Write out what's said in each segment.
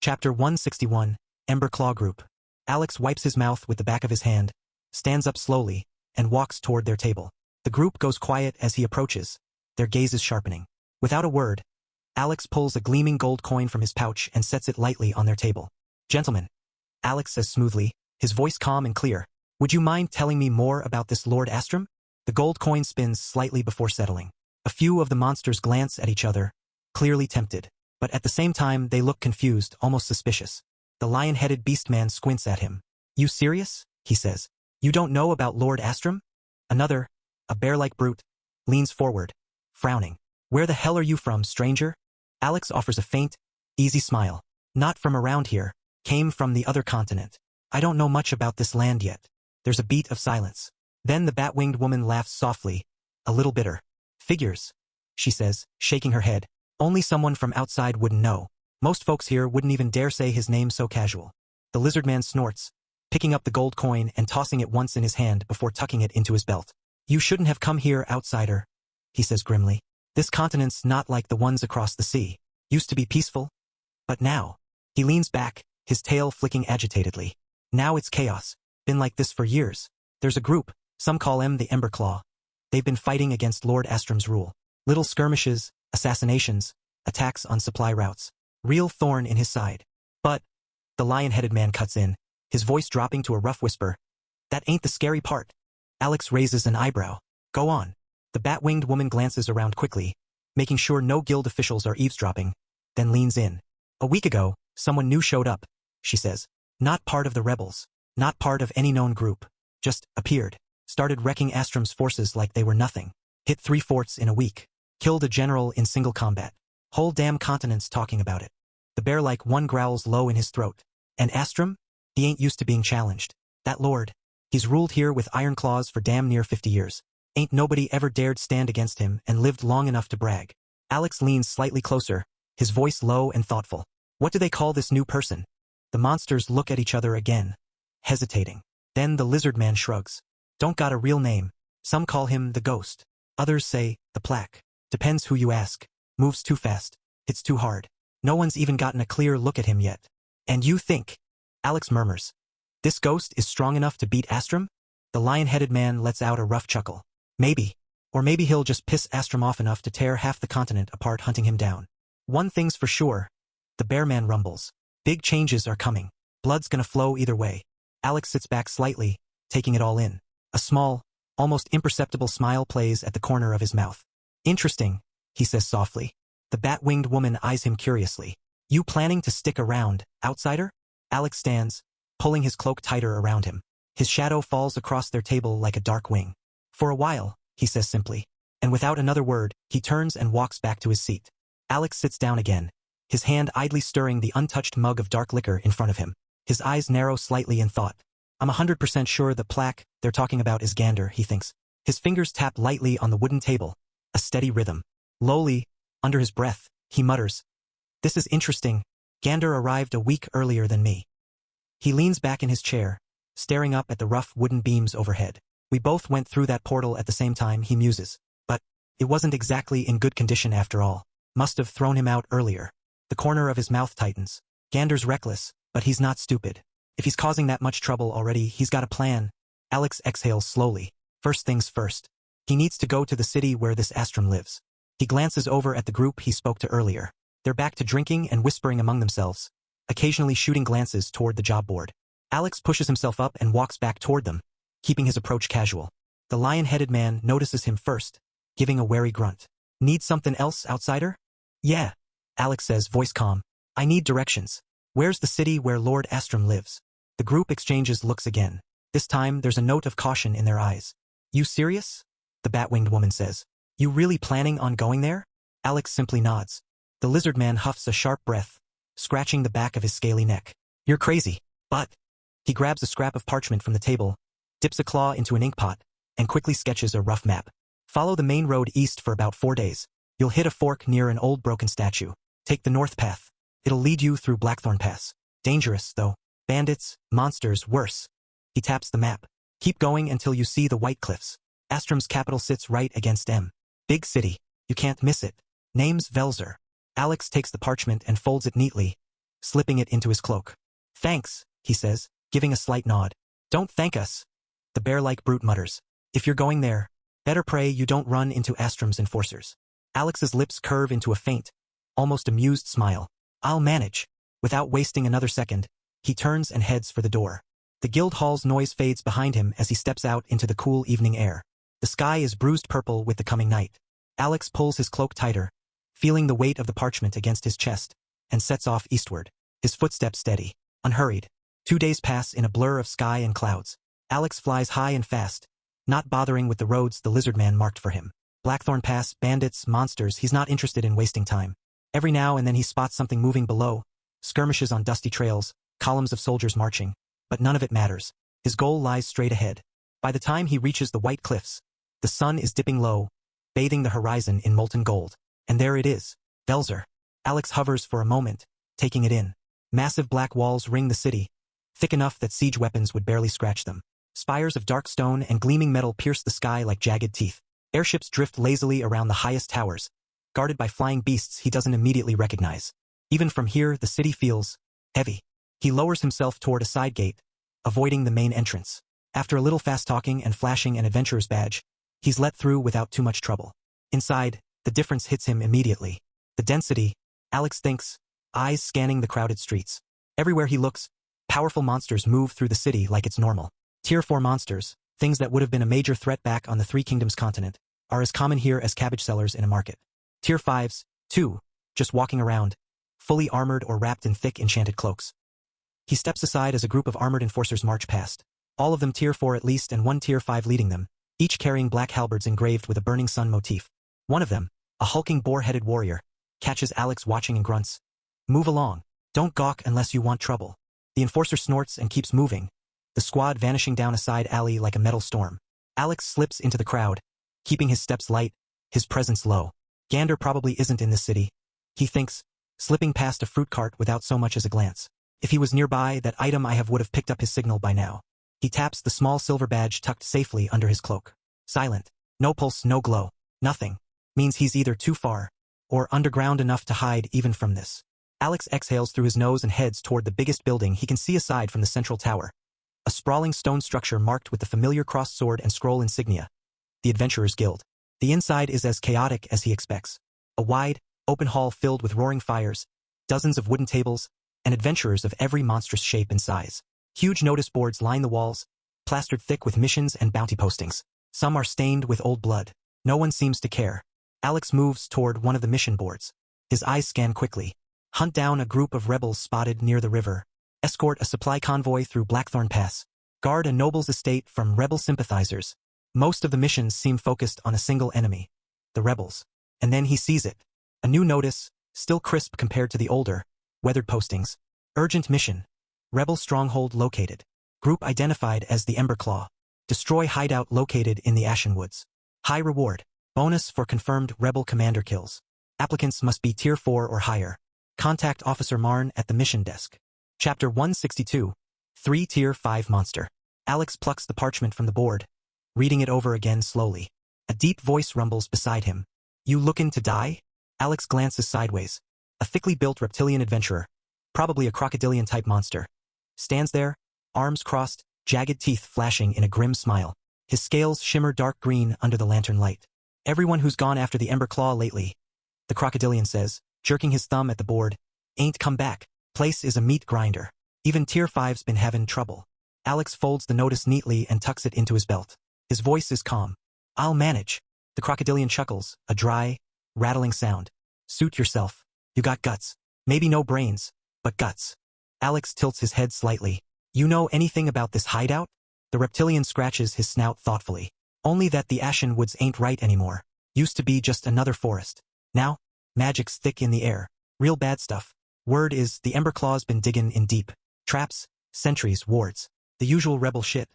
Chapter 161, Ember Claw Group. Alex wipes his mouth with the back of his hand, stands up slowly, and walks toward their table. The group goes quiet as he approaches, their gazes sharpening. Without a word, Alex pulls a gleaming gold coin from his pouch and sets it lightly on their table. "Gentlemen," Alex says smoothly, his voice calm and clear, "would you mind telling me more about this Lord Astrum?" The gold coin spins slightly before settling. A few of the monsters glance at each other, clearly tempted, but at the same time they look confused, almost suspicious. The lion-headed beastman squints at him. "You serious?" he says. "You don't know about Lord Astrum?" Another, a bear-like brute, leans forward, frowning. "Where the hell are you from, stranger?" Alex offers a faint, easy smile. "Not from around here. Came from the other continent. I don't know much about this land yet." There's a beat of silence. Then the bat-winged woman laughs softly, a little bitter. "Figures," she says, shaking her head. "Only someone from outside wouldn't know. Most folks here wouldn't even dare say his name so casual." The lizard man snorts, picking up the gold coin and tossing it once in his hand before tucking it into his belt. "You shouldn't have come here, outsider," he says grimly. "This continent's not like the ones across the sea. Used to be peaceful. But now." He leans back, his tail flicking agitatedly. "Now it's chaos. Been like this for years. There's a group, some call them the Ember Claw. They've been fighting against Lord Astrum's rule. Little skirmishes, assassinations, attacks on supply routes. Real thorn in his side. But," the lion-headed man cuts in, his voice dropping to a rough whisper, "that ain't the scary part." Alex raises an eyebrow. "Go on." The bat-winged woman glances around quickly, making sure no guild officials are eavesdropping, then leans in. "A week ago, someone new showed up," she says. "Not part of the rebels. Not part of any known group. Just appeared. Started wrecking Astrum's forces like they were nothing. Hit 3 forts in a week. Killed a general in single combat. Whole damn continent's talking about it." The bear-like one growls low in his throat. "And Astrum? He ain't used to being challenged. That lord. He's ruled here with iron claws for damn near 50 years. Ain't nobody ever dared stand against him and lived long enough to brag." Alex leans slightly closer, his voice low and thoughtful. "What do they call this new person?" The monsters look at each other again, hesitating. Then the lizard man shrugs. "Don't got a real name. Some call him the Ghost. Others say, the Plaque. Depends who you ask. Moves too fast. Hits too hard. No one's even gotten a clear look at him yet." "And you think," Alex murmurs, "this ghost is strong enough to beat Astrum?" The lion-headed man lets out a rough chuckle. "Maybe. Or maybe he'll just piss Astrum off enough to tear half the continent apart hunting him down. One thing's for sure," the bear man rumbles. "Big changes are coming. Blood's gonna flow either way." Alex sits back slightly, taking it all in. A small, almost imperceptible smile plays at the corner of his mouth. "Interesting," he says softly. The bat-winged woman eyes him curiously. "You planning to stick around, outsider?" Alex stands, pulling his cloak tighter around him. His shadow falls across their table like a dark wing. "For a while," he says simply. And without another word, he turns and walks back to his seat. Alex sits down again, his hand idly stirring the untouched mug of dark liquor in front of him. His eyes narrow slightly in thought. "I'm 100% sure the plaque they're talking about is Gander," he thinks. His fingers tap lightly on the wooden table, a steady rhythm. Lowly, under his breath, he mutters, "This is interesting. Gander arrived a week earlier than me." He leans back in his chair, staring up at the rough wooden beams overhead. "We both went through that portal at the same time," he muses. "But it wasn't exactly in good condition after all. Must have thrown him out earlier." The corner of his mouth tightens. Gander's reckless, but he's not stupid. If he's causing that much trouble already, he's got a plan. Alex exhales slowly. First things first. He needs to go to the city where this Astrum lives. He glances over at the group he spoke to earlier. They're back to drinking and whispering among themselves, occasionally shooting glances toward the job board. Alex pushes himself up and walks back toward them, keeping his approach casual. The lion-headed man notices him first, giving a wary grunt. "Need something else, outsider?" "Yeah," Alex says, voice calm. "I need directions. Where's the city where Lord Astrum lives?" The group exchanges looks again. This time there's a note of caution in their eyes. "You serious?" the bat-winged woman says. "You really planning on going there?" Alex simply nods. The lizard man huffs a sharp breath, scratching the back of his scaly neck. "You're crazy." "But..." He grabs a scrap of parchment from the table, dips a claw into an inkpot, and quickly sketches a rough map. "Follow the main road east for about 4 days. You'll hit a fork near an old broken statue. Take the north path. It'll lead you through Blackthorn Pass. Dangerous, though. Bandits, monsters, worse." He taps the map. "Keep going until you see the White Cliffs. Astrum's capital sits right against them. Big city. You can't miss it. Name's Velzer." Alex takes the parchment and folds it neatly, slipping it into his cloak. Thanks, he says, giving a slight nod. Don't thank us. The bear-like brute mutters. If you're going there, better pray you don't run into Astrom's enforcers. Alex's lips curve into a faint, almost amused smile. I'll manage. Without wasting another second, he turns and heads for the door. The guild hall's noise fades behind him as he steps out into the cool evening air. The sky is bruised purple with the coming night. Alex pulls his cloak tighter, feeling the weight of the parchment against his chest, and sets off eastward, his footsteps steady, unhurried. 2 days pass in a blur of sky and clouds. Alex flies high and fast, not bothering with the roads the lizard man marked for him. Blackthorn Pass, bandits, monsters, he's not interested in wasting time. Every now and then he spots something moving below, skirmishes on dusty trails, columns of soldiers marching, but none of it matters. His goal lies straight ahead. By the time he reaches the white cliffs, the sun is dipping low, bathing the horizon in molten gold. And there it is, Velzer. Alex hovers for a moment, taking it in. Massive black walls ring the city, thick enough that siege weapons would barely scratch them. Spires of dark stone and gleaming metal pierce the sky like jagged teeth. Airships drift lazily around the highest towers, guarded by flying beasts he doesn't immediately recognize. Even from here, the city feels heavy. He lowers himself toward a side gate, avoiding the main entrance. After a little fast-talking and flashing an adventurer's badge, he's let through without too much trouble. Inside, the difference hits him immediately. The density, Alex thinks, eyes scanning the crowded streets. Everywhere he looks, powerful monsters move through the city like it's normal. Tier 4 monsters, things that would have been a major threat back on the Three Kingdoms continent, are as common here as cabbage sellers in a market. Tier 5s, too, just walking around, fully armored or wrapped in thick enchanted cloaks. He steps aside as a group of armored enforcers march past, all of them Tier 4 at least and one Tier 5 leading them, each carrying black halberds engraved with a burning sun motif. One of them, a hulking boar-headed warrior, catches Alex watching and grunts. Move along. Don't gawk unless you want trouble. The enforcer snorts and keeps moving, the squad vanishing down a side alley like a metal storm. Alex slips into the crowd, keeping his steps light, his presence low. Gander probably isn't in this city, he thinks, slipping past a fruit cart without so much as a glance. If he was nearby, that item I have would have picked up his signal by now. He taps the small silver badge tucked safely under his cloak. Silent. No pulse, no glow. Nothing. Means he's either too far, or underground enough to hide even from this. Alex exhales through his nose and heads toward the biggest building he can see aside from the central tower. A sprawling stone structure marked with the familiar crossed sword and scroll insignia. The Adventurers Guild. The inside is as chaotic as he expects. A wide, open hall filled with roaring fires, dozens of wooden tables, and adventurers of every monstrous shape and size. Huge notice boards line the walls, plastered thick with missions and bounty postings. Some are stained with old blood. No one seems to care. Alex moves toward one of the mission boards. His eyes scan quickly. Hunt down a group of rebels spotted near the river. Escort a supply convoy through Blackthorn Pass. Guard a noble's estate from rebel sympathizers. Most of the missions seem focused on a single enemy, the rebels. And then he sees it. A new notice, still crisp compared to the older, weathered postings. Urgent mission. Rebel stronghold located. Group identified as the Emberclaw. Destroy hideout located in the Ashen Woods. High reward. Bonus for confirmed rebel commander kills. Applicants must be Tier 4 or higher. Contact Officer Marn at the mission desk. Chapter 162. 3 Tier 5 Monster. Alex plucks the parchment from the board, reading it over again slowly. A deep voice rumbles beside him. You lookin' to die? Alex glances sideways. A thickly built reptilian adventurer, probably a crocodilian-type monster, stands there, arms crossed, jagged teeth flashing in a grim smile. His scales shimmer dark green under the lantern light. Everyone who's gone after the Emberclaw lately, the crocodilian says, jerking his thumb at the board, ain't come back. Place is a meat grinder. Even Tier 5's been having trouble. Alex folds the notice neatly and tucks it into his belt. His voice is calm. I'll manage. The crocodilian chuckles, a dry, rattling sound. Suit yourself. You got guts. Maybe no brains, but guts. Alex tilts his head slightly. You know anything about this hideout? The reptilian scratches his snout thoughtfully. Only that the Ashen Woods ain't right anymore. Used to be just another forest. Now, magic's thick in the air. Real bad stuff. Word is, the Emberclaw's been diggin' in deep. Traps, sentries, wards. The usual rebel shit.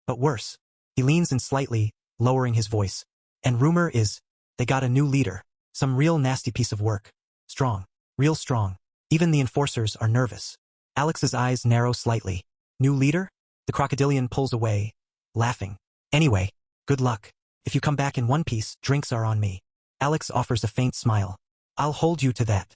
But worse. He leans in slightly, lowering his voice. And rumor is, they got a new leader. Some real nasty piece of work. Strong. Real strong. Even the enforcers are nervous. Alex's eyes narrow slightly. New leader? The crocodilian pulls away, laughing. Anyway, good luck. If you come back in one piece, drinks are on me. Alex offers a faint smile. I'll hold you to that.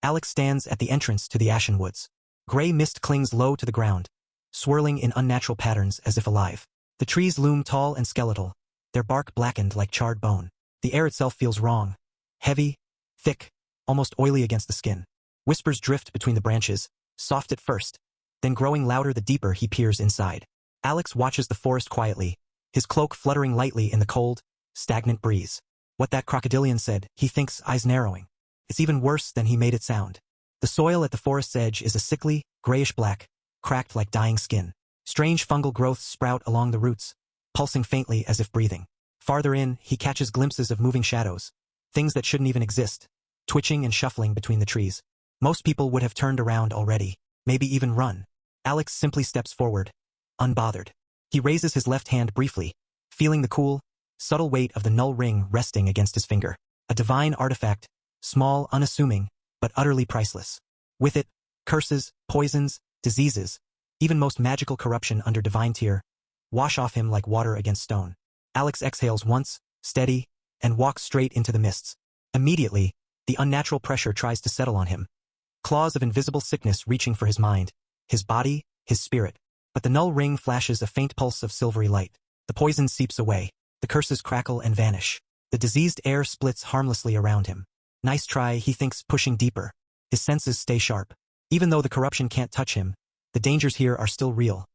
Alex stands at the entrance to the Ashen Woods. Gray mist clings low to the ground, swirling in unnatural patterns as if alive. The trees loom tall and skeletal, their bark blackened like charred bone. The air itself feels wrong, heavy, thick, almost oily against the skin. Whispers drift between the branches, soft at first, then growing louder the deeper he peers inside. Alex watches the forest quietly, his cloak fluttering lightly in the cold, stagnant breeze. What that crocodilian said, he thinks, eyes narrowing. It's even worse than he made it sound. The soil at the forest's edge is a sickly, grayish-black, cracked like dying skin. Strange fungal growths sprout along the roots, pulsing faintly as if breathing. Farther in, he catches glimpses of moving shadows, things that shouldn't even exist, twitching and shuffling between the trees. Most people would have turned around already, maybe even run. Alex simply steps forward, unbothered. He raises his left hand briefly, feeling the cool, subtle weight of the null ring resting against his finger. A divine artifact, small, unassuming, but utterly priceless. With it, curses, poisons, diseases, even most magical corruption under divine tier, wash off him like water against stone. Alex exhales once, steady, and walks straight into the mists. Immediately, the unnatural pressure tries to settle on him. Claws of invisible sickness reaching for his mind, his body, his spirit. But the null ring flashes a faint pulse of silvery light. The poison seeps away. The curses crackle and vanish. The diseased air splits harmlessly around him. Nice try, he thinks, pushing deeper. His senses stay sharp. Even though the corruption can't touch him, the dangers here are still real.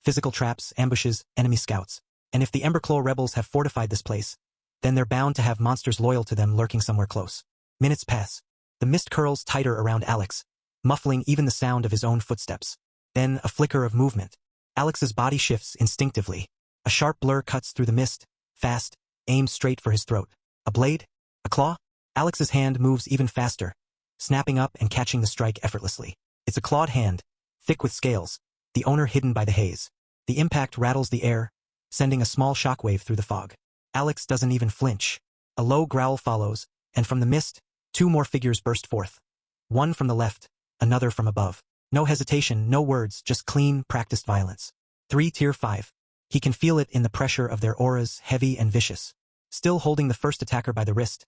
Physical traps, ambushes, enemy scouts. And if the Emberclaw rebels have fortified this place, then they're bound to have monsters loyal to them lurking somewhere close. Minutes pass. The mist curls tighter around Alex, muffling even the sound of his own footsteps. Then a flicker of movement. Alex's body shifts instinctively. A sharp blur cuts through the mist, fast, aimed straight for his throat. A blade? A claw? Alex's hand moves even faster, snapping up and catching the strike effortlessly. It's a clawed hand, thick with scales, the owner hidden by the haze. The impact rattles the air, sending a small shockwave through the fog. Alex doesn't even flinch. A low growl follows, and from the mist, two more figures burst forth. One from the left, another from above. No hesitation, no words, just clean, practiced violence. 3 Tier 5. He can feel it in the pressure of their auras, heavy and vicious. Still holding the first attacker by the wrist,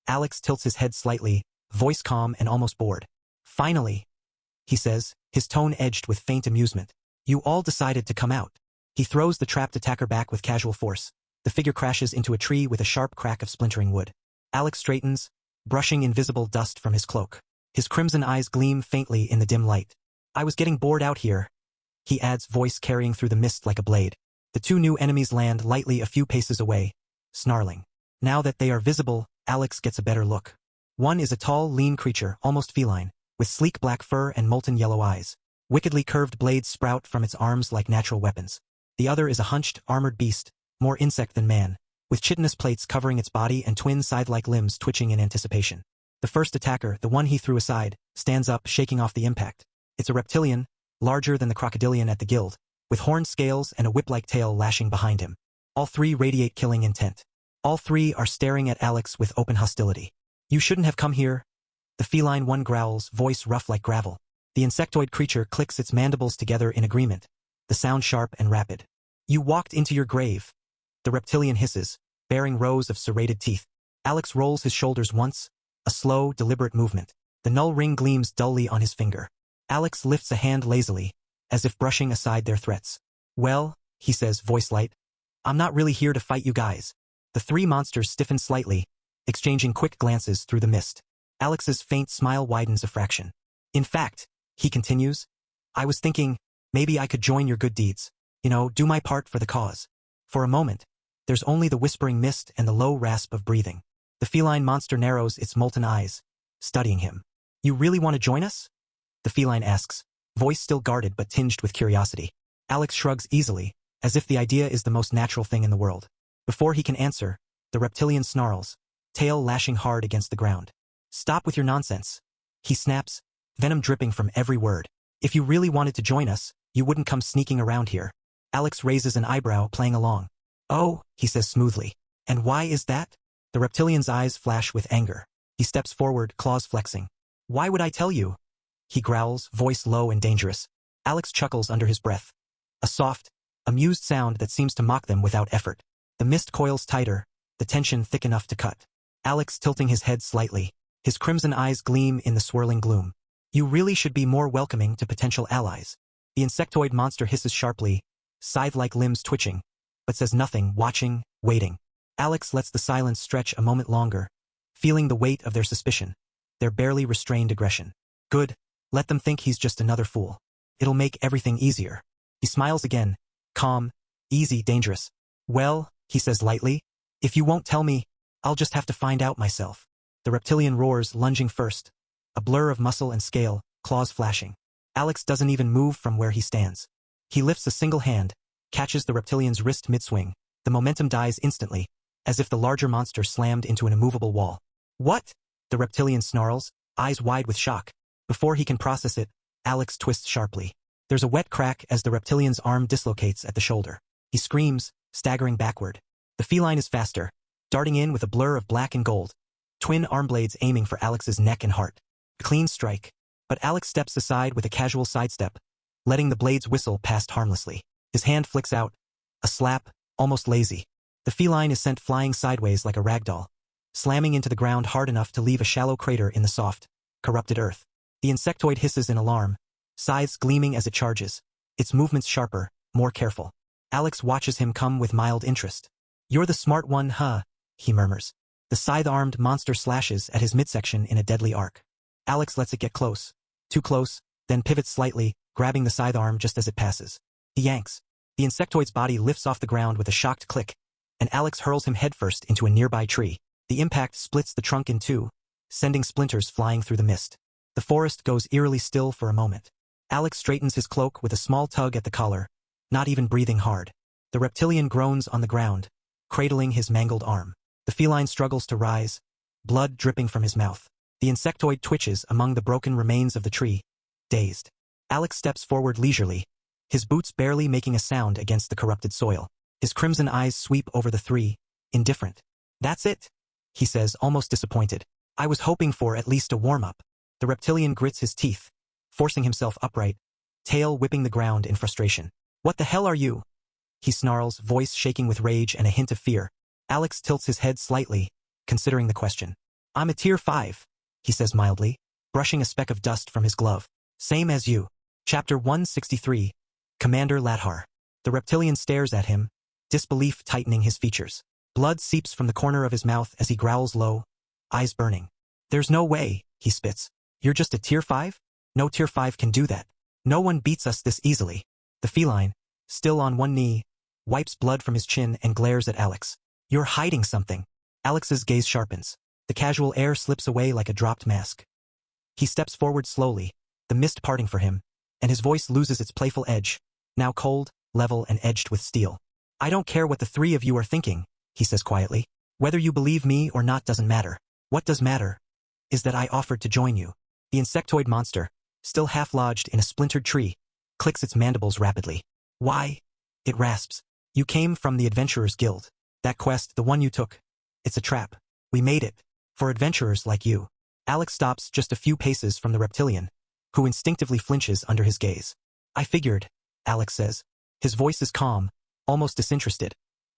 Alex tilts his head slightly, voice calm and almost bored. Finally, he says, his tone edged with faint amusement. You all decided to come out. He throws the trapped attacker back with casual force. The figure crashes into a tree with a sharp crack of splintering wood. Alex straightens, brushing invisible dust from his cloak. His crimson eyes gleam faintly in the dim light. I was getting bored out here, he adds, voice carrying through the mist like a blade. The two new enemies land lightly a few paces away, snarling. Now that they are visible, Alex gets a better look. One is a tall, lean creature, almost feline, with sleek black fur and molten yellow eyes. Wickedly curved blades sprout from its arms like natural weapons. The other is a hunched, armored beast, more insect than man, with chitinous plates covering its body and twin scythe-like limbs twitching in anticipation. The first attacker, the one he threw aside, stands up, shaking off the impact. It's a reptilian, larger than the crocodilian at the guild, with horned scales and a whip-like tail lashing behind him. All three radiate killing intent. All three are staring at Alex with open hostility. You shouldn't have come here. The feline one growls, voice rough like gravel. The insectoid creature clicks its mandibles together in agreement, the sound sharp and rapid. You walked into your grave. The reptilian hisses, baring rows of serrated teeth. Alex rolls his shoulders once, a slow, deliberate movement. The null ring gleams dully on his finger. Alex lifts a hand lazily, as if brushing aside their threats. Well, he says, voice light, I'm not really here to fight you guys. The three monsters stiffen slightly, exchanging quick glances through the mist. Alex's faint smile widens a fraction. In fact, he continues, I was thinking, maybe I could join your good deeds. Do my part for the cause. For a moment, there's only the whispering mist and the low rasp of breathing. The feline monster narrows its molten eyes, studying him. You really want to join us? The feline asks, voice still guarded but tinged with curiosity. Alex shrugs easily, as if the idea is the most natural thing in the world. Before he can answer, the reptilian snarls, tail lashing hard against the ground. Stop with your nonsense. He snaps, venom dripping from every word. If you really wanted to join us, you wouldn't come sneaking around here. Alex raises an eyebrow, playing along. Oh, he says smoothly. And why is that? The reptilian's eyes flash with anger. He steps forward, claws flexing. Why would I tell you? He growls, voice low and dangerous. Alex chuckles under his breath. A soft, amused sound that seems to mock them without effort. The mist coils tighter, the tension thick enough to cut. Alex tilting his head slightly, His crimson eyes gleam in the swirling gloom. You really should be more welcoming to potential allies. The insectoid monster hisses sharply, scythe-like limbs twitching, but says nothing, watching, waiting. Alex lets the silence stretch a moment longer, feeling the weight of their suspicion, their barely restrained aggression. Good, let them think he's just another fool. It'll make everything easier. He smiles again, calm, easy, dangerous. Well, he says lightly, if you won't tell me, I'll just have to find out myself. The reptilian roars, lunging first, a blur of muscle and scale, claws flashing. Alex doesn't even move from where he stands. He lifts a single hand, catches the reptilian's wrist mid-swing. The momentum dies instantly, as if the larger monster slammed into an immovable wall. What? The reptilian snarls, eyes wide with shock. Before he can process it, Alex twists sharply. There's a wet crack as the reptilian's arm dislocates at the shoulder. He screams, staggering backward. The feline is faster, darting in with a blur of black and gold, twin arm blades aiming for Alex's neck and heart. A clean strike, but Alex steps aside with a casual sidestep, letting the blades whistle past harmlessly. His hand flicks out, a slap, almost lazy. The feline is sent flying sideways like a ragdoll, slamming into the ground hard enough to leave a shallow crater in the soft, corrupted earth. The insectoid hisses in alarm, scythes gleaming as it charges, its movements sharper, more careful. Alex watches him come with mild interest. You're the smart one, huh? He murmurs. The scythe-armed monster slashes at his midsection in a deadly arc. Alex lets it get close. Too close, then pivots slightly, grabbing the scythe arm just as it passes. He yanks. The insectoid's body lifts off the ground with a shocked click, and Alex hurls him headfirst into a nearby tree. The impact splits the trunk in two, sending splinters flying through the mist. The forest goes eerily still for a moment. Alex straightens his cloak with a small tug at the collar, not even breathing hard. The reptilian groans on the ground, cradling his mangled arm. The feline struggles to rise, blood dripping from his mouth. The insectoid twitches among the broken remains of the tree, dazed. Alex steps forward leisurely, his boots barely making a sound against the corrupted soil. His crimson eyes sweep over the three, indifferent. That's it, he says, almost disappointed. I was hoping for at least a warm-up. The reptilian grits his teeth, forcing himself upright, tail whipping the ground in frustration. What the hell are you? He snarls, voice shaking with rage and a hint of fear. Alex tilts his head slightly, considering the question. I'm a tier 5, he says mildly, brushing a speck of dust from his glove. Same as you. Chapter 163. Commander Lathar. The reptilian stares at him, disbelief tightening his features. Blood seeps from the corner of his mouth as he growls low, eyes burning. There's no way, he spits. You're just a tier 5? No tier 5 can do that. No one beats us this easily. The feline, still on one knee, wipes blood from his chin and glares at Alex. You're hiding something. Alex's gaze sharpens. The casual air slips away like a dropped mask. He steps forward slowly, the mist parting for him, and his voice loses its playful edge, now cold, level and edged with steel. I don't care what the three of you are thinking, he says quietly. Whether you believe me or not doesn't matter. What does matter is that I offered to join you. The insectoid monster, still half-lodged in a splintered tree, clicks its mandibles rapidly. Why? It rasps. You came from the Adventurers Guild. That quest, the one you took. It's a trap. We made it. For adventurers like you. Alex stops just a few paces from the reptilian, who instinctively flinches under his gaze. I figured, Alex says. His voice is calm, almost disinterested.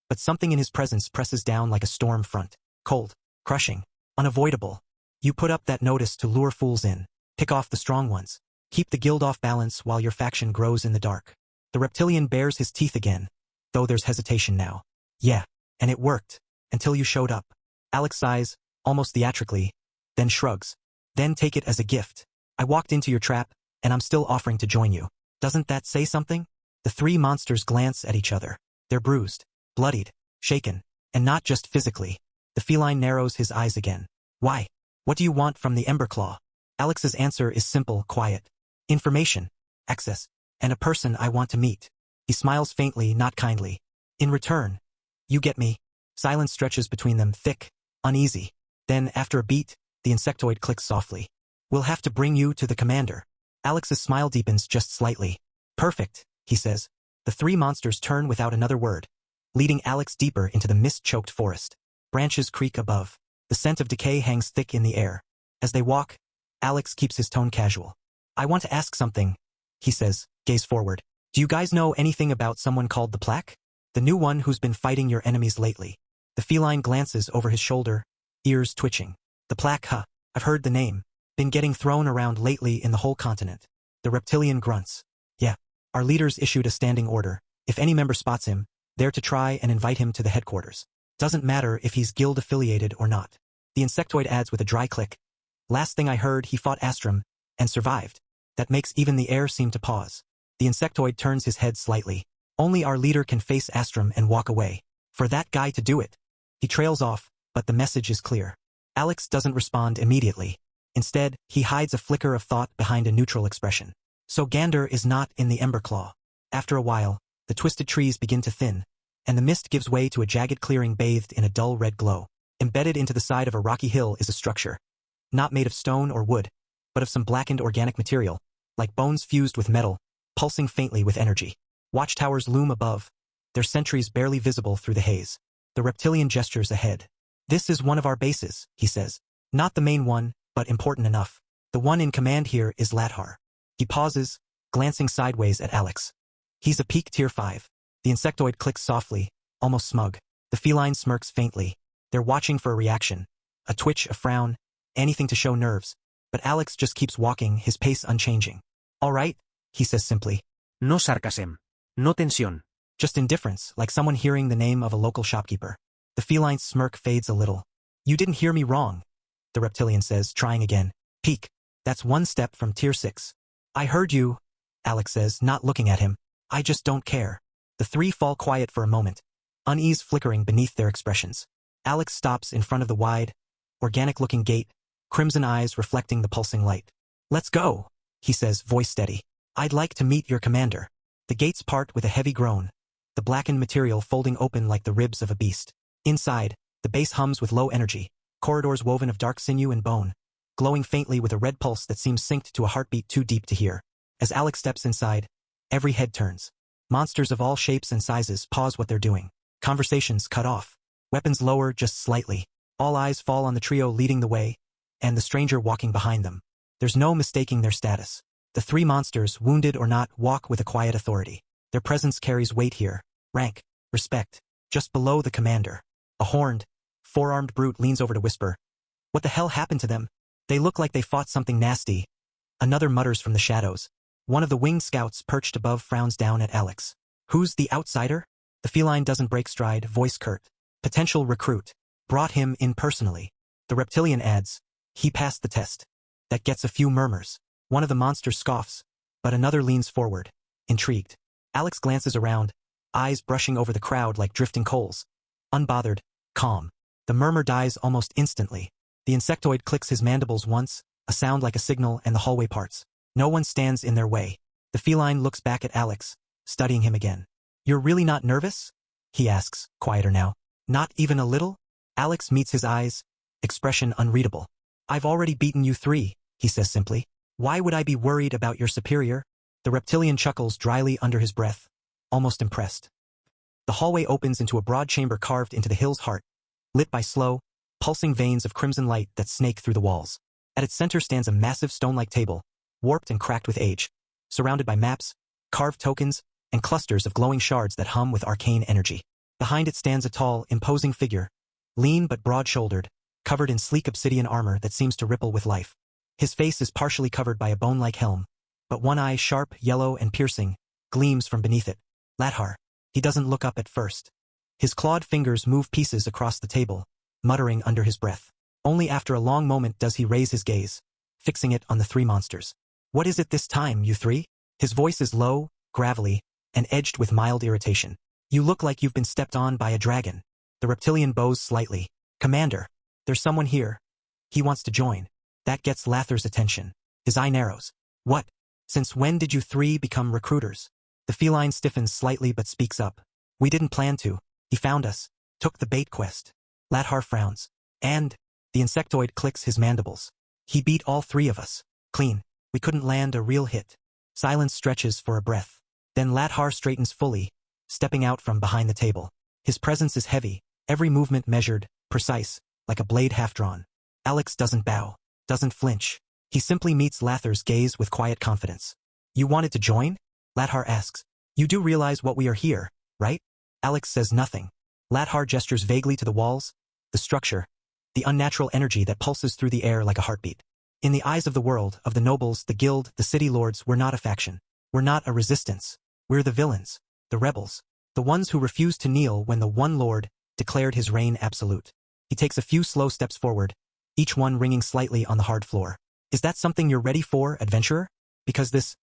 But something in his presence presses down like a storm front. Cold, crushing, unavoidable. You put up that notice to lure fools in. Pick off the strong ones. Keep the guild off balance while your faction grows in the dark. The reptilian bares his teeth again, though there's hesitation now. Yeah, and it worked, until you showed up. Alex sighs, almost theatrically, then shrugs. Then take it as a gift. I walked into your trap, and I'm still offering to join you. Doesn't that say something? The three monsters glance at each other. They're bruised, bloodied, shaken, and not just physically. The feline narrows his eyes again. Why? What do you want from the Emberclaw? Alex's answer is simple, quiet. Information, access, and a person I want to meet. He smiles faintly, not kindly. In return, you get me. Silence stretches between them, thick, uneasy. Then, after a beat, the insectoid clicks softly. We'll have to bring you to the commander. Alex's smile deepens just slightly. Perfect, he says. The three monsters turn without another word, leading Alex deeper into the mist-choked forest. Branches creak above. The scent of decay hangs thick in the air. As they walk, Alex keeps his tone casual. I want to ask something, he says, gaze forward. Do you guys know anything about someone called the Plaque? The new one who's been fighting your enemies lately. The feline glances over his shoulder, ears twitching. The Plaque, huh? I've heard the name. Been getting thrown around lately in the whole continent. The reptilian grunts. Yeah. Our leaders issued a standing order. If any member spots him, they're to try and invite him to the headquarters. Doesn't matter if he's guild-affiliated or not. The insectoid adds with a dry click. Last thing I heard, he fought Astrum and survived. That makes even the air seem to pause. The insectoid turns his head slightly. Only our leader can face Astrum and walk away. For that guy to do it. He trails off, but the message is clear. Alex doesn't respond immediately. Instead, he hides a flicker of thought behind a neutral expression. So Gander is not in the Emberclaw. After a while, the twisted trees begin to thin, and the mist gives way to a jagged clearing bathed in a dull red glow. Embedded into the side of a rocky hill is a structure. Not made of stone or wood, but of some blackened organic material, like bones fused with metal, pulsing faintly with energy. Watchtowers loom above, their sentries barely visible through the haze. The reptilian gestures ahead. This is one of our bases, he says. Not the main one, but important enough. The one in command here is Ladhar. He pauses, glancing sideways at Alex. He's a peak tier 5. The insectoid clicks softly, almost smug. The feline smirks faintly. They're watching for a reaction. A twitch, a frown, anything to show nerves. But Alex just keeps walking, his pace unchanging. All right, he says simply. No sarcasm. No tensión. Just indifference, like someone hearing the name of a local shopkeeper. The feline smirk fades a little. You didn't hear me wrong, the reptilian says, trying again. Peak. That's one step from tier 6. I heard you, Alex says, not looking at him. I just don't care. The three fall quiet for a moment, unease flickering beneath their expressions. Alex stops in front of the wide, organic-looking gate, crimson eyes reflecting the pulsing light. Let's go, he says, voice steady. I'd like to meet your commander. The gates part with a heavy groan, the blackened material folding open like the ribs of a beast. Inside, the base hums with low energy, corridors woven of dark sinew and bone, glowing faintly with a red pulse that seems synced to a heartbeat too deep to hear. As Alex steps inside, every head turns. Monsters of all shapes and sizes pause what they're doing. Conversations cut off. Weapons lower just slightly. All eyes fall on the trio leading the way, and the stranger walking behind them. There's no mistaking their status. The three monsters, wounded or not, walk with a quiet authority. Their presence carries weight here. Rank, respect. Just below the commander. A horned, four-armed brute leans over to whisper. What the hell happened to them? They look like they fought something nasty. Another mutters from the shadows. One of the winged scouts perched above frowns down at Alex. Who's the outsider? The feline doesn't break stride, voice curt. Potential recruit. Brought him in personally. The reptilian adds. He passed the test. That gets a few murmurs. One of the monsters scoffs, but another leans forward, intrigued. Alex glances around, eyes brushing over the crowd like drifting coals. Unbothered, calm. The murmur dies almost instantly. The insectoid clicks his mandibles once, a sound like a signal, and the hallway parts. No one stands in their way. The feline looks back at Alex, studying him again. You're really not nervous? He asks, quieter now. Not even a little? Alex meets his eyes, expression unreadable. I've already beaten you 3, he says simply. Why would I be worried about your superior? The reptilian chuckles dryly under his breath, almost impressed. The hallway opens into a broad chamber carved into the hill's heart, lit by slow, pulsing veins of crimson light that snake through the walls. At its center stands a massive stone-like table, warped and cracked with age, surrounded by maps, carved tokens, and clusters of glowing shards that hum with arcane energy. Behind it stands a tall, imposing figure, lean but broad-shouldered, covered in sleek obsidian armor that seems to ripple with life. His face is partially covered by a bone-like helm, but one eye, sharp, yellow, and piercing, gleams from beneath it. Ladhar. He doesn't look up at first. His clawed fingers move pieces across the table, muttering under his breath. Only after a long moment does he raise his gaze, fixing it on the three monsters. What is it this time, you three? His voice is low, gravelly, and edged with mild irritation. You look like you've been stepped on by a dragon. The reptilian bows slightly. Commander, there's someone here. He wants to join. That gets Lathar's attention. His eye narrows. What? Since when did you 3 become recruiters? The feline stiffens slightly but speaks up. We didn't plan to. He found us. Took the bait quest. Ladhar frowns. And? The insectoid clicks his mandibles. He beat all 3 of us. Clean. We couldn't land a real hit. Silence stretches for a breath. Then Ladhar straightens fully, stepping out from behind the table. His presence is heavy, every movement measured, precise, like a blade half-drawn. Alex doesn't bow, doesn't flinch. He simply meets Lathar's gaze with quiet confidence. You wanted to join? Ladhar asks. You do realize what we are here, right? Alex says nothing. Ladhar gestures vaguely to the walls, the structure, the unnatural energy that pulses through the air like a heartbeat. In the eyes of the world, of the nobles, the guild, the city lords, we're not a faction. We're not a resistance. We're the villains, the rebels, the ones who refused to kneel when the one lord declared his reign absolute. He takes a few slow steps forward, each one ringing slightly on the hard floor. Is that something you're ready for, adventurer? Because this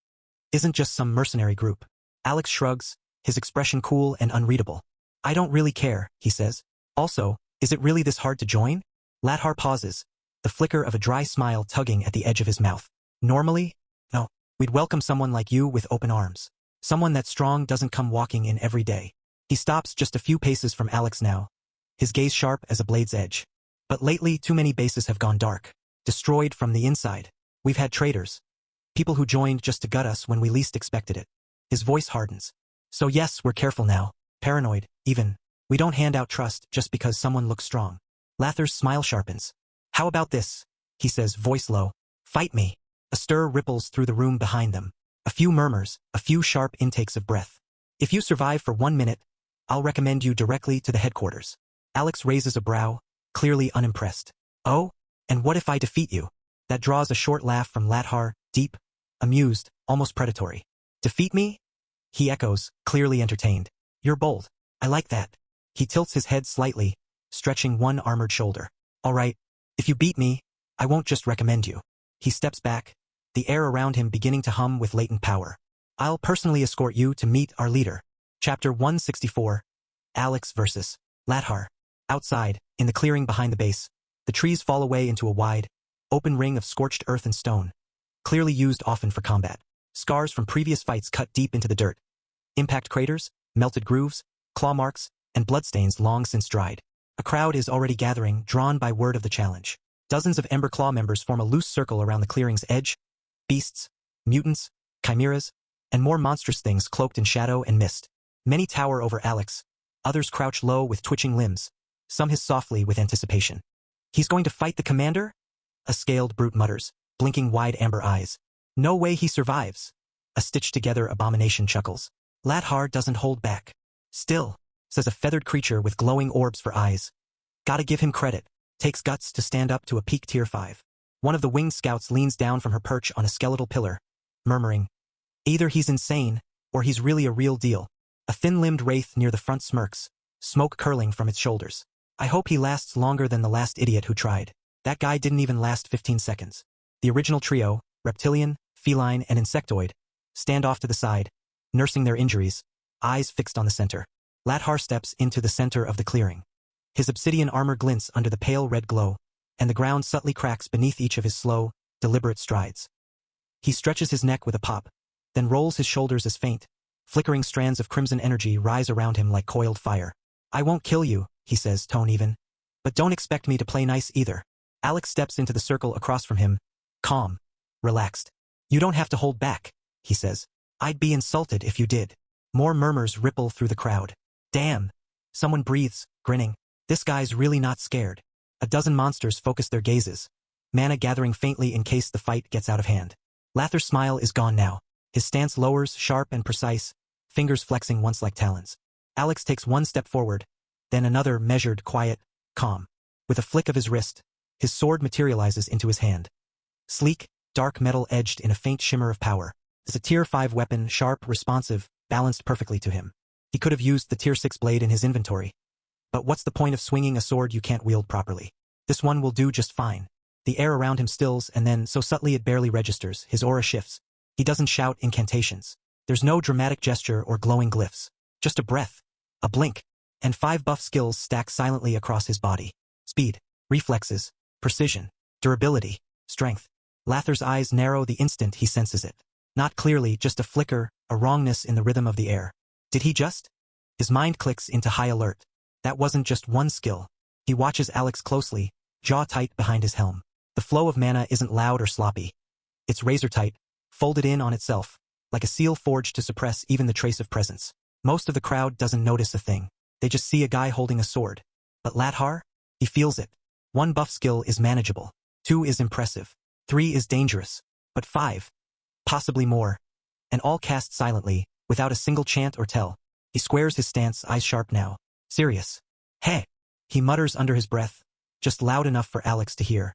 isn't just some mercenary group. Alex shrugs, his expression cool and unreadable. I don't really care, he says. Also, is it really this hard to join? Lathar pauses, the flicker of a dry smile tugging at the edge of his mouth. Normally? No. We'd welcome someone like you with open arms. Someone that strong doesn't come walking in every day. He stops just a few paces from Alex now, his gaze sharp as a blade's edge. But lately, too many bases have gone dark, destroyed from the inside. We've had traitors. People who joined just to gut us when we least expected it. His voice hardens. So yes, we're careful now. Paranoid, even. We don't hand out trust just because someone looks strong. Lathar's smile sharpens. How about this? He says, voice low. Fight me. A stir ripples through the room behind them. A few murmurs, a few sharp intakes of breath. If you survive for 1 minute, I'll recommend you directly to the headquarters. Alex raises a brow, clearly unimpressed. Oh? And what if I defeat you? That draws a short laugh from Lathar, deep, amused, almost predatory. Defeat me? He echoes, clearly entertained. You're bold. I like that. He tilts his head slightly, stretching one armored shoulder. All right, if you beat me, I won't just recommend you. He steps back, the air around him beginning to hum with latent power. I'll personally escort you to meet our leader. Chapter 164. Alex versus Lathar. Outside, in the clearing behind the base, the trees fall away into a wide, open ring of scorched earth and stone, clearly used often for combat. Scars from previous fights cut deep into the dirt. Impact craters, melted grooves, claw marks, and bloodstains long since dried. A crowd is already gathering, drawn by word of the challenge. Dozens of Ember Claw members form a loose circle around the clearing's edge. Beasts, mutants, chimeras, and more monstrous things cloaked in shadow and mist. Many tower over Alex. Others crouch low with twitching limbs. Some hiss softly with anticipation. He's going to fight the commander? A scaled brute mutters, blinking wide amber eyes. No way he survives. A stitched-together abomination chuckles. Lathar doesn't hold back. Still, says a feathered creature with glowing orbs for eyes. Gotta give him credit. Takes guts to stand up to a peak tier 5. One of the winged scouts leans down from her perch on a skeletal pillar, murmuring, either he's insane, or he's really a real deal. A thin-limbed wraith near the front smirks, smoke curling from its shoulders. I hope he lasts longer than the last idiot who tried. That guy didn't even last 15 seconds. The original trio, reptilian, feline, and insectoid, stand off to the side, nursing their injuries, eyes fixed on the center. Lathar steps into the center of the clearing. His obsidian armor glints under the pale red glow, and the ground subtly cracks beneath each of his slow, deliberate strides. He stretches his neck with a pop, then rolls his shoulders as faint, flickering strands of crimson energy rise around him like coiled fire. I won't kill you, he says, tone even. But don't expect me to play nice either. Alex steps into the circle across from him, calm, relaxed. You don't have to hold back, he says. I'd be insulted if you did. More murmurs ripple through the crowd. Damn. Someone breathes, grinning. This guy's really not scared. A dozen monsters focus their gazes, mana gathering faintly in case the fight gets out of hand. Lathar's smile is gone now. His stance lowers, sharp and precise, fingers flexing once like talons. Alex takes one step forward, then another, measured, quiet, calm. With a flick of his wrist, his sword materializes into his hand. Sleek, dark metal edged in a faint shimmer of power. It's a tier 5 weapon, sharp, responsive, balanced perfectly to him. He could have used the tier 6 blade in his inventory. But what's the point of swinging a sword you can't wield properly? This one will do just fine. The air around him stills, and then, so subtly it barely registers, his aura shifts. He doesn't shout incantations. There's no dramatic gesture or glowing glyphs. Just a breath, a blink, and 5 buff skills stack silently across his body. Speed, reflexes, precision, durability, strength. Lathar's eyes narrow the instant he senses it. Not clearly, just a flicker, a wrongness in the rhythm of the air. Did he just? His mind clicks into high alert. That wasn't just one skill. He watches Alex closely, jaw tight behind his helm. The flow of mana isn't loud or sloppy. It's razor tight, folded in on itself, like a seal forged to suppress even the trace of presence. Most of the crowd doesn't notice a thing. They just see a guy holding a sword. But Lathar? He feels it. 1 buff skill is manageable. 2 is impressive. 3 is dangerous. But 5, possibly more. And all cast silently, without a single chant or tell. He squares his stance, eyes sharp now. Serious. Hey! He mutters under his breath, just loud enough for Alex to hear.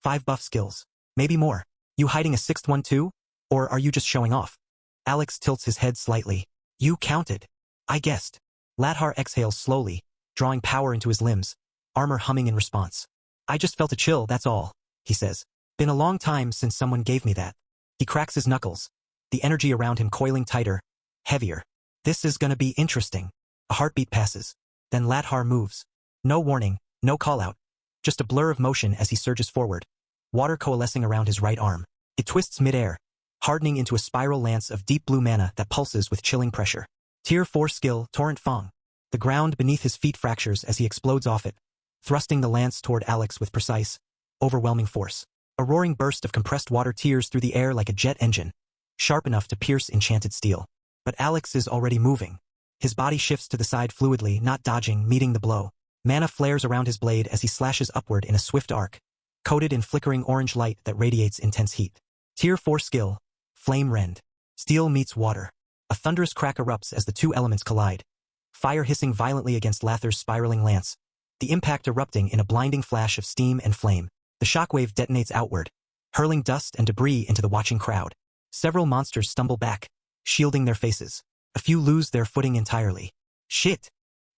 5 buff skills. Maybe more. You hiding a 6th one too? Or are you just showing off? Alex tilts his head slightly. You counted. I guessed. Ladhar exhales slowly, drawing power into his limbs, armor humming in response. I just felt a chill, that's all, he says. Been a long time since someone gave me that. He cracks his knuckles, the energy around him coiling tighter, heavier. This is gonna be interesting. A heartbeat passes. Then Ladhar moves. No warning, no call-out. Just a blur of motion as he surges forward. Water coalescing around his right arm. It twists mid-air, hardening into a spiral lance of deep blue mana that pulses with chilling pressure. Tier 4 skill, Torrent Fang. The ground beneath his feet fractures as he explodes off it, thrusting the lance toward Alex with precise, overwhelming force. A roaring burst of compressed water tears through the air like a jet engine, sharp enough to pierce enchanted steel. But Alex is already moving. His body shifts to the side fluidly, not dodging, meeting the blow. Mana flares around his blade as he slashes upward in a swift arc, coated in flickering orange light that radiates intense heat. Tier 4 skill, Flame Rend. Steel meets water. A thunderous crack erupts as the two elements collide, fire hissing violently against Lathar's spiraling lance, the impact erupting in a blinding flash of steam and flame. The shockwave detonates outward, hurling dust and debris into the watching crowd. Several monsters stumble back, shielding their faces. A few lose their footing entirely. Shit!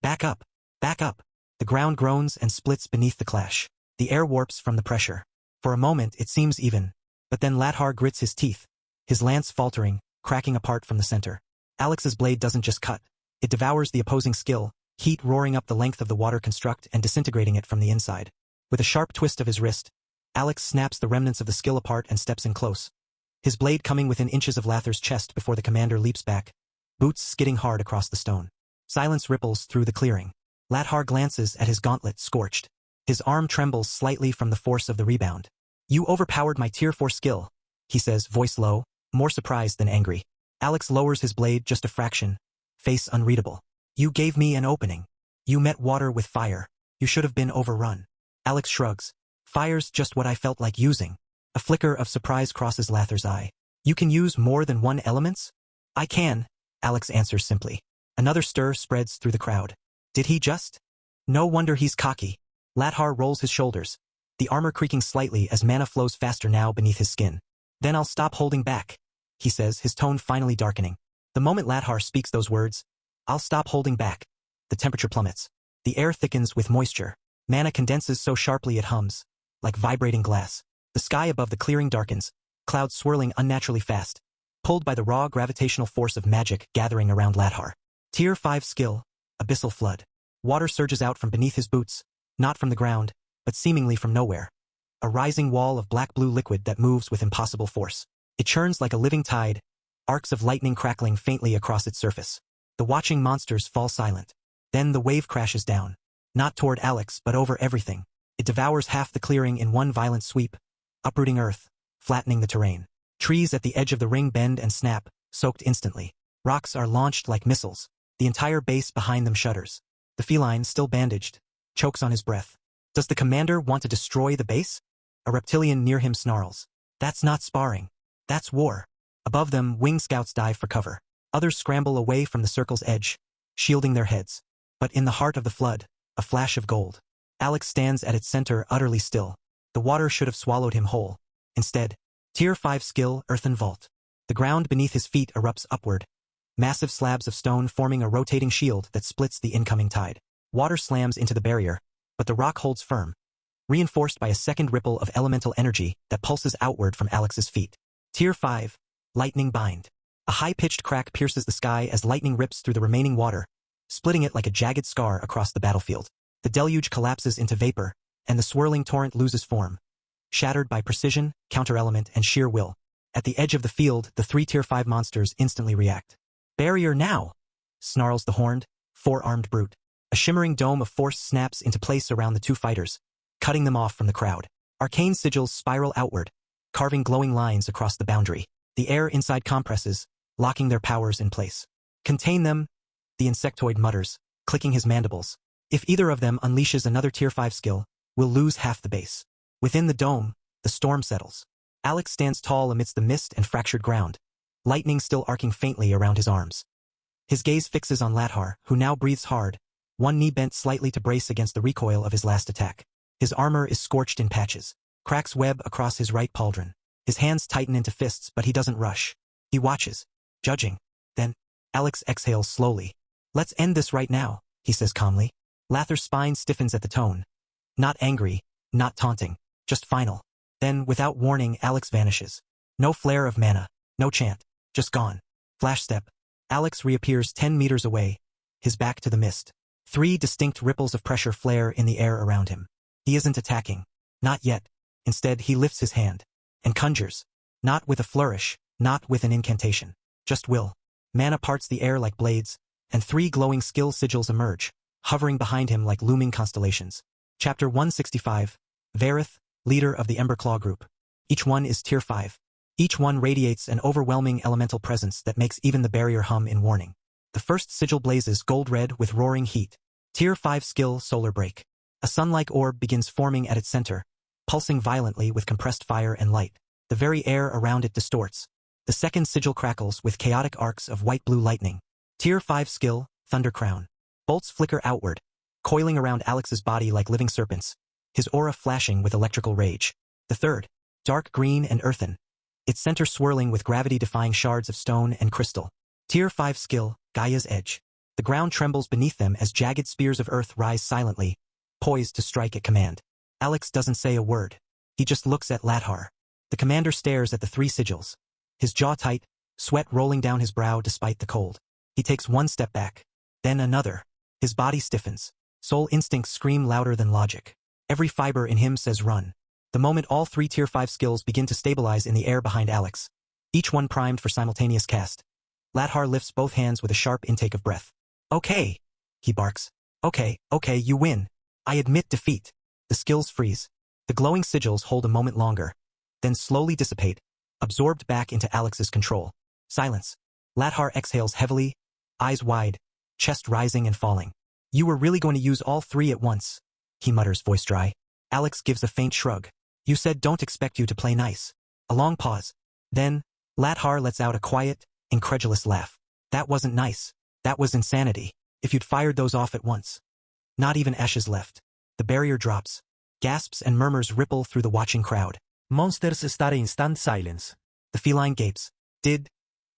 Back up! Back up! The ground groans and splits beneath the clash. The air warps from the pressure. For a moment it seems even, but then Ladhar grits his teeth, his lance faltering, cracking apart from the center. Alex's blade doesn't just cut. It devours the opposing skill, heat roaring up the length of the water construct and disintegrating it from the inside. With a sharp twist of his wrist, Alex snaps the remnants of the skill apart and steps in close. His blade coming within inches of Lathar's chest before the commander leaps back, boots skidding hard across the stone. Silence ripples through the clearing. Ladhar glances at his gauntlet scorched. His arm trembles slightly from the force of the rebound. You overpowered my tier 4 skill, he says, voice low, more surprised than angry. Alex lowers his blade just a fraction, face unreadable. You gave me an opening. You met water with fire. You should have been overrun. Alex shrugs. Fire's just what I felt like using. A flicker of surprise crosses Lathar's eye. You can use more than one elements? I can, Alex answers simply. Another stir spreads through the crowd. Did he just? No wonder he's cocky. Ladhar rolls his shoulders, the armor creaking slightly as mana flows faster now beneath his skin. Then I'll stop holding back, he says, his tone finally darkening. The moment Ladhar speaks those words, I'll stop holding back. The temperature plummets. The air thickens with moisture. Mana condenses so sharply it hums, like vibrating glass. The sky above the clearing darkens, clouds swirling unnaturally fast, pulled by the raw gravitational force of magic gathering around Ladhar. Tier 5 skill, Abyssal Flood. Water surges out from beneath his boots, not from the ground, but seemingly from nowhere. A rising wall of black-blue liquid that moves with impossible force. It churns like a living tide, arcs of lightning crackling faintly across its surface. The watching monsters fall silent. Then the wave crashes down, not toward Alex but over everything. It devours half the clearing in one violent sweep, uprooting earth, flattening the terrain. Trees at the edge of the ring bend and snap, soaked instantly. Rocks are launched like missiles. The entire base behind them shudders. The feline, still bandaged, chokes on his breath. Does the commander want to destroy the base? A reptilian near him snarls. That's not sparring. That's war. Above them, winged scouts dive for cover. Others scramble away from the circle's edge, shielding their heads. But in the heart of the flood, a flash of gold. Alex stands at its center, utterly still. The water should have swallowed him whole. Instead, Tier 5 skill, Earthen Vault. The ground beneath his feet erupts upward, massive slabs of stone forming a rotating shield that splits the incoming tide. Water slams into the barrier, but the rock holds firm, reinforced by a second ripple of elemental energy that pulses outward from Alex's feet. Tier 5, Lightning Bind. A high-pitched crack pierces the sky as lightning rips through the remaining water, splitting it like a jagged scar across the battlefield. The deluge collapses into vapor, and the swirling torrent loses form, shattered by precision, counter-element, and sheer will. At the edge of the field, the 3 Tier 5 monsters instantly react. Barrier now! Snarls the horned, 4-armed brute. A shimmering dome of force snaps into place around the 2 fighters, cutting them off from the crowd. Arcane sigils spiral outward, carving glowing lines across the boundary. The air inside compresses, locking their powers in place. Contain them, the insectoid mutters, clicking his mandibles. If either of them unleashes another Tier 5 skill, we'll lose half the base. Within the dome, the storm settles. Alex stands tall amidst the mist and fractured ground, lightning still arcing faintly around his arms. His gaze fixes on Ladhar, who now breathes hard, one knee bent slightly to brace against the recoil of his last attack. His armor is scorched in patches. Cracks web across his right pauldron. His hands tighten into fists, but he doesn't rush. He watches, judging. Then, Alex exhales slowly. "Let's end this right now," he says calmly. Lathar's spine stiffens at the tone. Not angry, not taunting, just final. Then, without warning, Alex vanishes. No flare of mana, no chant, just gone. Flash step. Alex reappears 10 meters away, his back to the mist. 3 distinct ripples of pressure flare in the air around him. He isn't attacking. Not yet. Instead, he lifts his hand and conjures. Not with a flourish, not with an incantation. Just will. Mana parts the air like blades, and 3 glowing skill sigils emerge, hovering behind him like looming constellations. Chapter 165. Varith, leader of the Emberclaw group. Each one is tier 5. Each one radiates an overwhelming elemental presence that makes even the barrier hum in warning. The first sigil blazes gold-red with roaring heat. Tier 5 skill Solar Break. A sun-like orb begins forming at its center, pulsing violently with compressed fire and light. The very air around it distorts. The second sigil crackles with chaotic arcs of white-blue lightning. Tier 5 skill Thunder Crown. Bolts flicker outward, coiling around Alex's body like living serpents, his aura flashing with electrical rage. The third, dark green and earthen, its center swirling with gravity-defying shards of stone and crystal. Tier 5 skill, Gaia's Edge. The ground trembles beneath them as jagged spears of earth rise silently, poised to strike at command. Alex doesn't say a word. He just looks at Ladhar. The commander stares at the 3 sigils, his jaw tight, sweat rolling down his brow despite the cold. He takes one step back, then another. His body stiffens. Soul instincts scream louder than logic. Every fiber in him says run. The moment all 3 tier 5 skills begin to stabilize in the air behind Alex, each one primed for simultaneous cast. Ladhar lifts both hands with a sharp intake of breath. "Okay," he barks. Okay, you win. I admit defeat." The skills freeze. The glowing sigils hold a moment longer, then slowly dissipate, absorbed back into Alex's control. Silence. Ladhar exhales heavily, eyes wide, chest rising and falling. "You were really going to use all 3 at once," he mutters, voice dry. Alex gives a faint shrug. "You said don't expect you to play nice." A long pause. Then, Ladhar lets out a quiet, incredulous laugh. "That wasn't nice. That was insanity. If you'd fired those off at once." Not even ashes left. The barrier drops. Gasps and murmurs ripple through the watching crowd. Monsters stare in stunned silence. The feline gapes. Did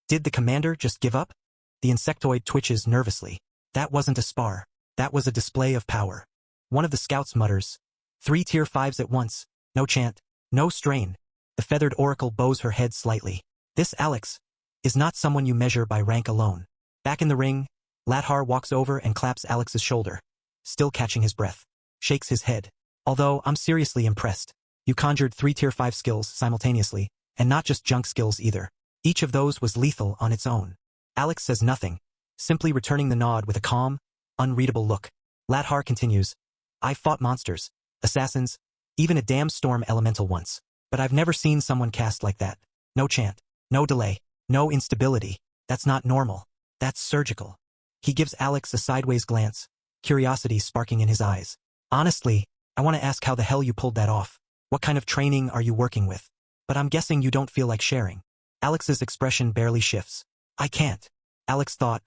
the commander just give up? The insectoid twitches nervously. That wasn't a spar. That was a display of power. One of the scouts mutters. 3 tier 5s at once. No chant. No strain. The feathered oracle bows her head slightly. This Alex is not someone you measure by rank alone. Back in the ring, Ladhar walks over and claps Alex's shoulder, still catching his breath. Shakes his head. "Although I'm seriously impressed. You conjured 3 tier 5 skills simultaneously, and not just junk skills either. Each of those was lethal on its own." Alex says nothing, simply returning the nod with a calm, unreadable look. Ladhar continues. "I fought monsters, assassins, even a damn storm elemental once. But I've never seen someone cast like that. No chant, no delay, no instability. That's not normal. That's surgical." He gives Alex a sideways glance, curiosity sparking in his eyes. "Honestly, I want to ask how the hell you pulled that off. What kind of training are you working with? But I'm guessing you don't feel like sharing." Alex's expression barely shifts. "I can't." Alex thought.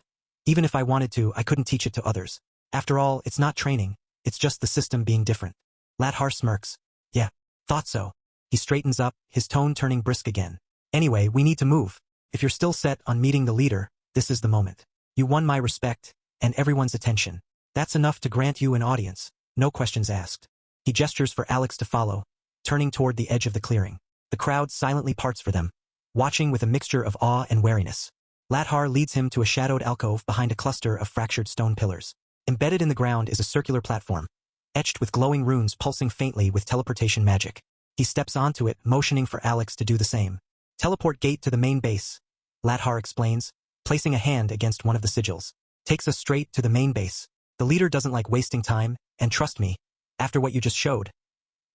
"Even if I wanted to, I couldn't teach it to others. After all, it's not training. It's just the system being different." Ladhar smirks. "Yeah, thought so." He straightens up, his tone turning brisk again. "Anyway, we need to move. If you're still set on meeting the leader, this is the moment. You won my respect, and everyone's attention. That's enough to grant you an audience, no questions asked." He gestures for Alex to follow, turning toward the edge of the clearing. The crowd silently parts for them, watching with a mixture of awe and wariness. Ladhar leads him to a shadowed alcove behind a cluster of fractured stone pillars. Embedded in the ground is a circular platform, etched with glowing runes pulsing faintly with teleportation magic. He steps onto it, motioning for Alex to do the same. "Teleport gate to the main base," Ladhar explains, placing a hand against one of the sigils. "Takes us straight to the main base. The leader doesn't like wasting time, and trust me, after what you just showed,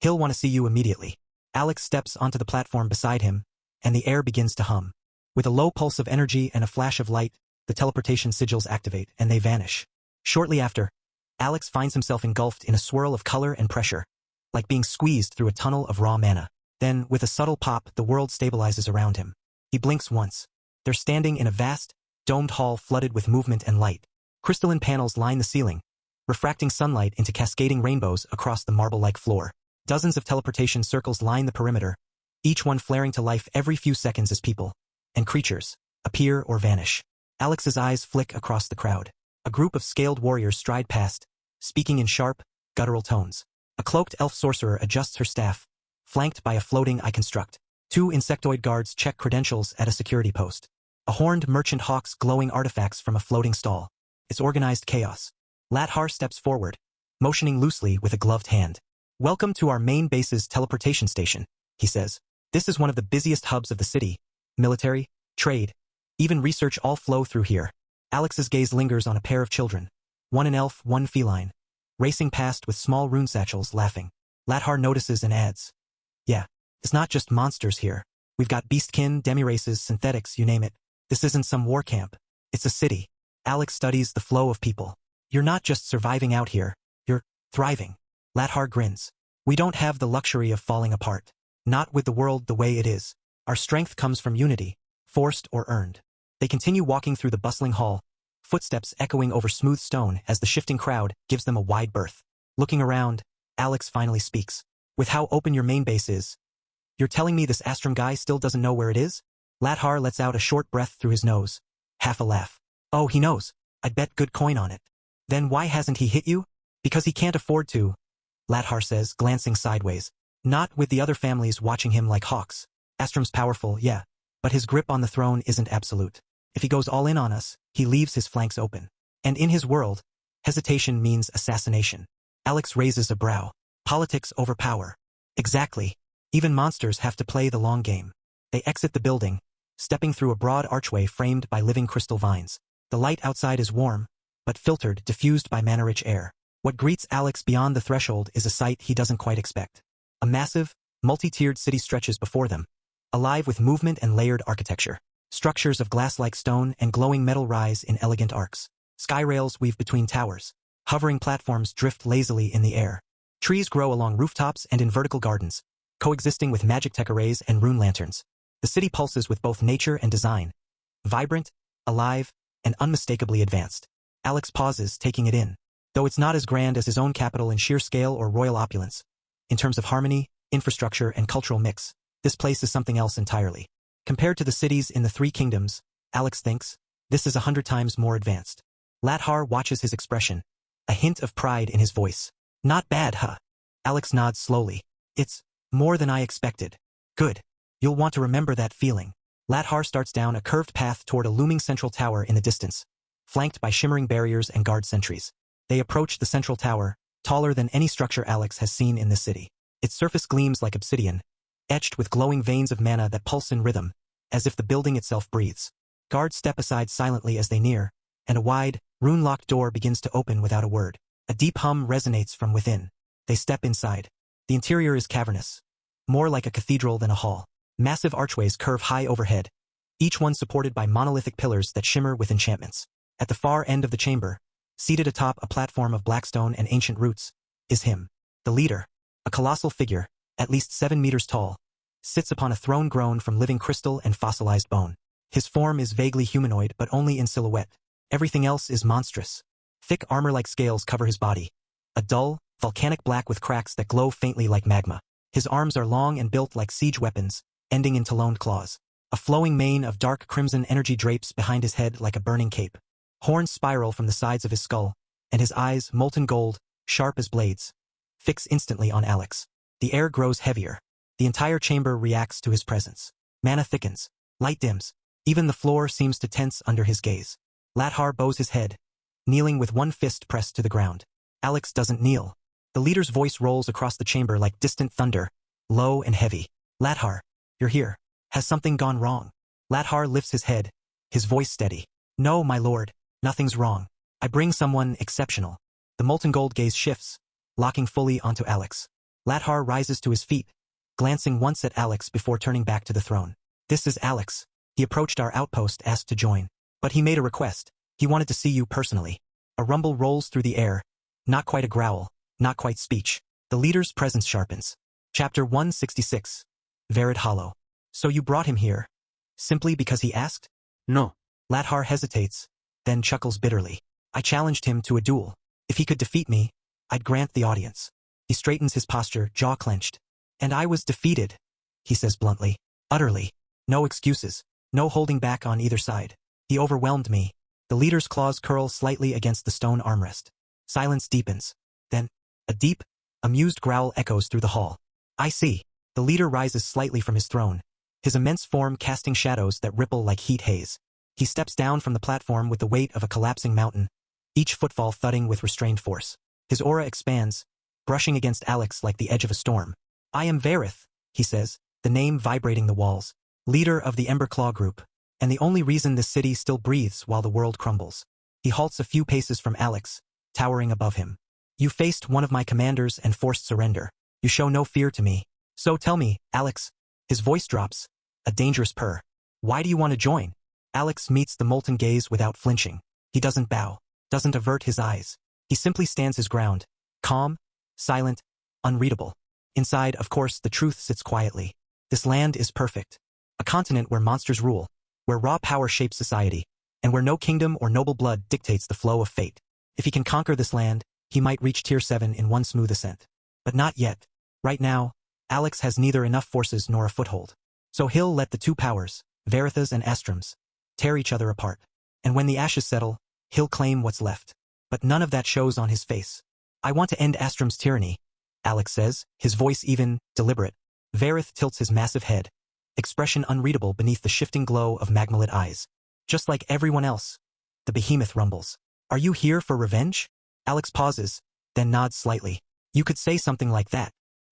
he'll want to see you immediately." Alex steps onto the platform beside him, and the air begins to hum. With a low pulse of energy and a flash of light, the teleportation sigils activate, and they vanish. Shortly after, Alex finds himself engulfed in a swirl of color and pressure, like being squeezed through a tunnel of raw mana. Then, with a subtle pop, the world stabilizes around him. He blinks once. They're standing in a vast, domed hall flooded with movement and light. Crystalline panels line the ceiling, refracting sunlight into cascading rainbows across the marble-like floor. Dozens of teleportation circles line the perimeter, each one flaring to life every few seconds as people and creatures appear or vanish. Alex's eyes flick across the crowd. A group of scaled warriors stride past, speaking in sharp, guttural tones. A cloaked elf sorcerer adjusts her staff, flanked by a floating eye construct. 2 insectoid guards check credentials at a security post. A horned merchant hawks glowing artifacts from a floating stall. It's organized chaos. Lathar steps forward, motioning loosely with a gloved hand. "Welcome to our main base's teleportation station," he says. "This is one of the busiest hubs of the city. Military, trade, even research all flow through here." Alex's gaze lingers on a pair of children, one an elf, one feline, racing past with small rune satchels, laughing. Lathar notices and adds, "Yeah, it's not just monsters here. We've got beastkin, demi-races, synthetics, you name it. This isn't some war camp. It's a city." Alex studies the flow of people. "You're not just surviving out here. You're thriving." Lathar grins. "We don't have the luxury of falling apart. Not with the world the way it is. Our strength comes from unity, forced or earned." They continue walking through the bustling hall, footsteps echoing over smooth stone as the shifting crowd gives them a wide berth. Looking around, Alex finally speaks. "With how open your main base is, you're telling me this Astrum guy still doesn't know where it is?" Lathar lets out a short breath through his nose, half a laugh. "Oh, he knows. I'd bet good coin on it." "Then why hasn't he hit you?" "Because he can't afford to," Lathar says, glancing sideways. "Not with the other families watching him like hawks. Astrum's powerful, yeah, but his grip on the throne isn't absolute. If he goes all in on us, he leaves his flanks open. And in his world, hesitation means assassination." Alex raises a brow. "Politics over power." "Exactly. Even monsters have to play the long game." They exit the building, stepping through a broad archway framed by living crystal vines. The light outside is warm, but filtered, diffused by mana-rich air. What greets Alex beyond the threshold is a sight he doesn't quite expect. A massive, multi-tiered city stretches before them, alive with movement and layered architecture. Structures of glass-like stone and glowing metal rise in elegant arcs. Sky rails weave between towers. Hovering platforms drift lazily in the air. Trees grow along rooftops and in vertical gardens, coexisting with magic tech arrays and rune lanterns. The city pulses with both nature and design. Vibrant, alive, and unmistakably advanced. Alex pauses, taking it in. Though it's not as grand as his own capital in sheer scale or royal opulence, in terms of harmony, infrastructure, and cultural mix, this place is something else entirely. Compared to the cities in the Three Kingdoms, Alex thinks, this is 100 times more advanced. Lathar watches his expression, a hint of pride in his voice. "Not bad, huh?" Alex nods slowly. "It's more than I expected." "Good. You'll want to remember that feeling." Lathar starts down a curved path toward a looming central tower in the distance, flanked by shimmering barriers and guard sentries. They approach the central tower, taller than any structure Alex has seen in this city. Its surface gleams like obsidian, etched with glowing veins of mana that pulse in rhythm, as if the building itself breathes. Guards step aside silently as they near, and a wide, rune-locked door begins to open without a word. A deep hum resonates from within. They step inside. The interior is cavernous, more like a cathedral than a hall. Massive archways curve high overhead, each one supported by monolithic pillars that shimmer with enchantments. At the far end of the chamber, seated atop a platform of blackstone and ancient roots, is him. The leader, a colossal figure, at least 7 meters tall, sits upon a throne grown from living crystal and fossilized bone. His form is vaguely humanoid but only in silhouette. Everything else is monstrous. Thick armor-like scales cover his body, a dull, volcanic black with cracks that glow faintly like magma. His arms are long and built like siege weapons, ending in taloned claws. A flowing mane of dark crimson energy drapes behind his head like a burning cape. Horns spiral from the sides of his skull, and his eyes, molten gold, sharp as blades, fix instantly on Alex. The air grows heavier. The entire chamber reacts to his presence. Mana thickens. Light dims. Even the floor seems to tense under his gaze. Lathar bows his head, kneeling with one fist pressed to the ground. Alex doesn't kneel. The leader's voice rolls across the chamber like distant thunder, low and heavy. "Lathar, you're here. Has something gone wrong?" Lathar lifts his head, his voice steady. "No, my lord. Nothing's wrong. I bring someone exceptional." The molten gold gaze shifts, locking fully onto Alex. Lathar rises to his feet, glancing once at Alex before turning back to the throne. "This is Alex. He approached our outpost, asked to join. But he made a request. He wanted to see you personally." A rumble rolls through the air, not quite a growl, not quite speech. The leader's presence sharpens. Chapter 166. Varid Hollow. "So you brought him here, simply because he asked?" No. Lathar hesitates, then chuckles bitterly. "I challenged him to a duel. If he could defeat me, I'd grant the audience. He straightens his posture, jaw clenched. And I was defeated, he says bluntly. Utterly. No excuses. No holding back on either side. He overwhelmed me. The leader's claws curl slightly against the stone armrest. Silence deepens. Then, a deep, amused growl echoes through the hall. I see. The leader rises slightly from his throne, his immense form casting shadows that ripple like heat haze. He steps down from the platform with the weight of a collapsing mountain, each footfall thudding with restrained force. His aura expands, brushing against Alex like the edge of a storm. I am Vareth, he says, the name vibrating the walls, leader of the Emberclaw group, and the only reason this city still breathes while the world crumbles. He halts a few paces from Alex, towering above him. You faced one of my commanders and forced surrender. You show no fear to me. So tell me, Alex. His voice drops, a dangerous purr. Why do you want to join? Alex meets the molten gaze without flinching. He doesn't bow, doesn't avert his eyes. He simply stands his ground, calm, silent, unreadable. Inside, of course, the truth sits quietly. This land is perfect. A continent where monsters rule, where raw power shapes society, and where no kingdom or noble blood dictates the flow of fate. If he can conquer this land, he might reach Tier 7 in one smooth ascent. But not yet. Right now, Alex has neither enough forces nor a foothold. So he'll let the two powers, Varethas and Astrums, tear each other apart. And when the ashes settle, he'll claim what's left. But none of that shows on his face. I want to end Astrum's tyranny, Alex says, his voice even, deliberate. Vareth tilts his massive head, expression unreadable beneath the shifting glow of magma-lit eyes. Just like everyone else. The behemoth rumbles. Are you here for revenge? Alex pauses, then nods slightly. You could say something like that.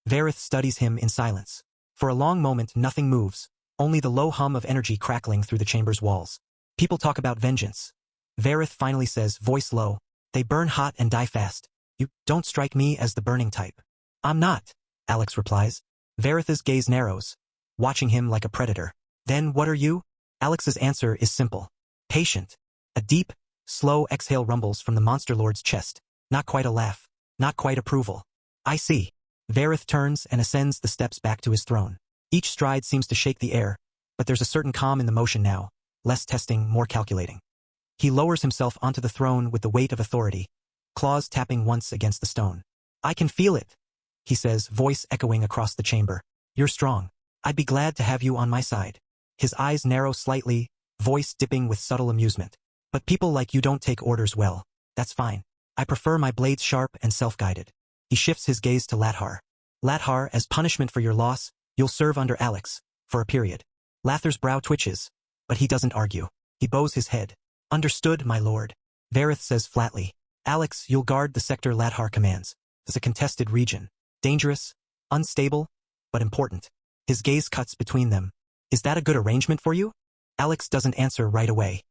Vareth studies him in silence. For a long moment nothing moves, only the low hum of energy crackling through the chamber's walls. People talk about vengeance. Vareth finally says, voice low, they burn hot and die fast. You don't strike me as the burning type. I'm not, Alex replies. Vareth's gaze narrows, watching him like a predator. Then what are you? Alex's answer is simple. Patient. A deep, slow exhale rumbles from the monster lord's chest. Not quite a laugh. Not quite approval. I see. Vareth turns and ascends the steps back to his throne. Each stride seems to shake the air, but there's a certain calm in the motion now, less testing, more calculating. He lowers himself onto the throne with the weight of authority, claws tapping once against the stone. I can feel it, he says, voice echoing across the chamber. You're strong. I'd be glad to have you on my side. His eyes narrow slightly, voice dipping with subtle amusement. But people like you don't take orders well. That's fine. I prefer my blades sharp and self-guided. He shifts his gaze to Lathar. Lathar, as punishment for your loss, you'll serve under Alex, for a period. Lathar's brow twitches, but he doesn't argue. He bows his head. Understood, my lord. Vareth says flatly. Alex, you'll guard the sector Lathar commands. It's a contested region. Dangerous, unstable, but important. His gaze cuts between them. Is that a good arrangement for you? Alex doesn't answer right away.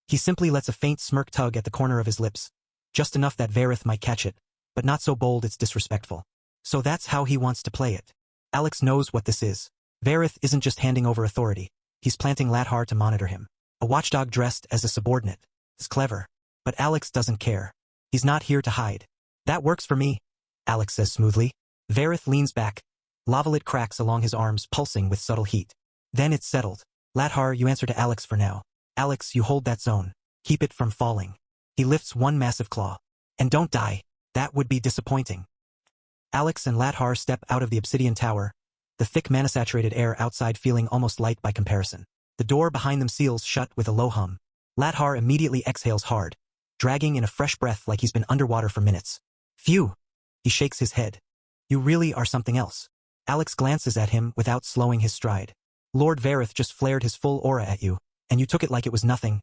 He simply lets a faint smirk tug at the corner of his lips, just enough that Vareth might catch it, but not so bold it's disrespectful. So that's how he wants to play it. Alex knows what this is. Vareth isn't just handing over authority. He's planting Lathar to monitor him. A watchdog dressed as a subordinate. It's clever. But Alex doesn't care. He's not here to hide. That works for me, Alex says smoothly. Vareth leans back. Lava-lit cracks along his arms pulsing with subtle heat. Then it's settled. Lathar, you answer to Alex for now. Alex, you hold that zone. Keep it from falling. He lifts one massive claw. And don't die. That would be disappointing. Alex and Lathar step out of the obsidian tower, the thick mana-saturated air outside feeling almost light by comparison. The door behind them seals shut with a low hum. Lathar immediately exhales hard, dragging in a fresh breath like he's been underwater for minutes. Phew! He shakes his head. You really are something else. Alex glances at him without slowing his stride. Lord Vareth just flared his full aura at you, and you took it like it was nothing.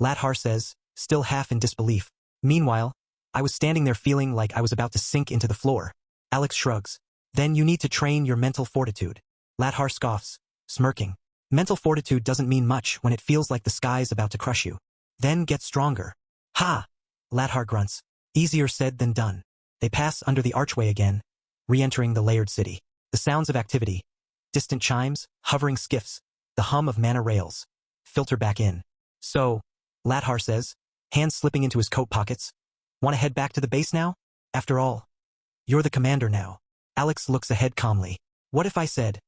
Lathar says, still half in disbelief. Meanwhile, I was standing there feeling like I was about to sink into the floor. Alex shrugs. Then you need to train your mental fortitude. Lathar scoffs, smirking. Mental fortitude doesn't mean much when it feels like the sky's about to crush you. Then get stronger. Ha! Lathar grunts. Easier said than done. They pass under the archway again, re-entering the layered city. The sounds of activity, distant chimes, hovering skiffs, the hum of mana rails, filter back in. So, Lathar says, hands slipping into his coat pockets. Want to head back to the base now? After all, you're the commander now. Alex looks ahead calmly. What if I said,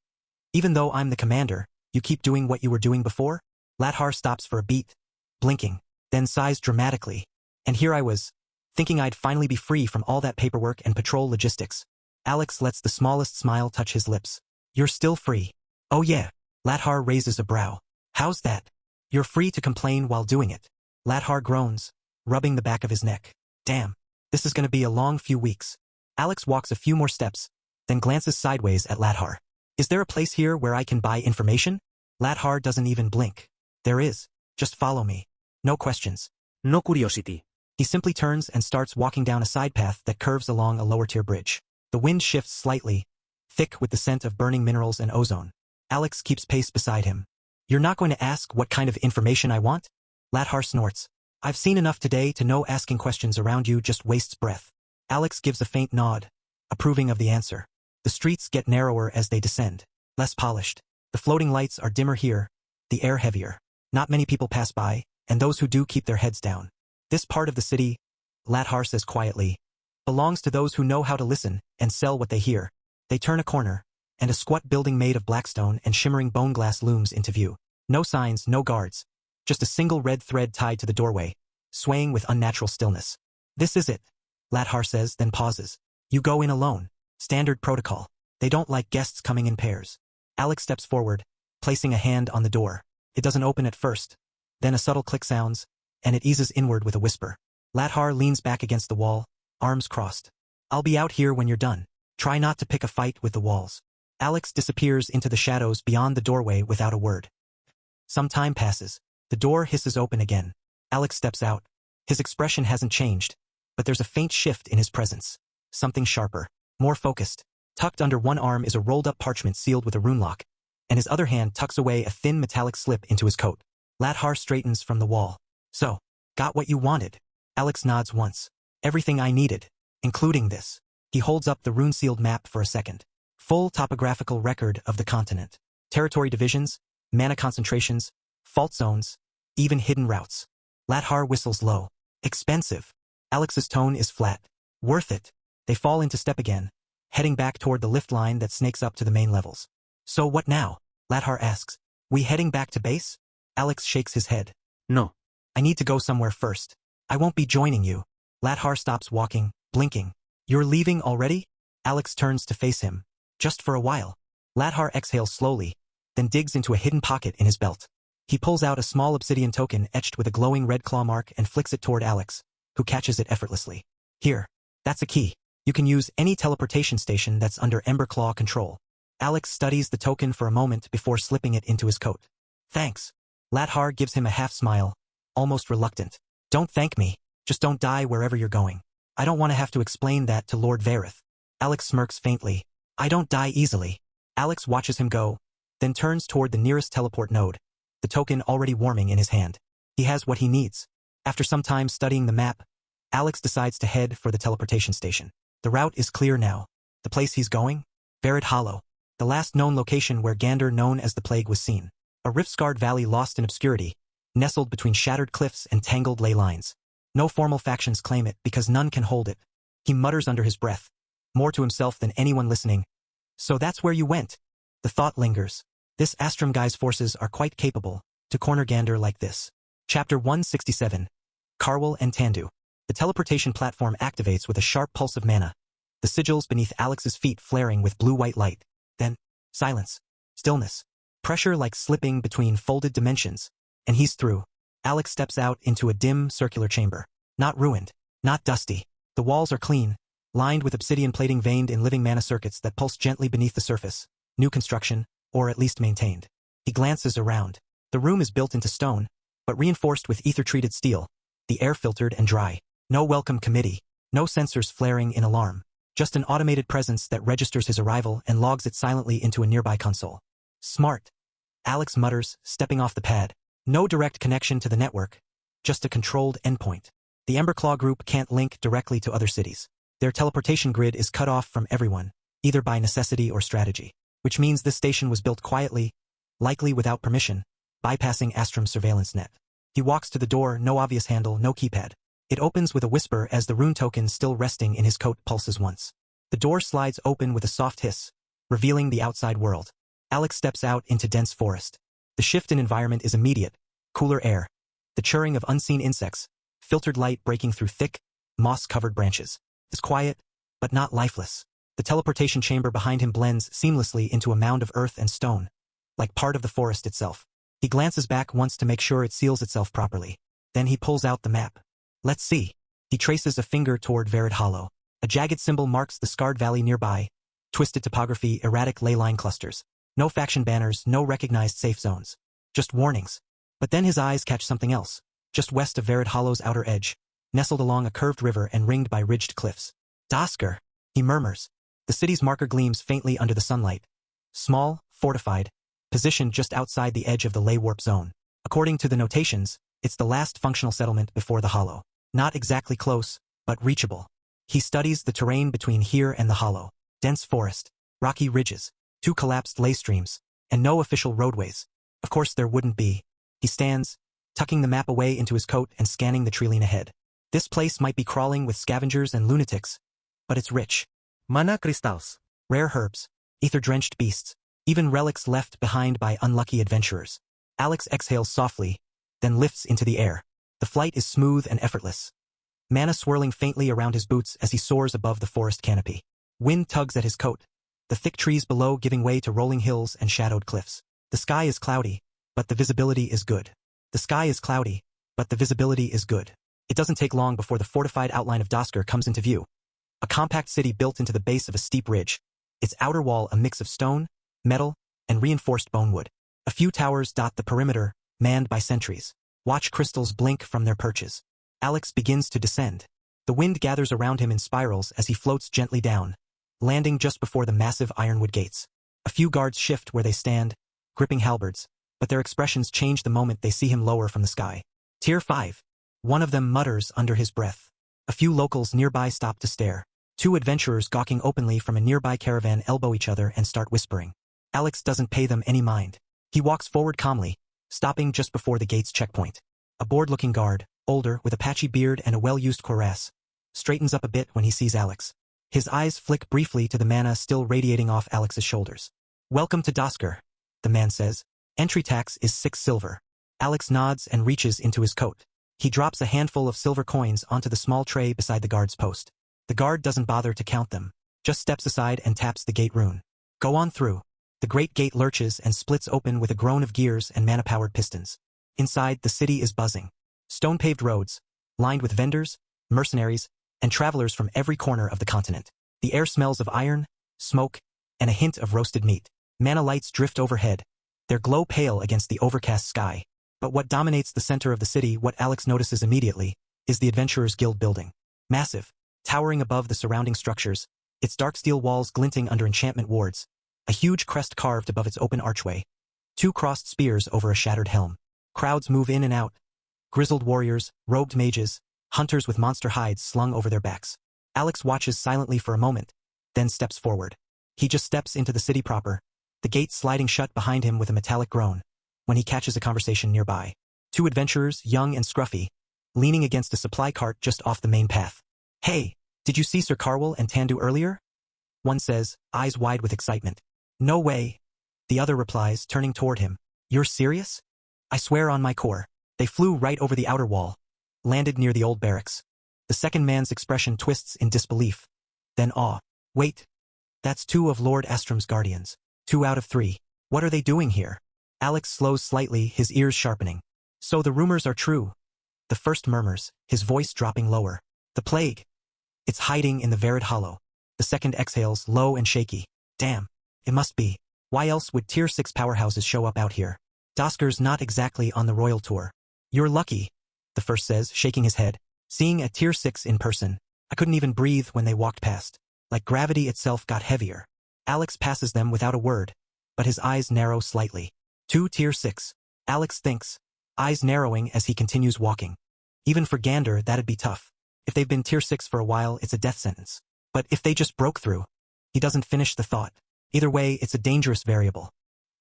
even though I'm the commander, you keep doing what you were doing before? Lathar stops for a beat, blinking, then sighs dramatically. And here I was, thinking I'd finally be free from all that paperwork and patrol logistics. Alex lets the smallest smile touch his lips. You're still free. Oh yeah. Lathar raises a brow. How's that? You're free to complain while doing it. Lathar groans, rubbing the back of his neck. Damn. This is gonna be a long few weeks. Alex walks a few more steps, then glances sideways at Lathar. Is there a place here where I can buy information? Lathar doesn't even blink. There is. Just follow me. No questions. No curiosity. He simply turns and starts walking down a side path that curves along a lower-tier bridge. The wind shifts slightly, thick with the scent of burning minerals and ozone. Alex keeps pace beside him. You're not going to ask what kind of information I want? Lathar snorts. I've seen enough today to know asking questions around you just wastes breath. Alex gives a faint nod, approving of the answer. The streets get narrower as they descend, less polished. The floating lights are dimmer here, the air heavier. Not many people pass by, and those who do keep their heads down. This part of the city, Lathar says quietly, belongs to those who know how to listen and sell what they hear. They turn a corner, and a squat building made of blackstone and shimmering bone glass looms into view. No signs, no guards. Just a single red thread tied to the doorway, swaying with unnatural stillness. This is it, Lathar says, then pauses. You go in alone. Standard protocol. They don't like guests coming in pairs. Alex steps forward, placing a hand on the door. It doesn't open at first. Then a subtle click sounds, and it eases inward with a whisper. Lathar leans back against the wall, arms crossed. I'll be out here when you're done. Try not to pick a fight with the walls. Alex disappears into the shadows beyond the doorway without a word. Some time passes. The door hisses open again. Alex steps out. His expression hasn't changed, but there's a faint shift in his presence. Something sharper, more focused. Tucked under one arm is a rolled-up parchment sealed with a rune lock, and his other hand tucks away a thin metallic slip into his coat. Lathar straightens from the wall. So, got what you wanted? Alex nods once. Everything I needed, including this. He holds up the rune-sealed map for a second. Full topographical record of the continent. Territory divisions, mana concentrations, fault zones, even hidden routes. Lathar whistles low. Expensive. Alex's tone is flat. Worth it. They fall into step again, heading back toward the lift line that snakes up to the main levels. So what now? Lathar asks. We heading back to base? Alex shakes his head. No. I need to go somewhere first. I won't be joining you. Lathar stops walking, blinking. You're leaving already? Alex turns to face him. Just for a while. Lathar exhales slowly, then digs into a hidden pocket in his belt. He pulls out a small obsidian token etched with a glowing red claw mark and flicks it toward Alex, who catches it effortlessly. Here. That's a key. You can use any teleportation station that's under Emberclaw control. Alex studies the token for a moment before slipping it into his coat. Thanks. Lathar gives him a half smile, almost reluctant. Don't thank me. Just don't die wherever you're going. I don't want to have to explain that to Lord Vareth. Alex smirks faintly. I don't die easily. Alex watches him go, then turns toward the nearest teleport node, the token already warming in his hand. He has what he needs. After some time studying the map, Alex decides to head for the teleportation station. The route is clear now. The place he's going? Barad Hollow, the last known location where Gander known as the Plague was seen. A rift-scarred valley lost in obscurity, nestled between shattered cliffs and tangled ley lines. No formal factions claim it because none can hold it. He mutters under his breath, more to himself than anyone listening. So that's where you went. The thought lingers. This Astrum guy's forces are quite capable to corner Gander like this. Chapter 167. Karwal and Tandu. The teleportation platform activates with a sharp pulse of mana, the sigils beneath Alex's feet flaring with blue-white light. Then, silence. Stillness. Pressure like slipping between folded dimensions. And he's through. Alex steps out into a dim, circular chamber. Not ruined. Not dusty. The walls are clean, lined with obsidian plating veined in living mana circuits that pulse gently beneath the surface. New construction, or at least maintained. He glances around. The room is built into stone, but reinforced with ether-treated steel. The air filtered and dry. No welcome committee. No sensors flaring in alarm. Just an automated presence that registers his arrival and logs it silently into a nearby console. Smart. Alex mutters, stepping off the pad. No direct connection to the network. Just a controlled endpoint. The Emberclaw group can't link directly to other cities. Their teleportation grid is cut off from everyone, either by necessity or strategy. Which means this station was built quietly, likely without permission, bypassing Astrum's surveillance net. He walks to the door, no obvious handle, no keypad. It opens with a whisper as the rune token still resting in his coat pulses once. The door slides open with a soft hiss, revealing the outside world. Alex steps out into dense forest. The shift in environment is immediate. Cooler air. The churring of unseen insects. Filtered light breaking through thick, moss-covered branches. It's quiet, but not lifeless. The teleportation chamber behind him blends seamlessly into a mound of earth and stone, like part of the forest itself. He glances back once to make sure it seals itself properly. Then he pulls out the map. Let's see. He traces a finger toward Verid Hollow. A jagged symbol marks the scarred valley nearby. Twisted topography, erratic ley line clusters. No faction banners, no recognized safe zones. Just warnings. But then his eyes catch something else. Just west of Verid Hollow's outer edge, nestled along a curved river and ringed by ridged cliffs. Daskar, he murmurs. The city's marker gleams faintly under the sunlight. Small, fortified, positioned just outside the edge of the ley warp zone. According to the notations, it's the last functional settlement before the Hollow. Not exactly close, but reachable. He studies the terrain between here and the Hollow. Dense forest, rocky ridges, 2 collapsed ley streams, and no official roadways. Of course there wouldn't be. He stands, tucking the map away into his coat and scanning the treeline ahead. This place might be crawling with scavengers and lunatics, but it's rich. Mana crystals. Rare herbs, ether-drenched beasts, even relics left behind by unlucky adventurers. Alex exhales softly, then lifts into the air. The flight is smooth and effortless. Mana swirling faintly around his boots as he soars above the forest canopy. Wind tugs at his coat, the thick trees below giving way to rolling hills and shadowed cliffs. The sky is cloudy, but the visibility is good. The sky is cloudy, but the visibility is good. It doesn't take long before the fortified outline of Daskar comes into view. A compact city built into the base of a steep ridge. Its outer wall a mix of stone, metal, and reinforced bonewood. A few towers dot the perimeter, manned by sentries. Watch crystals blink from their perches. Alex begins to descend. The wind gathers around him in spirals as he floats gently down, landing just before the massive ironwood gates. A few guards shift where they stand, gripping halberds, but their expressions change the moment they see him lower from the sky. Tier 5. One of them mutters under his breath. A few locals nearby stop to stare. 2 adventurers gawking openly from a nearby caravan elbow each other and start whispering. Alex doesn't pay them any mind. He walks forward calmly, stopping just before the gate's checkpoint. A bored-looking guard, older, with a patchy beard and a well-used cuirass, straightens up a bit when he sees Alex. His eyes flick briefly to the mana still radiating off Alex's shoulders. "Welcome to Daskar," the man says. "Entry tax is 6 silver. Alex nods and reaches into his coat. He drops a handful of silver coins onto the small tray beside the guard's post. The guard doesn't bother to count them, just steps aside and taps the gate rune. "Go on through." The great gate lurches and splits open with a groan of gears and mana-powered pistons. Inside, the city is buzzing. Stone-paved roads, lined with vendors, mercenaries, and travelers from every corner of the continent. The air smells of iron, smoke, and a hint of roasted meat. Mana lights drift overhead, their glow pale against the overcast sky. But what dominates the center of the city, what Alex notices immediately, is the Adventurers Guild building. Massive, towering above the surrounding structures, its dark steel walls glinting under enchantment wards, a huge crest carved above its open archway, 2 crossed spears over a shattered helm. Crowds move in and out, grizzled warriors, robed mages, hunters with monster hides slung over their backs. Alex watches silently for a moment, then steps forward. He just steps into the city proper, the gate sliding shut behind him with a metallic groan, when he catches a conversation nearby. 2 adventurers, young and scruffy, leaning against a supply cart just off the main path. "Hey, did you see Sir Carwell and Tandu earlier?" one says, eyes wide with excitement. "No way," the other replies, turning toward him. "You're serious?" "I swear on my core. They flew right over the outer wall, landed near the old barracks." The second man's expression twists in disbelief, then awe. "Wait, that's 2 of Lord Astrom's guardians. 2 out of 3. What are they doing here?" Alex slows slightly, his ears sharpening. "So the rumors are true," the first murmurs, his voice dropping lower. "The plague. It's hiding in the Verid Hollow." The second exhales, low and shaky. "Damn. It must be. Why else would Tier 6 powerhouses show up out here? Daskar's not exactly on the royal tour." "You're lucky," the first says, shaking his head. "Seeing a Tier 6 in person, I couldn't even breathe when they walked past. Like gravity itself got heavier." Alex passes them without a word, but his eyes narrow slightly. 2 Tier 6. Alex thinks, eyes narrowing as he continues walking. Even for Gander, that'd be tough. If they've been Tier 6 for a while, it's a death sentence. But if they just broke through? He doesn't finish the thought. Either way, it's a dangerous variable.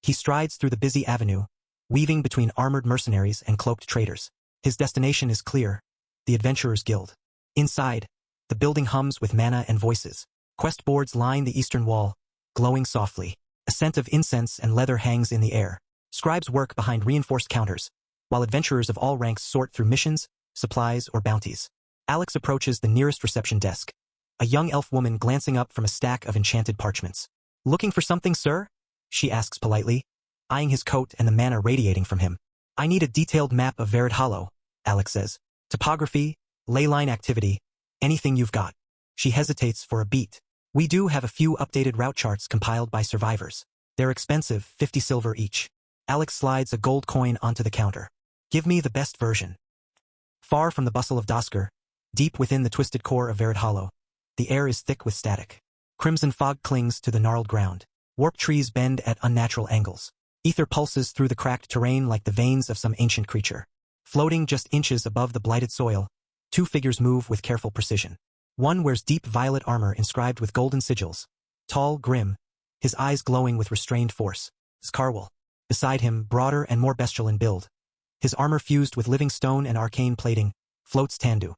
He strides through the busy avenue, weaving between armored mercenaries and cloaked traders. His destination is clear, the Adventurers Guild. Inside, the building hums with mana and voices. Quest boards line the eastern wall, glowing softly. A scent of incense and leather hangs in the air. Scribes work behind reinforced counters, while adventurers of all ranks sort through missions, supplies, or bounties. Alex approaches the nearest reception desk. A young elf woman glancing up from a stack of enchanted parchments. Looking for something, sir? She asks politely, eyeing his coat and the mana radiating from him. I need a detailed map of Verid Hollow, Alex says. Topography, leyline activity, anything you've got. She hesitates for a beat. We do have a few updated route charts compiled by survivors. They're expensive, 50 silver each. Alex slides a gold coin onto the counter. Give me the best version. Far from the bustle of Dosker, deep within the twisted core of Verid Hollow, the air is thick with static. Crimson fog clings to the gnarled ground. Warped trees bend at unnatural angles. Ether pulses through the cracked terrain like the veins of some ancient creature. Floating just inches above the blighted soil, two figures move with careful precision. One wears deep violet armor inscribed with golden sigils. Tall, grim, his eyes glowing with restrained force. Scarwell. Beside him, broader and more bestial in build. His armor fused with living stone and arcane plating, floats Tandu.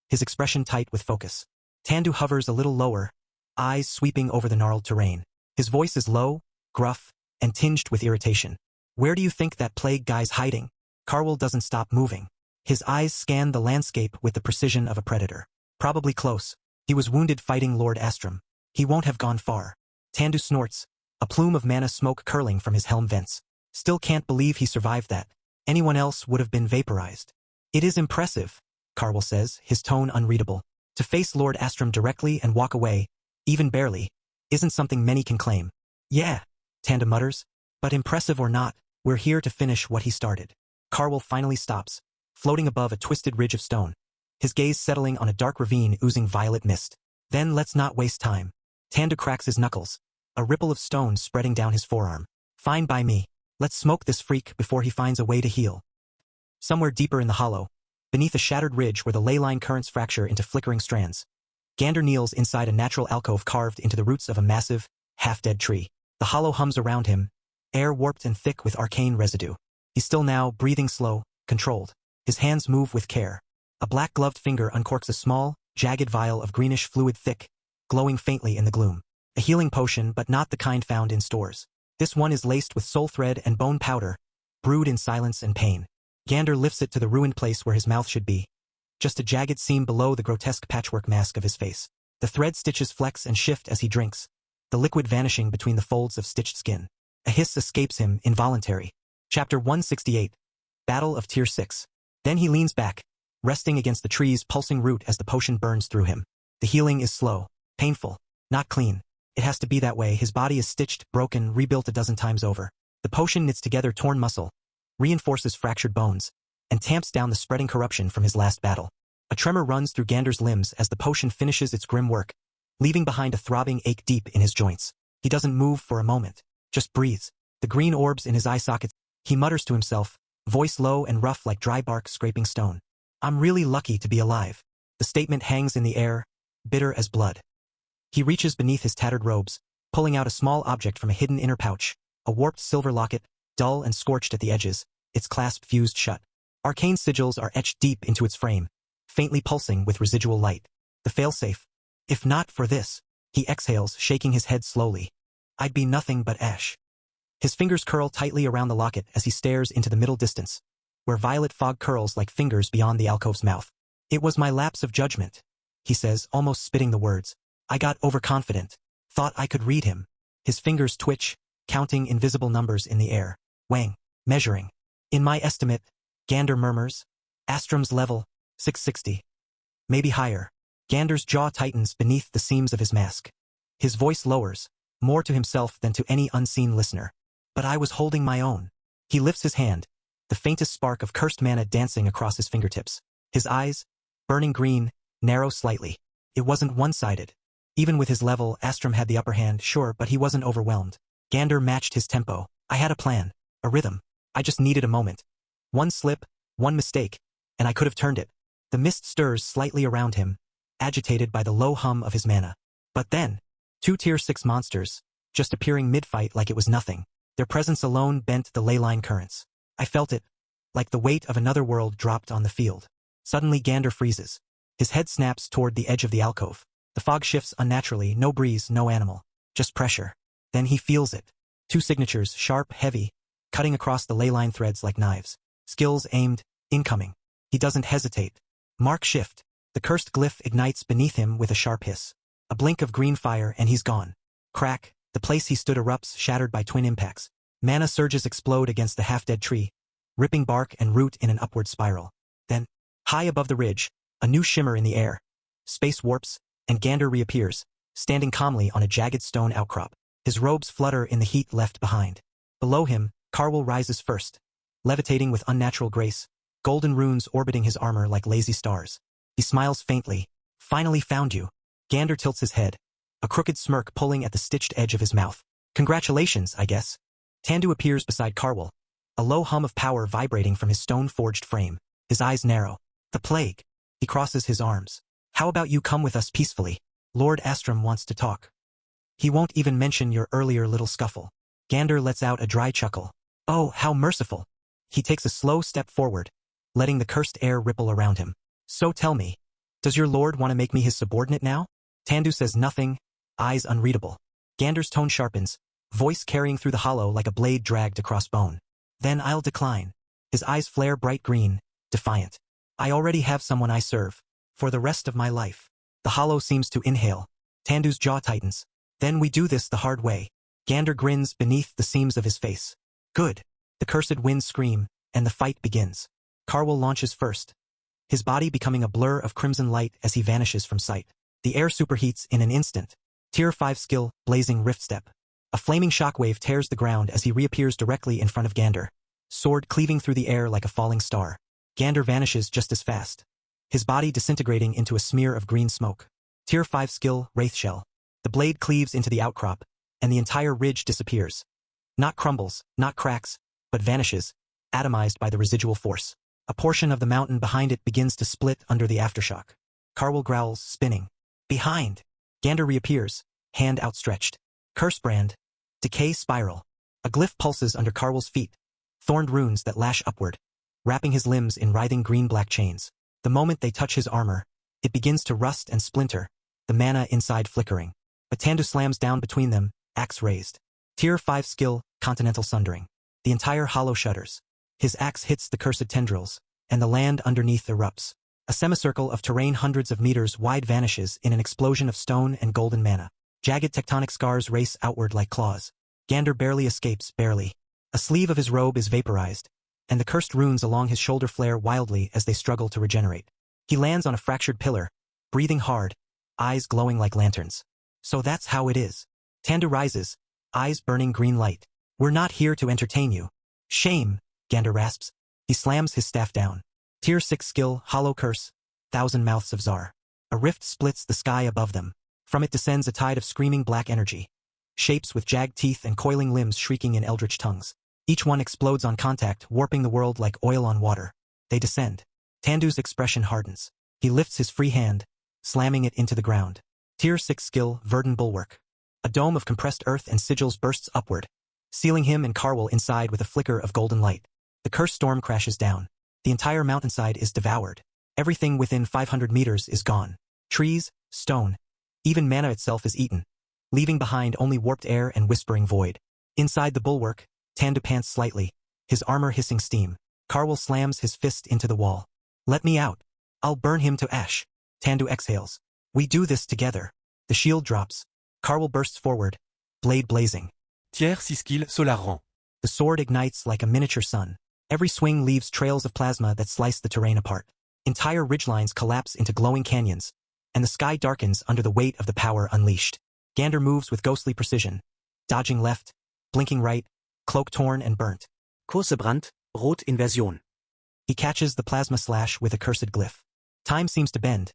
His expression tight with focus. Tandu hovers a little lower, eyes sweeping over the gnarled terrain. His voice is low, gruff, and tinged with irritation. Where do you think that plague guy's hiding? Carwell doesn't stop moving. His eyes scan the landscape with the precision of a predator. Probably close. He was wounded fighting Lord Astrum. He won't have gone far. Tandu snorts, a plume of mana smoke curling from his helm vents. Still can't believe he survived that. Anyone else would have been vaporized. It is impressive, Carwell says, his tone unreadable. To face Lord Astrum directly and walk away, even barely, isn't something many can claim. Yeah, Tandu mutters, but impressive or not, we're here to finish what he started. Carwell finally stops, floating above a twisted ridge of stone, his gaze settling on a dark ravine oozing violet mist. Then let's not waste time. Tandu cracks his knuckles, a ripple of stone spreading down his forearm. Fine by me. Let's smoke this freak before he finds a way to heal. Somewhere deeper in the hollow, beneath a shattered ridge where the leyline currents fracture into flickering strands, Gander kneels inside a natural alcove carved into the roots of a massive, half-dead tree. The hollow hums around him, air warped and thick with arcane residue. He's still now, breathing slow, controlled. His hands move with care. A black-gloved finger uncorks a small, jagged vial of greenish fluid thick, glowing faintly in the gloom. A healing potion, but not the kind found in stores. This one is laced with soul thread and bone powder, brewed in silence and pain. Gander lifts it to the ruined place where his mouth should be. Just a jagged seam below the grotesque patchwork mask of his face. The thread stitches flex and shift as he drinks, the liquid vanishing between the folds of stitched skin. A hiss escapes him, involuntary. Chapter 168. Battle of Tier 6. Then he leans back, resting against the tree's pulsing root as the potion burns through him. The healing is slow, painful, not clean. It has to be that way. His body is stitched, broken, rebuilt a dozen times over. The potion knits together torn muscle, reinforces fractured bones, and tamps down the spreading corruption from his last battle. A tremor runs through Gander's limbs as the potion finishes its grim work, leaving behind a throbbing ache deep in his joints. He doesn't move for a moment, just breathes. The green orbs in his eye sockets. He mutters to himself, voice low and rough like dry bark scraping stone. I'm really lucky to be alive. The statement hangs in the air, bitter as blood. He reaches beneath his tattered robes, pulling out a small object from a hidden inner pouch, a warped silver locket, dull and scorched at the edges, its clasp fused shut. Arcane sigils are etched deep into its frame, faintly pulsing with residual light. The failsafe. If not for this, he exhales, shaking his head slowly. I'd be nothing but ash. His fingers curl tightly around the locket as he stares into the middle distance, where violet fog curls like fingers beyond the alcove's mouth. It was my lapse of judgment, he says, almost spitting the words. I got overconfident, thought I could read him. His fingers twitch, counting invisible numbers in the air, weighing, measuring. In my estimate, Gander murmurs, Astrum's level, 660. Maybe higher. Gander's jaw tightens beneath the seams of his mask. His voice lowers, more to himself than to any unseen listener. But I was holding my own. He lifts his hand, the faintest spark of cursed mana dancing across his fingertips. His eyes, burning green, narrow slightly. It wasn't one-sided. Even with his level, Astrum had the upper hand, sure, but he wasn't overwhelmed. Gander matched his tempo. I had a plan, a rhythm. I just needed a moment. One slip, one mistake, and I could have turned it. The mist stirs slightly around him, agitated by the low hum of his mana. But then, two Tier 6 monsters, just appearing mid-fight like it was nothing. Their presence alone bent the leyline currents. I felt it, like the weight of another world dropped on the field. Suddenly Gander freezes. His head snaps toward the edge of the alcove. The fog shifts unnaturally, no breeze, no animal, just pressure. Then he feels it. Two signatures, sharp, heavy, cutting across the leyline threads like knives. Skills aimed, incoming. He doesn't hesitate. Mark shift. The cursed glyph ignites beneath him with a sharp hiss. A blink of green fire and he's gone. Crack, the place he stood erupts, shattered by twin impacts. Mana surges explode against the half-dead tree, ripping bark and root in an upward spiral. Then, high above the ridge, a new shimmer in the air. Space warps, and Gander reappears, standing calmly on a jagged stone outcrop. His robes flutter in the heat left behind. Below him, Carwell rises first, levitating with unnatural grace, golden runes orbiting his armor like lazy stars. He smiles faintly. Finally found you. Gander tilts his head, a crooked smirk pulling at the stitched edge of his mouth. Congratulations, I guess. Tandu appears beside Carwell, a low hum of power vibrating from his stone-forged frame. His eyes narrow. The plague. He crosses his arms. How about you come with us peacefully? Lord Astrum wants to talk. He won't even mention your earlier little scuffle. Gander lets out a dry chuckle. Oh, how merciful. He takes a slow step forward, letting the cursed air ripple around him. So tell me, does your lord want to make me his subordinate now? Tandu says nothing, eyes unreadable. Gander's tone sharpens, voice carrying through the hollow like a blade dragged across bone. Then I'll decline. His eyes flare bright green, defiant. I already have someone I serve, for the rest of my life. The hollow seems to inhale. Tandu's jaw tightens. Then we do this the hard way. Gander grins beneath the seams of his face. Good. The cursed winds scream, and the fight begins. Carwell launches first, his body becoming a blur of crimson light as he vanishes from sight. The air superheats in an instant. Tier 5 skill, Blazing Rift Step. A flaming shockwave tears the ground as he reappears directly in front of Gander, sword cleaving through the air like a falling star. Gander vanishes just as fast, his body disintegrating into a smear of green smoke. Tier 5 skill, Wraith Shell. The blade cleaves into the outcrop, and the entire ridge disappears. Not crumbles, not cracks, but vanishes, atomized by the residual force. A portion of the mountain behind it begins to split under the aftershock. Carwell growls, spinning. Behind! Gander reappears, hand outstretched. Cursebrand. Decay Spiral. A glyph pulses under Carwell's feet, thorned runes that lash upward, wrapping his limbs in writhing green-black chains. The moment they touch his armor, it begins to rust and splinter, the mana inside flickering. But Tandu slams down between them, axe raised. Tier 5 skill, Continental Sundering. The entire hollow shudders. His axe hits the cursed tendrils, and the land underneath erupts. A semicircle of terrain hundreds of meters wide vanishes in an explosion of stone and golden mana. Jagged tectonic scars race outward like claws. Gander barely escapes, barely. A sleeve of his robe is vaporized, and the cursed runes along his shoulder flare wildly as they struggle to regenerate. He lands on a fractured pillar, breathing hard, eyes glowing like lanterns. So that's how it is. Tandu rises, eyes burning green light. We're not here to entertain you. Shame, Gander rasps. He slams his staff down. Tier 6 skill, Hollow Curse, Thousand Mouths of Zar. A rift splits the sky above them. From it descends a tide of screaming black energy. Shapes with jagged teeth and coiling limbs shrieking in eldritch tongues. Each one explodes on contact, warping the world like oil on water. They descend. Tandu's expression hardens. He lifts his free hand, slamming it into the ground. Tier 6 skill, Verdant Bulwark. A dome of compressed earth and sigils bursts upward, sealing him and Carwell inside with a flicker of golden light. The cursed storm crashes down. The entire mountainside is devoured. Everything within 500 meters is gone. Trees, stone, even mana itself is eaten, leaving behind only warped air and whispering void. Inside the bulwark, Tandu pants slightly, his armor hissing steam. Carwell slams his fist into the wall. Let me out. I'll burn him to ash. Tandu exhales. We do this together. The shield drops. Carwell bursts forward, blade blazing. Tier 6 skill, Solar. The sword ignites like a miniature sun. Every swing leaves trails of plasma that slice the terrain apart. Entire ridgelines collapse into glowing canyons, and the sky darkens under the weight of the power unleashed. Gander moves with ghostly precision, dodging left, blinking right, cloak torn and burnt. Kursebrand, Rot Inversion. He catches the plasma slash with a cursed glyph. Time seems to bend.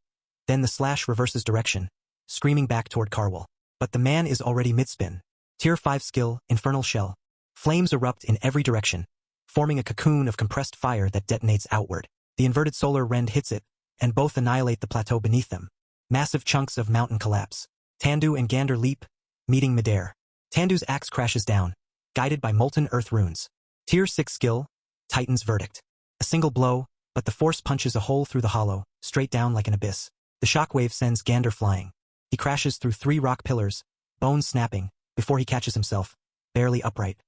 Then the slash reverses direction, screaming back toward Carwell. But the man is already midspin. Tier 5 skill, Infernal Shell. Flames erupt in every direction, forming a cocoon of compressed fire that detonates outward. The inverted solar rend hits it, and both annihilate the plateau beneath them. Massive chunks of mountain collapse. Tandu and Gander leap, meeting midair. Tandu's axe crashes down, guided by molten earth runes. Tier 6 skill, Titan's Verdict. A single blow, but the force punches a hole through the hollow, straight down like an abyss. The shockwave sends Gander flying. He crashes through 3 rock pillars, bones snapping, before he catches himself, barely upright.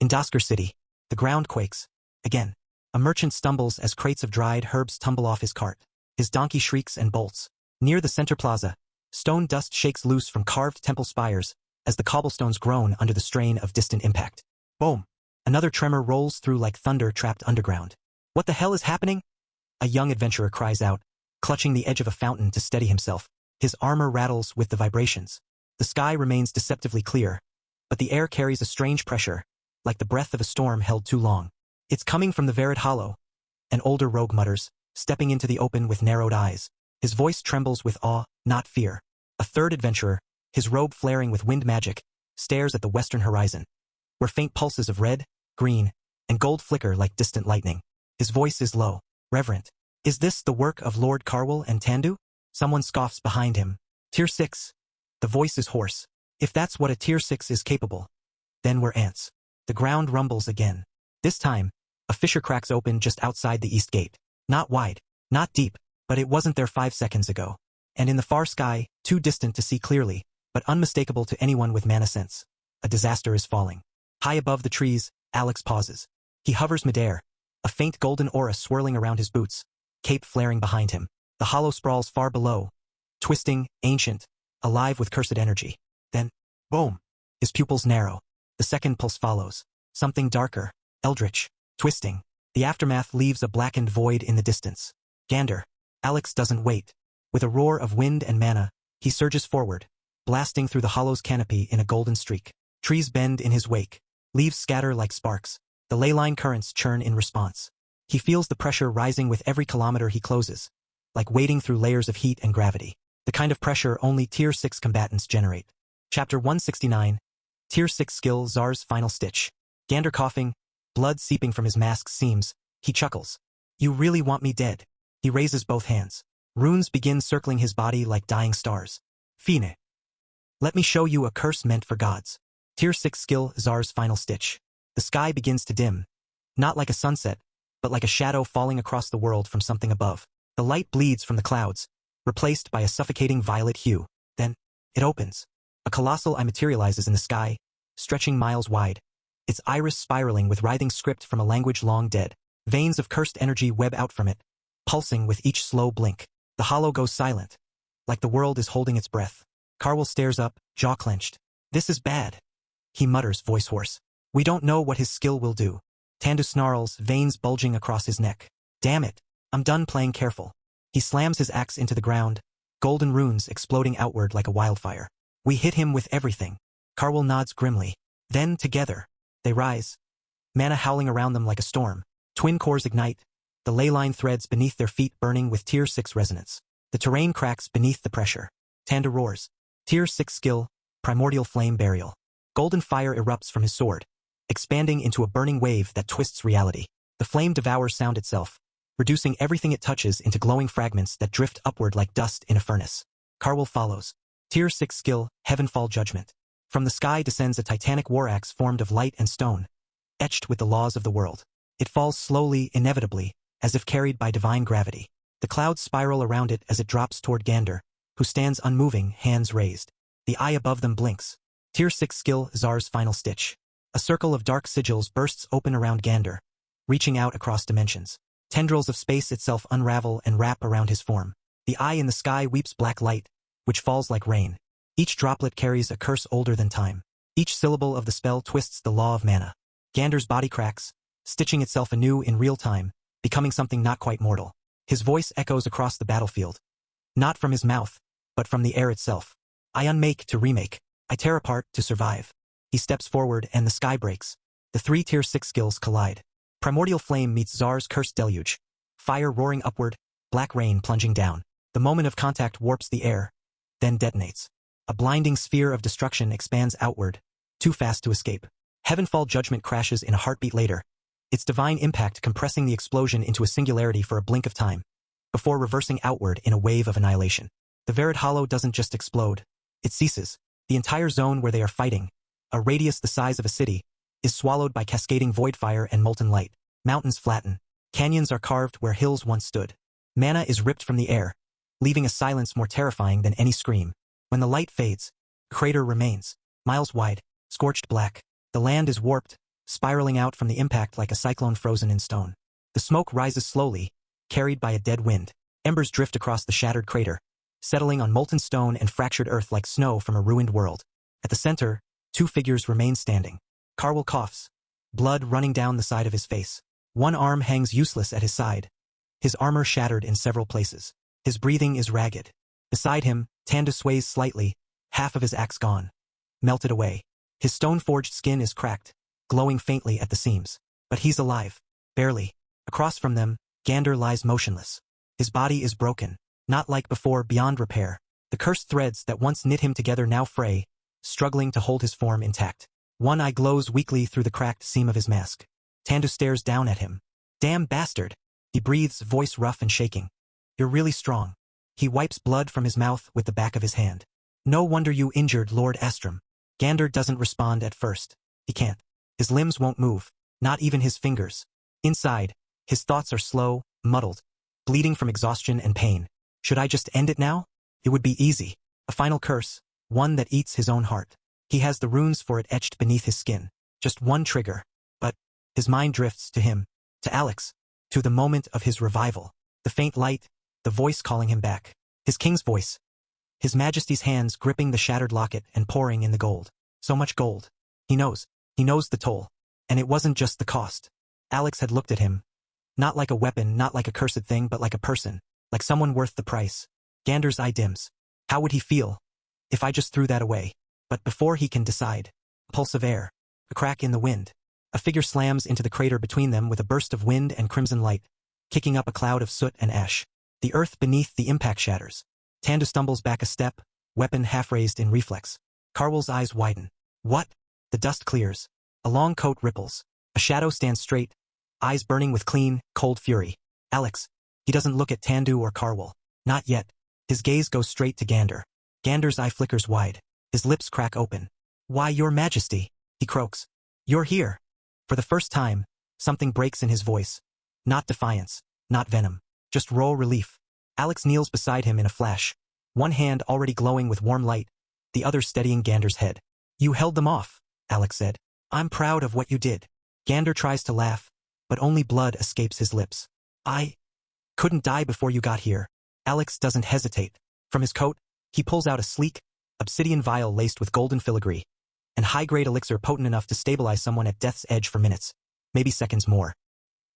In Dosker City, the ground quakes. Again, a merchant stumbles as crates of dried herbs tumble off his cart. His donkey shrieks and bolts. Near the center plaza, stone dust shakes loose from carved temple spires as the cobblestones groan under the strain of distant impact. Boom! Another tremor rolls through like thunder trapped underground. What the hell is happening? A young adventurer cries out, clutching the edge of a fountain to steady himself. His armor rattles with the vibrations. The sky remains deceptively clear, but the air carries a strange pressure, like the breath of a storm held too long. It's coming from the Verid Hollow. An older rogue mutters, stepping into the open with narrowed eyes. His voice trembles with awe, not fear. A third adventurer, his robe flaring with wind magic, stares at the western horizon, where faint pulses of red, green, and gold flicker like distant lightning. His voice is low, reverent. Is this the work of Lord Carwell and Tandu? Someone scoffs behind him. Tier 6. The voice is hoarse. If that's what a Tier 6 is capable, then we're ants. The ground rumbles again. This time, a fissure cracks open just outside the east gate. Not wide, not deep, but it wasn't there 5 seconds ago. And in the far sky, too distant to see clearly, but unmistakable to anyone with mana sense, a disaster is falling. High above the trees, Alex pauses. He hovers midair, a faint golden aura swirling around his boots, cape flaring behind him. The hollow sprawls far below, twisting, ancient, alive with cursed energy. Then, boom! His pupils narrow. The second pulse follows. Something darker, eldritch, twisting. The aftermath leaves a blackened void in the distance. Gander. Alex doesn't wait. With a roar of wind and mana, he surges forward, blasting through the hollow's canopy in a golden streak. Trees bend in his wake. Leaves scatter like sparks. The leyline currents churn in response. He feels the pressure rising with every kilometer he closes, like wading through layers of heat and gravity. The kind of pressure only Tier 6 combatants generate. Chapter 169. Tier 6 skill Czar's Final Stitch. Gander coughing, blood seeping from his mask's seams, he chuckles. You really want me dead? He raises both hands. Runes begin circling his body like dying stars. Fine. Let me show you a curse meant for gods. Tier 6 skill Czar's Final Stitch. The sky begins to dim. Not like a sunset, but like a shadow falling across the world from something above. The light bleeds from the clouds, replaced by a suffocating violet hue. Then, it opens. A colossal eye materializes in the sky, stretching miles wide. Its iris spiraling with writhing script from a language long dead. Veins of cursed energy web out from it, pulsing with each slow blink. The hollow goes silent, like the world is holding its breath. Carwell stares up, jaw clenched. This is bad. He mutters, voice hoarse. We don't know what his skill will do. Tandu snarls, veins bulging across his neck. Damn it. I'm done playing careful. He slams his axe into the ground, golden runes exploding outward like a wildfire. We hit him with everything. Carwell nods grimly. Then, together, they rise. Mana howling around them like a storm. Twin cores ignite, the leyline threads beneath their feet burning with Tier 6 resonance. The terrain cracks beneath the pressure. Tandu roars. Tier 6 skill, Primordial Flame Burial. Golden fire erupts from his sword, expanding into a burning wave that twists reality. The flame devours sound itself, reducing everything it touches into glowing fragments that drift upward like dust in a furnace. Carwell follows. Tier 6 skill, Heavenfall Judgment. From the sky descends a titanic war axe formed of light and stone, etched with the laws of the world. It falls slowly, inevitably, as if carried by divine gravity. The clouds spiral around it as it drops toward Gander, who stands unmoving, hands raised. The eye above them blinks. Tier 6 skill, Czar's Final Stitch. A circle of dark sigils bursts open around Gander, reaching out across dimensions. Tendrils of space itself unravel and wrap around his form. The eye in the sky weeps black light, which falls like rain. Each droplet carries a curse older than time. Each syllable of the spell twists the law of mana. Gander's body cracks, stitching itself anew in real time, becoming something not quite mortal. His voice echoes across the battlefield. Not from his mouth, but from the air itself. I unmake to remake. I tear apart to survive. He steps forward and the sky breaks. The 3 Tier 6 skills collide. Primordial Flame meets Czar's Cursed Deluge. Fire roaring upward, black rain plunging down. The moment of contact warps the air, then detonates. A blinding sphere of destruction expands outward, too fast to escape. Heavenfall Judgment crashes in a heartbeat later, its divine impact compressing the explosion into a singularity for a blink of time, before reversing outward in a wave of annihilation. The Verid Hollow doesn't just explode, it ceases. The entire zone where they are fighting, a radius the size of a city, is swallowed by cascading void fire and molten light. Mountains flatten. Canyons are carved where hills once stood. Mana is ripped from the air, leaving a silence more terrifying than any scream. When the light fades, the crater remains, miles wide, scorched black. The land is warped, spiraling out from the impact like a cyclone frozen in stone. The smoke rises slowly, carried by a dead wind. Embers drift across the shattered crater, settling on molten stone and fractured earth like snow from a ruined world. At the center, two figures remain standing. Carwell coughs, blood running down the side of his face. One arm hangs useless at his side, his armor shattered in several places. His breathing is ragged. Beside him, Tandu sways slightly, half of his axe gone, melted away. His stone-forged skin is cracked, glowing faintly at the seams. But he's alive. Barely. Across from them, Gander lies motionless. His body is broken, not like before, beyond repair. The cursed threads that once knit him together now fray, struggling to hold his form intact. One eye glows weakly through the cracked seam of his mask. Tandu stares down at him. Damn bastard! He breathes, voice rough and shaking. You're really strong. He wipes blood from his mouth with the back of his hand. No wonder you injured Lord Astrum. Gander doesn't respond at first. He can't. His limbs won't move, not even his fingers. Inside, his thoughts are slow, muddled, bleeding from exhaustion and pain. Should I just end it now? It would be easy. A final curse, one that eats his own heart. He has the runes for it etched beneath his skin. Just one trigger. But his mind drifts to him, to Alex, to the moment of his revival. The faint light, the voice calling him back. His king's voice. His majesty's hands gripping the shattered locket and pouring in the gold. So much gold. He knows. He knows the toll. And it wasn't just the cost. Alex had looked at him. Not like a weapon, not like a cursed thing, but like a person. Like someone worth the price. Gander's eye dims. How would he feel if I just threw that away? But before he can decide, a pulse of air, a crack in the wind. A figure slams into the crater between them with a burst of wind and crimson light, kicking up a cloud of soot and ash. The earth beneath the impact shatters. Tandu stumbles back a step, weapon half-raised in reflex. Carwell's eyes widen. What? The dust clears. A long coat ripples. A shadow stands straight, eyes burning with clean, cold fury. Alex. He doesn't look at Tandu or Carwell. Not yet. His gaze goes straight to Gander. Gander's eye flickers wide. His lips crack open. Why, your majesty, he croaks. You're here. For the first time, something breaks in his voice. Not defiance, not venom, just raw relief. Alex kneels beside him in a flash, one hand already glowing with warm light, the other steadying Gander's head. You held them off, Alex said. I'm proud of what you did. Gander tries to laugh, but only blood escapes his lips. I couldn't die before you got here. Alex doesn't hesitate. From his coat, he pulls out a sleek, obsidian vial laced with golden filigree, and high-grade elixir potent enough to stabilize someone at death's edge for minutes, maybe seconds more.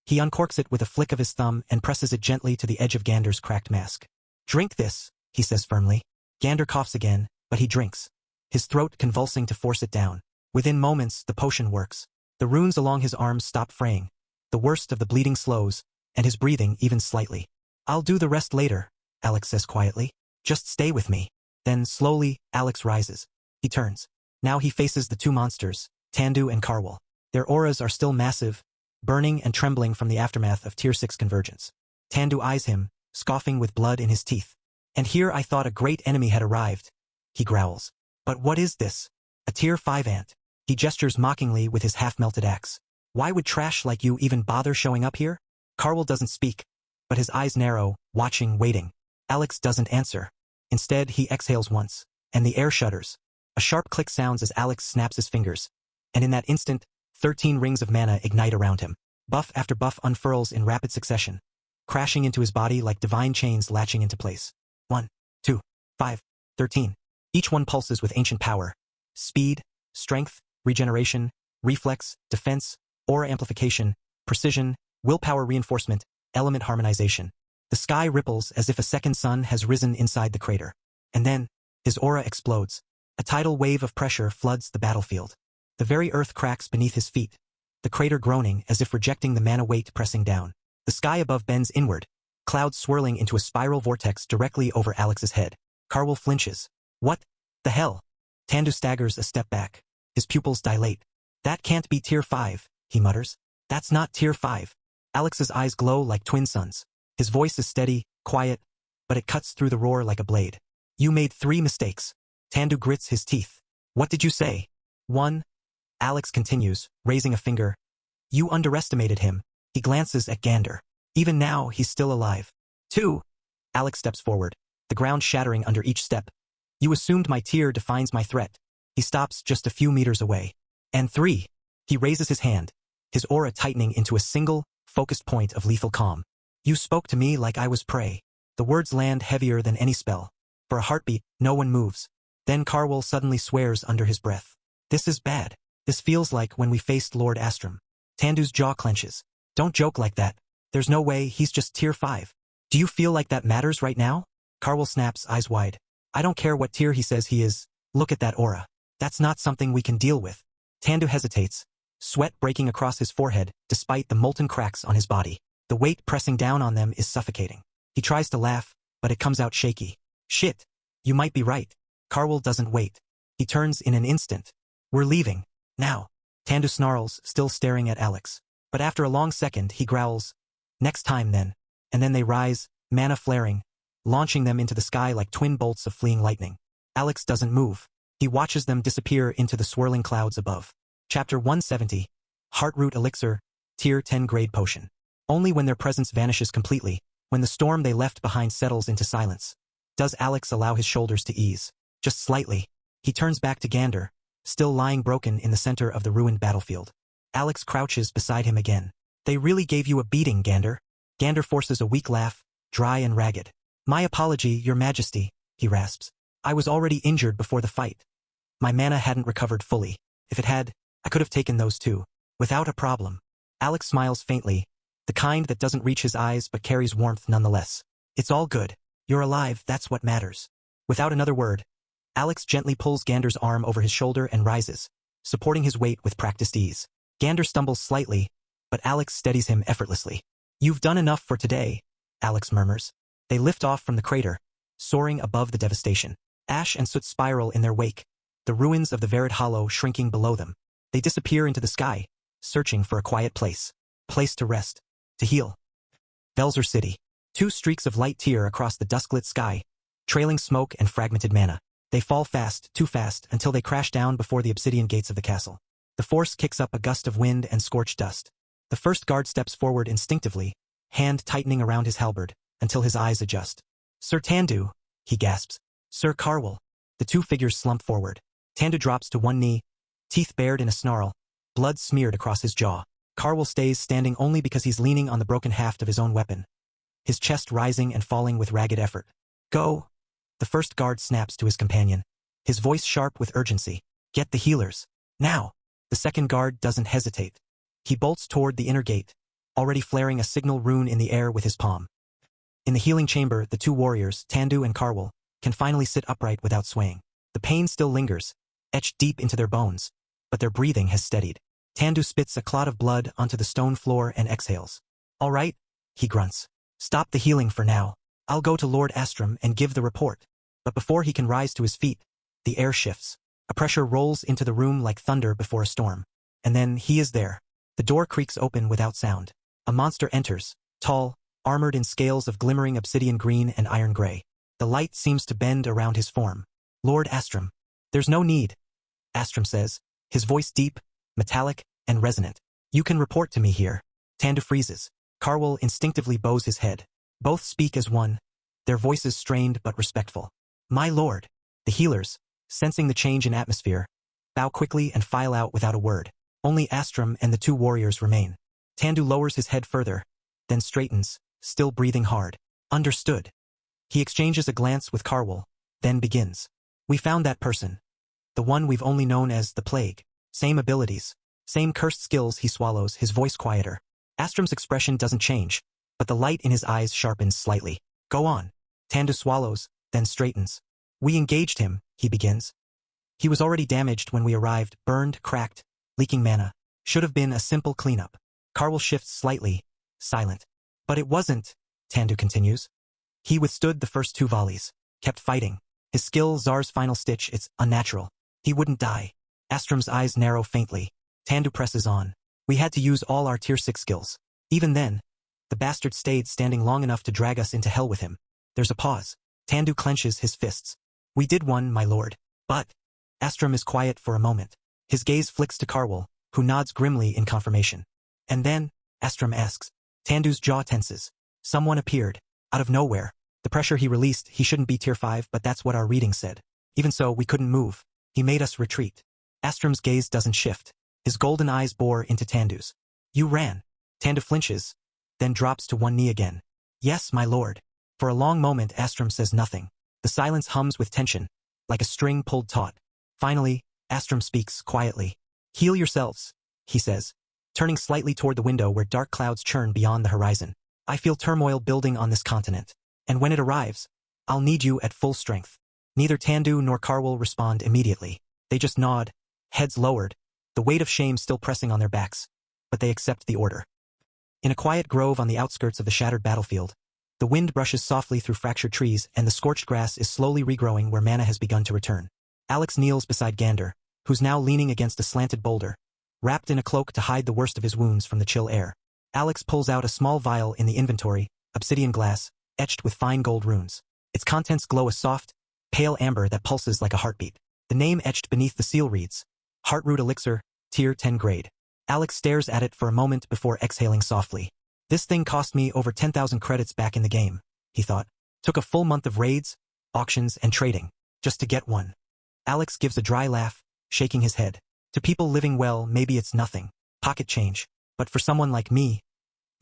He uncorks it with a flick of his thumb and presses it gently to the edge of Gander's cracked mask. Drink this, he says firmly. Gander coughs again, but he drinks, his throat convulsing to force it down. Within moments, the potion works. The runes along his arms stop fraying. The worst of the bleeding slows, and his breathing even slightly. I'll do the rest later, Alex says quietly. Just stay with me. Then, slowly, Alex rises. He turns. Now he faces the two monsters, Tandu and Carwell. Their auras are still massive, burning and trembling from the aftermath of Tier 6 convergence. Tandu eyes him, scoffing with blood in his teeth. And here I thought a great enemy had arrived, he growls. But what is this? A Tier 5 ant. He gestures mockingly with his half-melted axe. Why would trash like you even bother showing up here? Carwell doesn't speak, but his eyes narrow, watching, waiting. Alex doesn't answer. Instead, he exhales once, and the air shudders. A sharp click sounds as Alex snaps his fingers, and in that instant, 13 rings of mana ignite around him. Buff after buff unfurls in rapid succession, crashing into his body like divine chains latching into place. 1, 2, 5, 13. Each one pulses with ancient power. Speed, strength, regeneration, reflex, defense, aura amplification, precision, willpower reinforcement, element harmonization. The sky ripples as if a second sun has risen inside the crater. And then, his aura explodes. A tidal wave of pressure floods the battlefield. The very earth cracks beneath his feet, the crater groaning as if rejecting the mana weight pressing down. The sky above bends inward, clouds swirling into a spiral vortex directly over Alex's head. Carwell flinches. What the hell? Tandu staggers a step back. His pupils dilate. That can't be Tier 5, he mutters. That's not Tier 5. Alex's eyes glow like twin suns. His voice is steady, quiet, but it cuts through the roar like a blade. You made 3 mistakes. Tandu grits his teeth. What did you say? 1. Alex continues, raising a finger. You underestimated him. He glances at Gander. Even now, he's still alive. 2. Alex steps forward, the ground shattering under each step. You assumed my tier defines my threat. He stops just a few meters away. And 3. He raises his hand, his aura tightening into a single, focused point of lethal calm. You spoke to me like I was prey. The words land heavier than any spell. For a heartbeat, no one moves. Then Carwell suddenly swears under his breath. This is bad. This feels like when we faced Lord Astrum. Tandu's jaw clenches. Don't joke like that. There's no way, he's just tier 5. Do you feel like that matters right now? Carwell snaps, eyes wide. I don't care what tier he says he is. Look at that aura. That's not something we can deal with. Tandu hesitates, sweat breaking across his forehead despite the molten cracks on his body. The weight pressing down on them is suffocating. He tries to laugh, but it comes out shaky. Shit. You might be right. Carwell doesn't wait. He turns in an instant. We're leaving. Now. Tandu snarls, still staring at Alex. But after a long second, he growls. Next time then. And then they rise, mana flaring, launching them into the sky like twin bolts of fleeing lightning. Alex doesn't move. He watches them disappear into the swirling clouds above. Chapter 170. Heartroot Elixir, Tier 10 Grade Potion. Only when their presence vanishes completely, when the storm they left behind settles into silence, does Alex allow his shoulders to ease. Just slightly. He turns back to Gander, still lying broken in the center of the ruined battlefield. Alex crouches beside him again. They really gave you a beating, Gander. Gander forces a weak laugh, dry and ragged. My apology, Your Majesty, he rasps. I was already injured before the fight. My mana hadn't recovered fully. If it had, I could have taken those too, without a problem. Alex smiles faintly, the kind that doesn't reach his eyes but carries warmth nonetheless. It's all good. You're alive, that's what matters. Without another word, Alex gently pulls Gander's arm over his shoulder and rises, supporting his weight with practiced ease. Gander stumbles slightly, but Alex steadies him effortlessly. You've done enough for today, Alex murmurs. They lift off from the crater, soaring above the devastation. Ash and soot spiral in their wake, the ruins of the Verid Hollow shrinking below them. They disappear into the sky, searching for a quiet place to rest, to heal. Velzer City. 2 streaks of light tear across the dusklit sky, trailing smoke and fragmented mana. They fall fast, too fast, until they crash down before the obsidian gates of the castle. The force kicks up a gust of wind and scorched dust. The first guard steps forward instinctively, hand tightening around his halberd, until his eyes adjust. Sir Tandu, he gasps. Sir Carwell. The 2 figures slump forward. Tandu drops to one knee, teeth bared in a snarl, blood smeared across his jaw. Carwell stays standing only because he's leaning on the broken haft of his own weapon, his chest rising and falling with ragged effort. Go! The first guard snaps to his companion, his voice sharp with urgency. Get the healers. Now! The second guard doesn't hesitate. He bolts toward the inner gate, already flaring a signal rune in the air with his palm. In the healing chamber, the 2 warriors, Tandu and Carwell, can finally sit upright without swaying. The pain still lingers, etched deep into their bones, but their breathing has steadied. Tandu spits a clot of blood onto the stone floor and exhales. All right, he grunts. Stop the healing for now. I'll go to Lord Astrum and give the report. But before he can rise to his feet, the air shifts. A pressure rolls into the room like thunder before a storm. And then he is there. The door creaks open without sound. A monster enters, tall, armored in scales of glimmering obsidian green and iron gray. The light seems to bend around his form. Lord Astrum. There's no need, Astrum says, his voice deep, metallic, and resonant. You can report to me here. Tandu freezes. Carwell instinctively bows his head. Both speak as one, their voices strained but respectful. My lord. The healers, sensing the change in atmosphere, bow quickly and file out without a word. Only Astrum and the 2 warriors remain. Tandu lowers his head further, then straightens, still breathing hard. Understood. He exchanges a glance with Carwell, then begins. We found that person. The one we've only known as the Plague. Same abilities. Same cursed skills. He swallows, his voice quieter. Astrum's expression doesn't change, but the light in his eyes sharpens slightly. Go on. Tandu swallows, then straightens. We engaged him, he begins. He was already damaged when we arrived, burned, cracked, leaking mana. Should have been a simple cleanup. Carwell shifts slightly, silent. But it wasn't, Tandu continues. He withstood the first 2 volleys, kept fighting. His skill, Czar's final stitch, it's unnatural. He wouldn't die. Astrum's eyes narrow faintly. Tandu presses on. We had to use all our tier 6 skills. Even then, the bastard stayed standing long enough to drag us into hell with him. There's a pause. Tandu clenches his fists. We did one, my lord. But Astrum is quiet for a moment. His gaze flicks to Carwell, who nods grimly in confirmation. And then, Astrum asks. Tandu's jaw tenses. Someone appeared. Out of nowhere. The pressure he released, he shouldn't be tier 5, but that's what our reading said. Even so, we couldn't move. He made us retreat. Astrum's gaze doesn't shift. His golden eyes bore into Tandu's. You ran. Tandu flinches, then drops to one knee again. Yes, my lord. For a long moment Astrum says nothing. The silence hums with tension, like a string pulled taut. Finally, Astrum speaks quietly. "Heal yourselves," he says, turning slightly toward the window where dark clouds churn beyond the horizon. "I feel turmoil building on this continent. And when it arrives, I'll need you at full strength." Neither Tandu nor Karwal respond immediately. They just nod, heads lowered, the weight of shame still pressing on their backs. But they accept the order. In a quiet grove on the outskirts of the shattered battlefield, the wind brushes softly through fractured trees and the scorched grass is slowly regrowing where mana has begun to return. Alex kneels beside Gander, who's now leaning against a slanted boulder, wrapped in a cloak to hide the worst of his wounds from the chill air. Alex pulls out a small vial in the inventory, obsidian glass, etched with fine gold runes. Its contents glow a soft, pale amber that pulses like a heartbeat. The name etched beneath the seal reads, Heartroot Elixir, Tier 10 grade. Alex stares at it for a moment before exhaling softly. "This thing cost me over 10,000 credits back in the game," he thought. "Took a full month of raids, auctions, and trading, just to get one." Alex gives a dry laugh, shaking his head. To people living well, maybe it's nothing, pocket change. But for someone like me,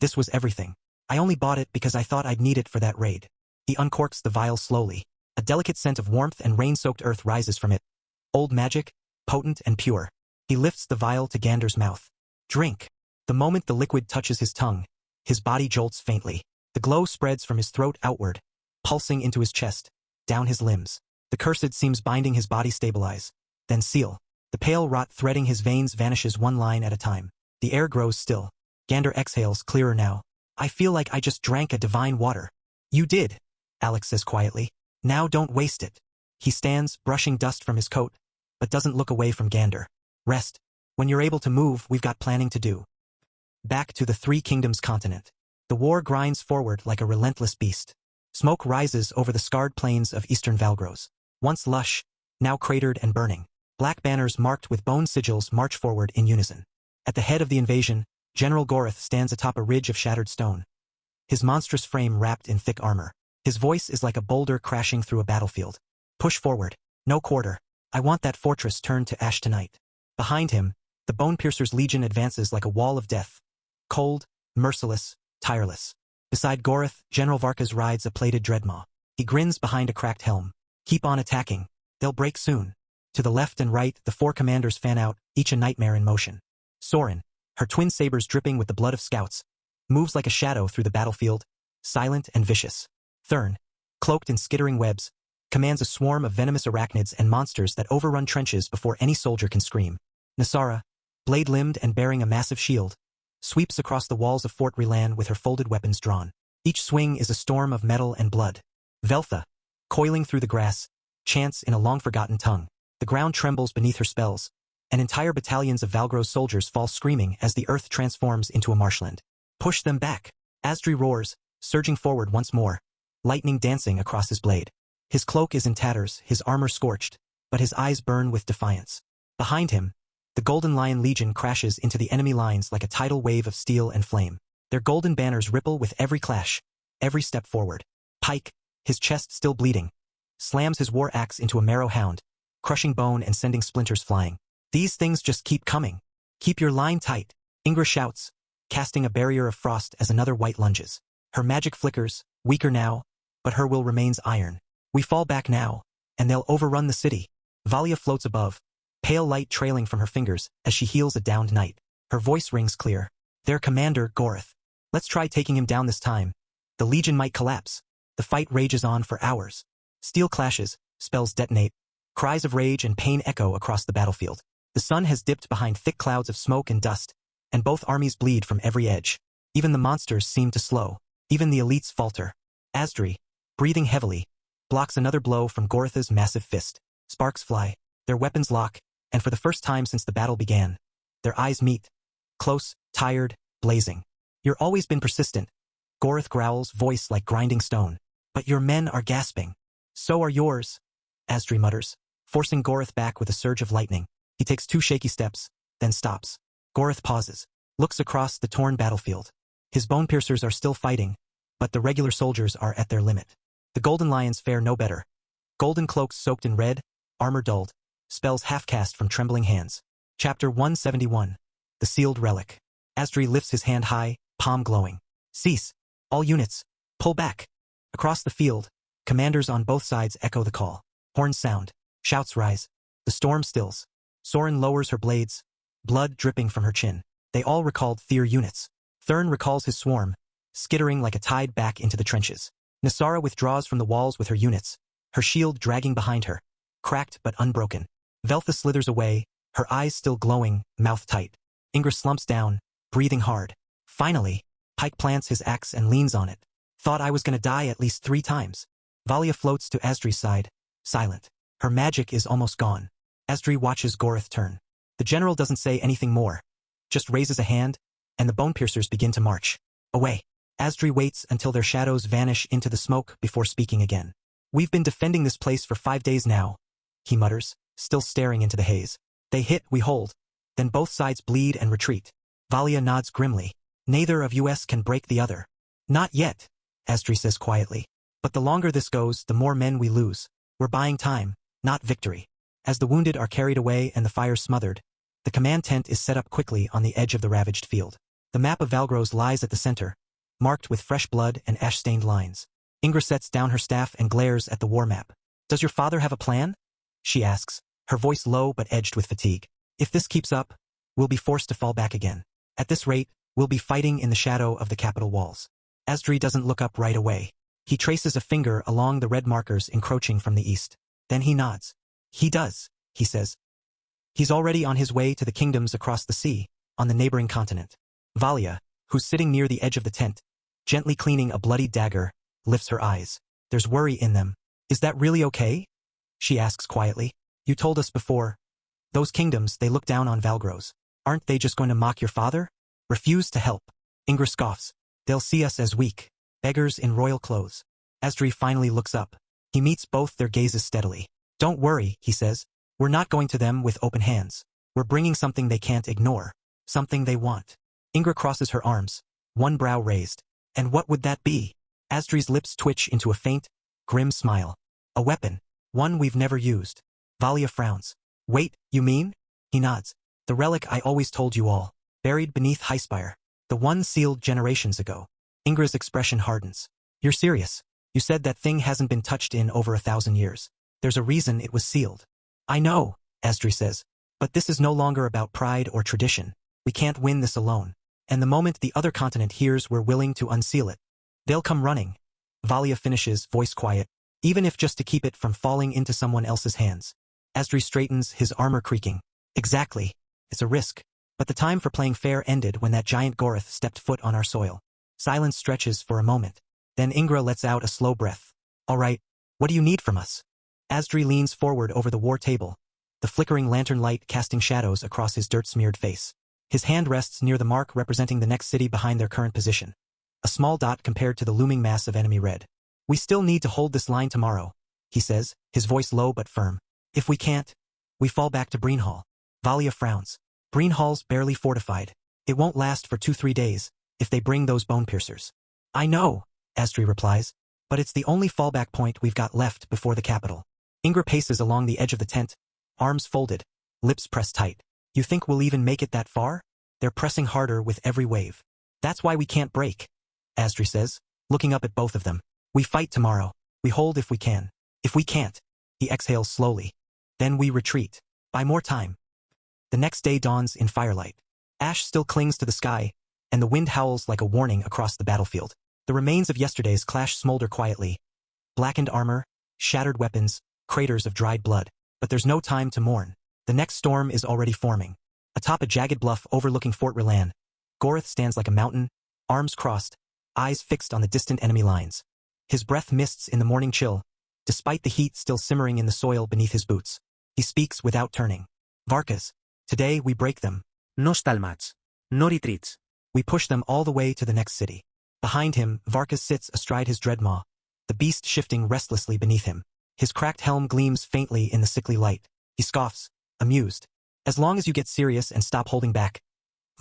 this was everything. "I only bought it because I thought I'd need it for that raid." He uncorks the vial slowly. A delicate scent of warmth and rain-soaked earth rises from it. Old magic, potent and pure. He lifts the vial to Gander's mouth. "Drink." The moment the liquid touches his tongue, his body jolts faintly. The glow spreads from his throat outward, pulsing into his chest, down his limbs. The cursed seems binding his body stabilize, then seal. The pale rot threading his veins vanishes one line at a time. The air grows still. Gander exhales, clearer now. "I feel like I just drank a divine water." "You did," Alex says quietly. "Now don't waste it." He stands, brushing dust from his coat, but doesn't look away from Gander. "Rest. When you're able to move, we've got planning to do." Back to the Three Kingdoms continent. The war grinds forward like a relentless beast. Smoke rises over the scarred plains of eastern Valgros. Once lush, now cratered and burning. Black banners marked with bone sigils march forward in unison. At the head of the invasion, General Gorith stands atop a ridge of shattered stone, his monstrous frame wrapped in thick armor. His voice is like a boulder crashing through a battlefield. "Push forward. No quarter. I want that fortress turned to ash tonight." Behind him, the Bone-Piercer's legion advances like a wall of death. Cold, merciless, tireless. Beside Gorith, General Varkas rides a plated dreadmaw. He grins behind a cracked helm. "Keep on attacking. They'll break soon." To the left and right, the four commanders fan out, each a nightmare in motion. Sorin, her twin sabers dripping with the blood of scouts, moves like a shadow through the battlefield, silent and vicious. Thurn, cloaked in skittering webs, commands a swarm of venomous arachnids and monsters that overrun trenches before any soldier can scream. Nasara, blade-limbed and bearing a massive shield, sweeps across the walls of Fort Rilan with her folded weapons drawn. Each swing is a storm of metal and blood. Veltha, coiling through the grass, chants in a long-forgotten tongue. The ground trembles beneath her spells, and entire battalions of Valgros soldiers fall screaming as the earth transforms into a marshland. "Push them back." Asdri roars, surging forward once more, lightning dancing across his blade. His cloak is in tatters, his armor scorched, but his eyes burn with defiance. Behind him, the Golden Lion Legion crashes into the enemy lines like a tidal wave of steel and flame. Their golden banners ripple with every clash, every step forward. Pike, his chest still bleeding, slams his war axe into a marrow hound, crushing bone and sending splinters flying. "These things just keep coming. Keep your line tight," Ingra shouts, casting a barrier of frost as another white lunges. Her magic flickers, weaker now, but her will remains iron. "We fall back now, and they'll overrun the city." Valia floats above, pale light trailing from her fingers as she heals a downed knight. Her voice rings clear. "Their commander, Gorith. Let's try taking him down this time. The Legion might collapse." The fight rages on for hours. Steel clashes, spells detonate, cries of rage and pain echo across the battlefield. The sun has dipped behind thick clouds of smoke and dust, and both armies bleed from every edge. Even the monsters seem to slow. Even the elites falter. Asdri, breathing heavily, blocks another blow from Gorith's massive fist. Sparks fly, their weapons lock, and for the first time since the battle began, their eyes meet. Close, tired, blazing. "You've always been persistent," Gorith growls, voice like grinding stone. "But your men are gasping." "So are yours," Asdri mutters, forcing Gorith back with a surge of lightning. He takes 2 shaky steps, then stops. Gorith pauses, looks across the torn battlefield. His Bone-Piercers are still fighting, but the regular soldiers are at their limit. The Golden Lions fare no better. Golden cloaks soaked in red, armor dulled, spells half-cast from trembling hands. Chapter 171. The Sealed Relic. Asdri lifts his hand high, palm glowing. "Cease. All units. Pull back." Across the field, commanders on both sides echo the call. Horns sound. Shouts rise. The storm stills. Soren lowers her blades, blood dripping from her chin. They all recalled Thyr units. Thurn recalls his swarm, skittering like a tide back into the trenches. Nisara withdraws from the walls with her units, her shield dragging behind her, cracked but unbroken. Veltha slithers away, her eyes still glowing, mouth tight. Ingra slumps down, breathing hard. Finally, Pike plants his axe and leans on it. Thought I was gonna die at least 3 times. Valia floats to Asdri's side, silent. Her magic is almost gone. Asdri watches Gorith turn. The general doesn't say anything more, just raises a hand, and the bone piercers begin to march. Away. Asdri waits until their shadows vanish into the smoke before speaking again. We've been defending this place for 5 days now, he mutters, still staring into the haze. They hit, we hold. Then both sides bleed and retreat. Valia nods grimly. Neither of us can break the other. Not yet, Asdri says quietly. But the longer this goes, the more men we lose. We're buying time, not victory. As the wounded are carried away and the fire smothered, the command tent is set up quickly on the edge of the ravaged field. The map of Valgros lies at the center, marked with fresh blood and ash-stained lines. Ingra sets down her staff and glares at the war map. Does your father have a plan? She asks, her voice low but edged with fatigue. If this keeps up, we'll be forced to fall back again. At this rate, we'll be fighting in the shadow of the capital walls. Asdri doesn't look up right away. He traces a finger along the red markers encroaching from the east. Then he nods. He does, he says. He's already on his way to the kingdoms across the sea, on the neighboring continent. Valia, who's sitting near the edge of the tent, gently cleaning a bloody dagger, lifts her eyes. There's worry in them. Is that really okay? She asks quietly. You told us before. Those kingdoms, they look down on Valgros. Aren't they just going to mock your father? Refuse to help. Ingra scoffs. They'll see us as weak, beggars in royal clothes. Asdri finally looks up. He meets both their gazes steadily. Don't worry, he says. We're not going to them with open hands. We're bringing something they can't ignore. Something they want. Ingra crosses her arms, one brow raised. And what would that be? Asdri's lips twitch into a faint, grim smile. A weapon. One we've never used. Valia frowns. Wait, you mean? He nods. The relic I always told you all. Buried beneath Highspire. The one sealed generations ago. Ingra's expression hardens. You're serious. You said that thing hasn't been touched in over 1,000 years. There's a reason it was sealed. I know, Asdri says. But this is no longer about pride or tradition. We can't win this alone. And the moment the other continent hears we're willing to unseal it, they'll come running. Valia finishes, voice quiet, even if just to keep it from falling into someone else's hands. Asdri straightens, his armor creaking. Exactly. It's a risk. But the time for playing fair ended when that giant Gorith stepped foot on our soil. Silence stretches for a moment. Then Ingra lets out a slow breath. All right, what do you need from us? Asdri leans forward over the war table, the flickering lantern light casting shadows across his dirt-smeared face. His hand rests near the mark representing the next city behind their current position. A small dot compared to the looming mass of enemy red. We still need to hold this line tomorrow, he says, his voice low but firm. If we can't, we fall back to Breenhall. Valia frowns. Breenhall's barely fortified. It won't last for 2-3 days, if they bring those bone piercers. I know, Asdri replies, but it's the only fallback point we've got left before the capital. Ingra paces along the edge of the tent, arms folded, lips pressed tight. You think we'll even make it that far? They're pressing harder with every wave. That's why we can't break, Asdri says, looking up at both of them. We fight tomorrow. We hold if we can. If we can't, he exhales slowly. Then we retreat. Buy more time. The next day dawns in firelight. Ash still clings to the sky, and the wind howls like a warning across the battlefield. The remains of yesterday's clash smolder quietly. Blackened armor, shattered weapons, craters of dried blood. But there's no time to mourn. The next storm is already forming. Atop a jagged bluff overlooking Fort Rilan, Gorith stands like a mountain, arms crossed, eyes fixed on the distant enemy lines. His breath mists in the morning chill, despite the heat still simmering in the soil beneath his boots. He speaks without turning. Varkas, today we break them. No stalmats. No retreats. We push them all the way to the next city. Behind him, Varkas sits astride his dreadmaw, the beast shifting restlessly beneath him. His cracked helm gleams faintly in the sickly light. He scoffs, amused. As long as you get serious and stop holding back.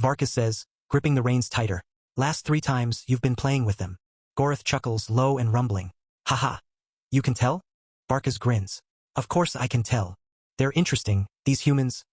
Varkas says, gripping the reins tighter. Last 3 times you've been playing with them. Gorith chuckles, low and rumbling. Haha. You can tell? Varkas grins. Of course I can tell. They're interesting, these humans.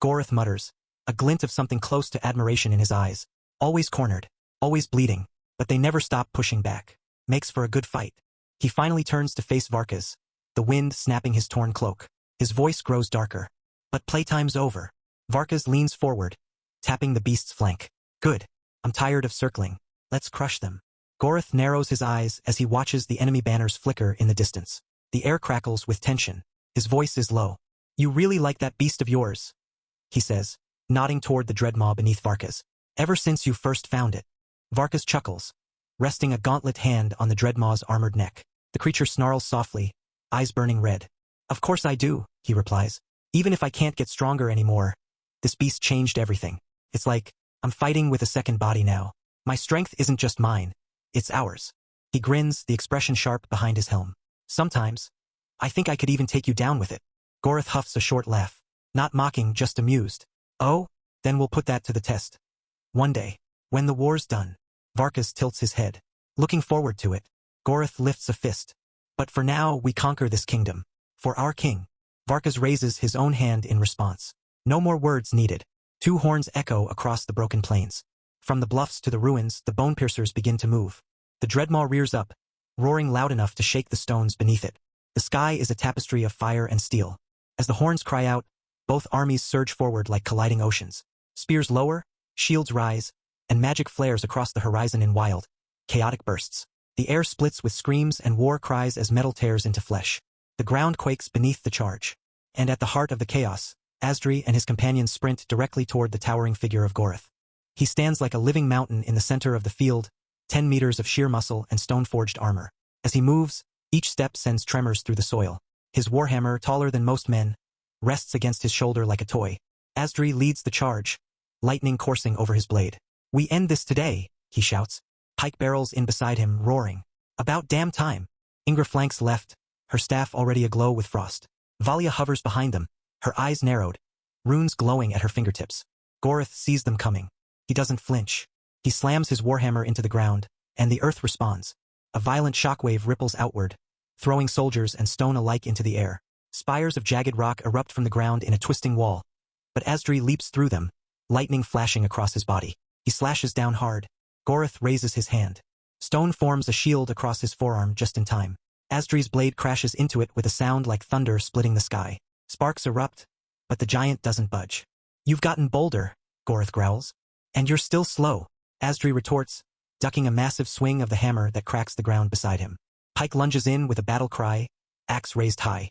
Gorith mutters, a glint of something close to admiration in his eyes. Always cornered, always bleeding, but they never stop pushing back. Makes for a good fight. He finally turns to face Varkas, the wind snapping his torn cloak. His voice grows darker. But playtime's over. Varkas leans forward, tapping the beast's flank. Good. I'm tired of circling. Let's crush them. Gorith narrows his eyes as he watches the enemy banners flicker in the distance. The air crackles with tension. His voice is low. You really like that beast of yours, he says, nodding toward the dreadmaw beneath Varkas. Ever since you first found it. Varkas chuckles, resting a gauntlet hand on the dreadmaw's armored neck. The creature snarls softly, eyes burning red. Of course I do, he replies. Even if I can't get stronger anymore, this beast changed everything. It's like, I'm fighting with a second body now. My strength isn't just mine, it's ours. He grins, the expression sharp behind his helm. Sometimes, I think I could even take you down with it. Gorith huffs a short laugh, not mocking, just amused. Oh, then we'll put that to the test. One day, when the war's done. Varkas tilts his head. Looking forward to it. Gorith lifts a fist. But for now, we conquer this kingdom. For our king. Varkas raises his own hand in response. No more words needed. Two horns echo across the broken plains. From the bluffs to the ruins, the bone piercers begin to move. The dreadmaw rears up, roaring loud enough to shake the stones beneath it. The sky is a tapestry of fire and steel. As the horns cry out, both armies surge forward like colliding oceans. Spears lower, shields rise, and magic flares across the horizon in wild, chaotic bursts. The air splits with screams and war cries as metal tears into flesh. The ground quakes beneath the charge. And at the heart of the chaos, Asdri and his companions sprint directly toward the towering figure of Gorith. He stands like a living mountain in the center of the field, 10 meters of sheer muscle and stone-forged armor. As he moves, each step sends tremors through the soil. His warhammer, taller than most men, rests against his shoulder like a toy. Asdri leads the charge, lightning coursing over his blade. We end this today, he shouts. Pike barrels in beside him, roaring. About damn time. Ingra flanks left, her staff already aglow with frost. Valia hovers behind them, her eyes narrowed, runes glowing at her fingertips. Gorith sees them coming. He doesn't flinch. He slams his warhammer into the ground, and the earth responds. A violent shockwave ripples outward, throwing soldiers and stone alike into the air. Spires of jagged rock erupt from the ground in a twisting wall, but Asdri leaps through them, lightning flashing across his body. He slashes down hard. Gorith raises his hand. Stone forms a shield across his forearm just in time. Asdri's blade crashes into it with a sound like thunder splitting the sky. Sparks erupt, but the giant doesn't budge. You've gotten bolder, Gorith growls. And you're still slow, Asdri retorts, ducking a massive swing of the hammer that cracks the ground beside him. Pike lunges in with a battle cry, axe raised high.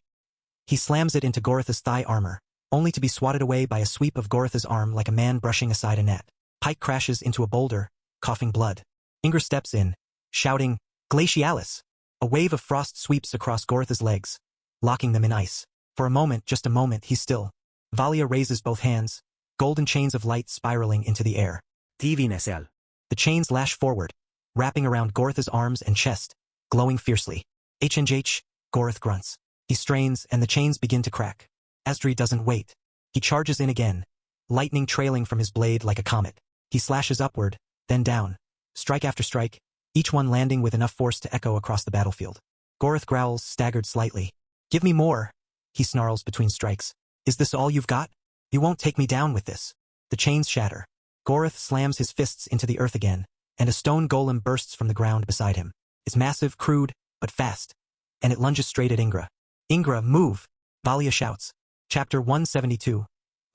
He slams it into Gorith's thigh armor, only to be swatted away by a sweep of Gorith's arm like a man brushing aside a net. Pike crashes into a boulder, coughing blood. Ingra steps in, shouting, Glacialis! A wave of frost sweeps across Gorith's legs, locking them in ice. For a moment, just a moment, he's still. Valia raises both hands, golden chains of light spiraling into the air. Divinesel. The chains lash forward, wrapping around Gorith's arms and chest, glowing fiercely. H&H, Gorith grunts. He strains, and the chains begin to crack. Asdri doesn't wait. He charges in again, lightning trailing from his blade like a comet. He slashes upward, then down, strike after strike, each one landing with enough force to echo across the battlefield. Gorith growls, staggered slightly. Give me more, he snarls between strikes. Is this all you've got? You won't take me down with this. The chains shatter. Gorith slams his fists into the earth again, and a stone golem bursts from the ground beside him. It's massive, crude, but fast, and it lunges straight at Ingra. Ingra, move! Valia shouts. Chapter 172.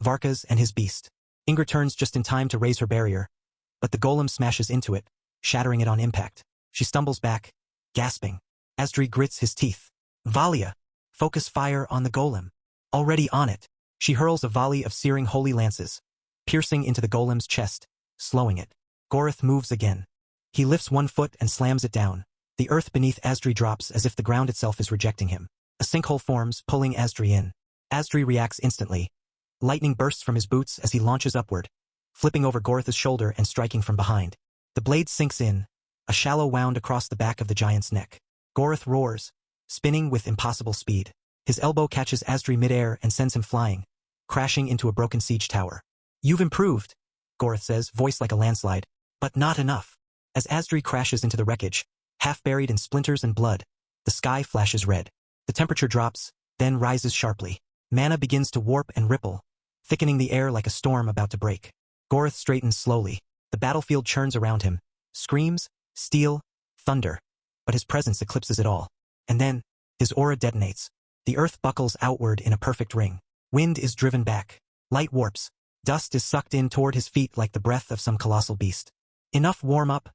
Varkas and his beast. Ingra turns just in time to raise her barrier, but the golem smashes into it, shattering it on impact. She stumbles back, gasping. Asdri grits his teeth. Valia! Focus fire on the golem. Already on it. She hurls a volley of searing holy lances, piercing into the golem's chest, slowing it. Gorith moves again. He lifts one foot and slams it down. The earth beneath Asdri drops as if the ground itself is rejecting him. A sinkhole forms, pulling Asdri in. Asdri reacts instantly. Lightning bursts from his boots as he launches upward, flipping over Gorith's shoulder and striking from behind. The blade sinks in, a shallow wound across the back of the giant's neck. Gorith roars, spinning with impossible speed. His elbow catches Asdri midair and sends him flying, crashing into a broken siege tower. You've improved, Gorith says, voice like a landslide, but not enough. As Asdri crashes into the wreckage, half buried in splinters and blood, the sky flashes red. The temperature drops, then rises sharply. Mana begins to warp and ripple, thickening the air like a storm about to break. Gorith straightens slowly. The battlefield churns around him. Screams, steel, thunder. But his presence eclipses it all. And then, his aura detonates. The earth buckles outward in a perfect ring. Wind is driven back. Light warps. Dust is sucked in toward his feet like the breath of some colossal beast. Enough warm up,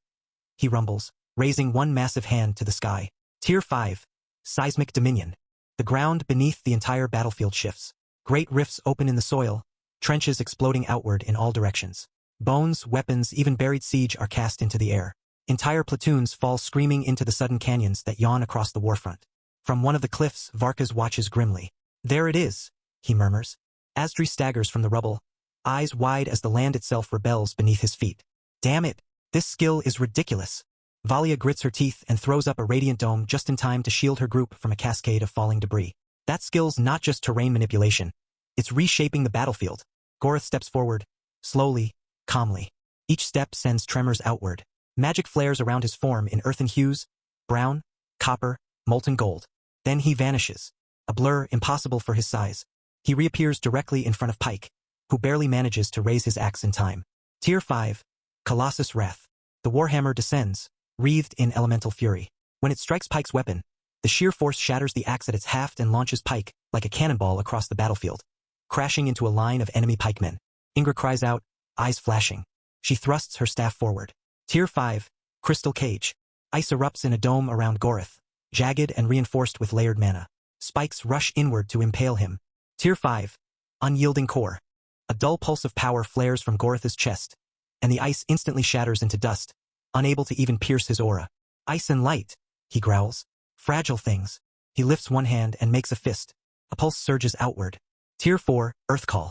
he rumbles, raising one massive hand to the sky. Tier 5. Seismic Dominion. The ground beneath the entire battlefield shifts. Great rifts open in the soil, trenches exploding outward in all directions. Bones, weapons, even buried siege are cast into the air. Entire platoons fall screaming into the sudden canyons that yawn across the warfront. From one of the cliffs, Varkas watches grimly. There it is, he murmurs. Asdri staggers from the rubble, eyes wide as the land itself rebels beneath his feet. Damn it, this skill is ridiculous. Valia grits her teeth and throws up a radiant dome just in time to shield her group from a cascade of falling debris. That skill's not just terrain manipulation. It's reshaping the battlefield. Gorith steps forward, slowly, calmly. Each step sends tremors outward. Magic flares around his form in earthen hues, brown, copper, molten gold. Then he vanishes, a blur impossible for his size. He reappears directly in front of Pike, who barely manages to raise his axe in time. Tier 5. Colossus Wrath. The warhammer descends, wreathed in elemental fury. When it strikes Pike's weapon, the sheer force shatters the axe at its haft and launches Pike, like a cannonball across the battlefield, crashing into a line of enemy pikemen. Ingra cries out, eyes flashing. She thrusts her staff forward. Tier 5. Crystal Cage. Ice erupts in a dome around Gorith, jagged and reinforced with layered mana. Spikes rush inward to impale him. Tier 5. Unyielding Core. A dull pulse of power flares from Gorith's chest, and the ice instantly shatters into dust, unable to even pierce his aura. Ice and light, he growls. Fragile things. He lifts one hand and makes a fist. A pulse surges outward. Tier 4. Earthcall.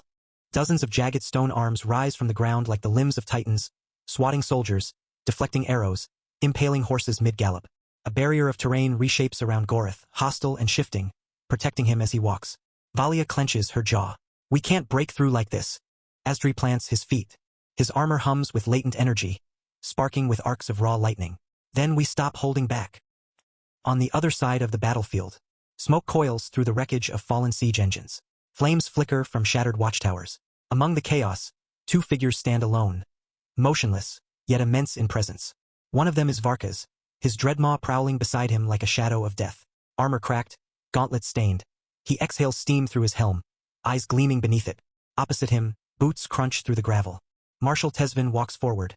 Dozens of jagged stone arms rise from the ground like the limbs of titans, swatting soldiers, deflecting arrows, impaling horses mid-gallop. A barrier of terrain reshapes around Gorith, hostile and shifting, protecting him as he walks. Valia clenches her jaw. We can't break through like this. Asdri plants his feet. His armor hums with latent energy, sparking with arcs of raw lightning. Then we stop holding back. On the other side of the battlefield, smoke coils through the wreckage of fallen siege engines. Flames flicker from shattered watchtowers. Among the chaos, two figures stand alone, motionless, yet immense in presence. One of them is Varkas, his dreadmaw prowling beside him like a shadow of death. Armor cracked, gauntlets stained. He exhales steam through his helm, eyes gleaming beneath it. Opposite him, boots crunch through the gravel. Marshal Tesvin walks forward,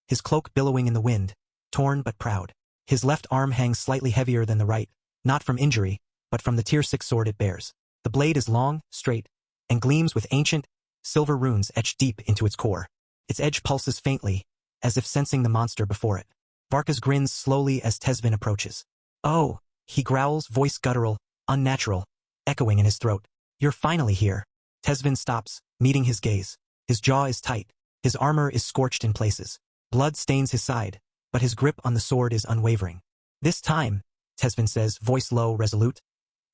his cloak billowing in the wind, torn but proud. His left arm hangs slightly heavier than the right, not from injury, but from the Tier 6 sword it bears. The blade is long, straight, and gleams with ancient, silver runes etched deep into its core. Its edge pulses faintly, as if sensing the monster before it. Varkas grins slowly as Tesvin approaches. Oh, he growls, voice guttural, unnatural, echoing in his throat. You're finally here. Tesvin stops, meeting his gaze. His jaw is tight. His armor is scorched in places. Blood stains his side, but his grip on the sword is unwavering. This time, Tesvin says, voice low, resolute,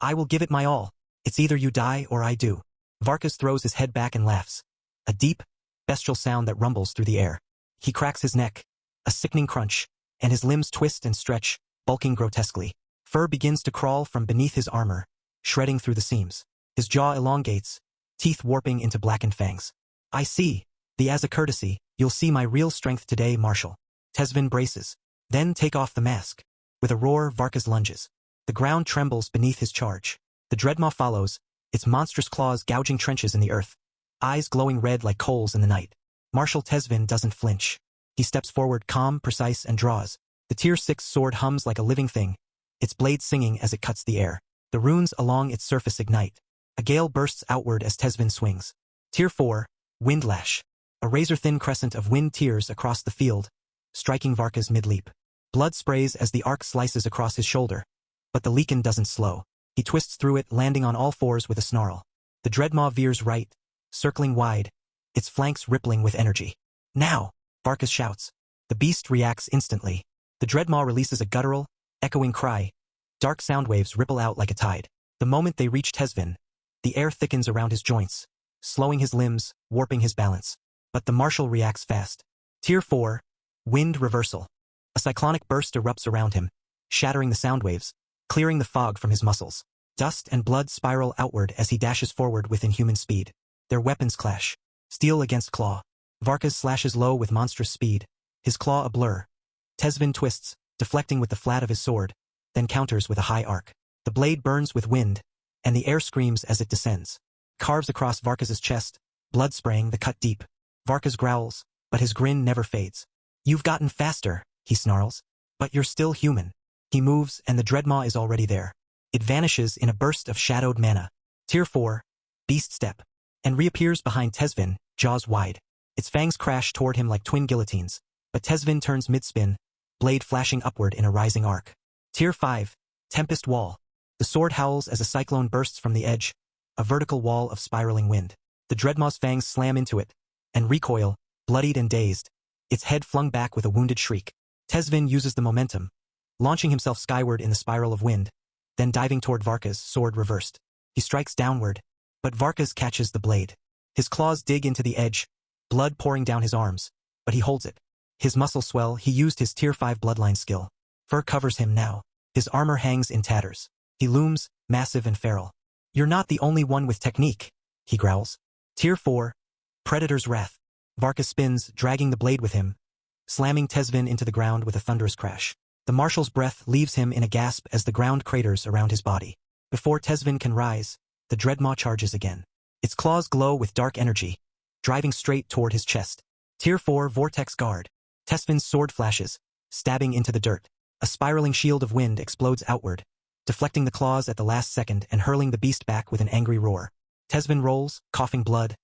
I will give it my all. It's either you die or I do. Varkas throws his head back and laughs. A deep, bestial sound that rumbles through the air. He cracks his neck, a sickening crunch, and his limbs twist and stretch, bulking grotesquely. Fur begins to crawl from beneath his armor, shredding through the seams. His jaw elongates, teeth warping into blackened fangs. I see. As a courtesy, you'll see my real strength today, Marshal. Tesvin braces. Then take off the mask. With a roar, Varkas lunges. The ground trembles beneath his charge. The dreadmaw follows, its monstrous claws gouging trenches in the earth, eyes glowing red like coals in the night. Marshal Tesvin doesn't flinch. He steps forward, calm, precise, and draws. The Tier 6 sword hums like a living thing, its blade singing as it cuts the air. The runes along its surface ignite. A gale bursts outward as Tesvin swings. Tier 4. Windlash. A razor-thin crescent of wind tears across the field, striking Varkas mid-leap. Blood sprays as the arc slices across his shoulder, but the Leekin doesn't slow. He twists through it, landing on all fours with a snarl. The dreadmaw veers right, circling wide, its flanks rippling with energy. Now! Varkas shouts. The beast reacts instantly. The dreadmaw releases a guttural, echoing cry. Dark sound waves ripple out like a tide. The moment they reach Tesvin, the air thickens around his joints, slowing his limbs, warping his balance. But the Marshal reacts fast. Tier 4. Wind Reversal. A cyclonic burst erupts around him, shattering the sound waves, clearing the fog from his muscles. Dust and blood spiral outward as he dashes forward with inhuman speed. Their weapons clash, steel against claw. Varkas slashes low with monstrous speed, his claw a blur. Tesvin twists, deflecting with the flat of his sword, then counters with a high arc. The blade burns with wind, and the air screams as it descends. Carves across Varkas's chest, blood spraying the cut deep. Varkas growls, but his grin never fades. You've gotten faster, he snarls. But you're still human. He moves, and the Dreadmaw is already there. It vanishes in a burst of shadowed mana. Tier 4, Beast Step, and reappears behind Tezvin, jaws wide. Its fangs crash toward him like twin guillotines, but Tezvin turns mid-spin, blade flashing upward in a rising arc. Tier 5, Tempest Wall. The sword howls as a cyclone bursts from the edge, a vertical wall of spiraling wind. The Dreadmaw's fangs slam into it, and recoil, bloodied and dazed, its head flung back with a wounded shriek. Tezvin uses the momentum, launching himself skyward in the spiral of wind, then diving toward Varkas, sword reversed. He strikes downward, but Varkas catches the blade. His claws dig into the edge, blood pouring down his arms, but he holds it. His muscles swell. He used his Tier 5 bloodline skill. Fur covers him now. His armor hangs in tatters. He looms, massive and feral. You're not the only one with technique, he growls. Tier 4, Predator's Wrath. Varkas spins, dragging the blade with him, slamming Tezvin into the ground with a thunderous crash. The marshal's breath leaves him in a gasp as the ground craters around his body. Before Tezvin can rise, the Dreadmaw charges again. Its claws glow with dark energy, driving straight toward his chest. Tier 4 Vortex Guard. Tezvin's sword flashes, stabbing into the dirt. A spiraling shield of wind explodes outward, deflecting the claws at the last second and hurling the beast back with an angry roar. Tezvin rolls, coughing blood,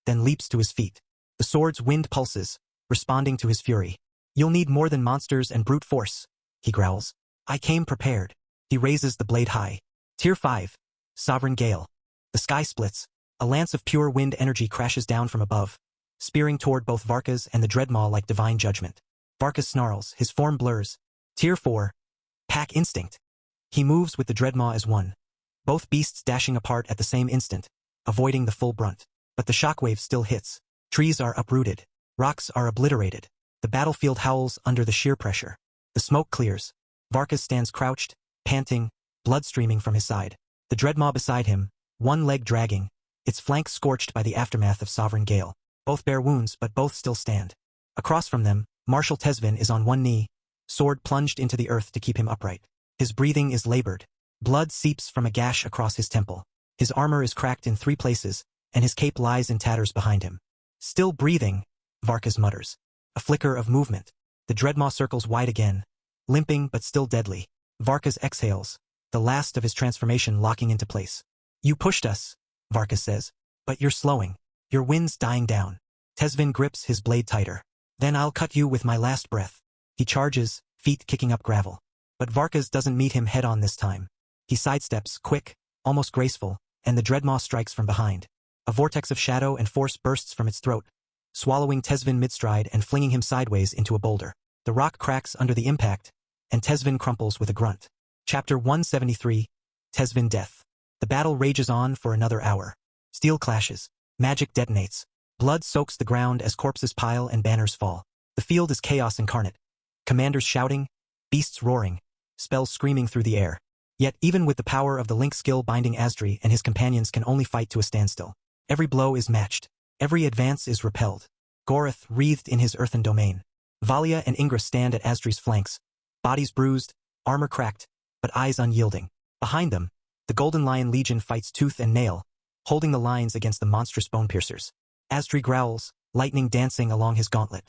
then leaps to his feet. The sword's wind pulses, responding to his fury. You'll need more than monsters and brute force, he growls. I came prepared. He raises the blade high. Tier 5, Sovereign Gale. The sky splits. A lance of pure wind energy crashes down from above, spearing toward both Varkas and the Dreadmaw like divine judgment. Varkas snarls, his form blurs. Tier 4, Pack Instinct. He moves with the Dreadmaw as one, both beasts dashing apart at the same instant, avoiding the full brunt. But the shockwave still hits. Trees are uprooted. Rocks are obliterated. The battlefield howls under the sheer pressure. The smoke clears. Varkas stands crouched, panting, blood streaming from his side. The Dreadmaw beside him, one leg dragging, its flank scorched by the aftermath of Sovereign Gale. Both bear wounds, but both still stand. Across from them, Marshal Tezvin is on one knee, sword plunged into the earth to keep him upright. His breathing is labored. Blood seeps from a gash across his temple. His armor is cracked in 3 places, and his cape lies in tatters behind him. Still breathing, Varkas mutters. A flicker of movement. The Dreadmaw circles wide again, limping but still deadly. Varkas exhales, the last of his transformation locking into place. You pushed us, Varkas says, but you're slowing. Your wind's dying down. Tezvin grips his blade tighter. Then I'll cut you with my last breath. He charges, feet kicking up gravel. But Varkas doesn't meet him head-on this time. He sidesteps, quick, almost graceful, and the Dreadmaw strikes from behind. A vortex of shadow and force bursts from its throat, swallowing Tezvin mid-stride and flinging him sideways into a boulder. The rock cracks under the impact, and Tezvin crumples with a grunt. Chapter 173, Tezvin Death. The battle rages on for another hour. Steel clashes. Magic detonates. Blood soaks the ground as corpses pile and banners fall. The field is chaos incarnate. Commanders shouting, beasts roaring, spells screaming through the air. Yet even with the power of the link skill binding Asdri and his companions can only fight to a standstill. Every blow is matched. Every advance is repelled. Gorath wreathed in his earthen domain. Valia and Ingra stand at Asdri's flanks, bodies bruised, armor cracked, but eyes unyielding. Behind them, the Golden Lion Legion fights tooth and nail, holding the lines against the monstrous bone piercers. Asdri growls, lightning dancing along his gauntlet.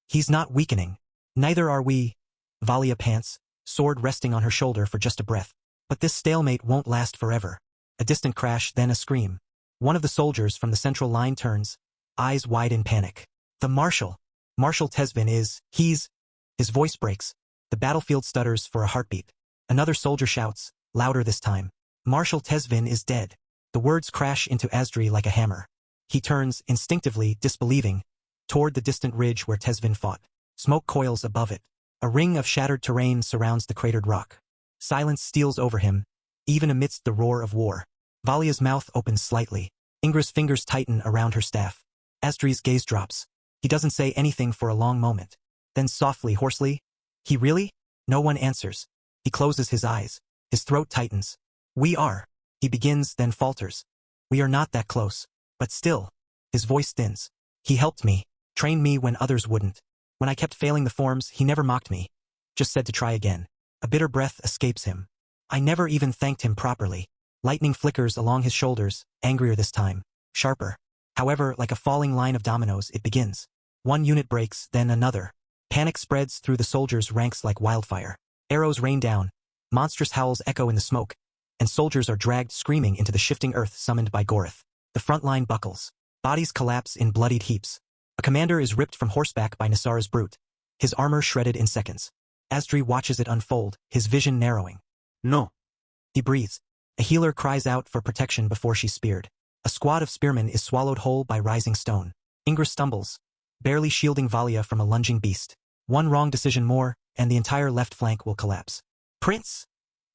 He's not weakening. Neither are we. Valia pants, sword resting on her shoulder for just a breath. But this stalemate won't last forever. A distant crash, then a scream. One of the soldiers from the central line turns, eyes wide in panic. The Marshal. Marshal Tezvin is, his voice breaks. The battlefield stutters for a heartbeat. Another soldier shouts, louder this time. Marshal Tezvin is dead. The words crash into Asdri like a hammer. He turns, instinctively disbelieving, toward the distant ridge where Tezvin fought. Smoke coils above it. A ring of shattered terrain surrounds the cratered rock. Silence steals over him, even amidst the roar of war. Valia's mouth opens slightly. Ingra's fingers tighten around her staff. Asdri's gaze drops. He doesn't say anything for a long moment. Then softly, hoarsely, he really? No one answers. He closes his eyes. His throat tightens. We are. He begins, then falters. We are not that close. But still. His voice thins. He helped me, trained me when others wouldn't. When I kept failing the forms, he never mocked me. Just said to try again. A bitter breath escapes him. I never even thanked him properly. Lightning flickers along his shoulders, angrier this time, sharper. However, like a falling line of dominoes, it begins. One unit breaks, then another. Panic spreads through the soldiers' ranks like wildfire. Arrows rain down. Monstrous howls echo in the smoke, and soldiers are dragged screaming into the shifting earth summoned by Gorith. The front line buckles. Bodies collapse in bloodied heaps. A commander is ripped from horseback by Nasara's brute, his armor shredded in seconds. Asdri watches it unfold, his vision narrowing. No. He breathes. A healer cries out for protection before she's speared. A squad of spearmen is swallowed whole by rising stone. Ingra stumbles, barely shielding Valia from a lunging beast. One wrong decision more, and the entire left flank will collapse. Prince!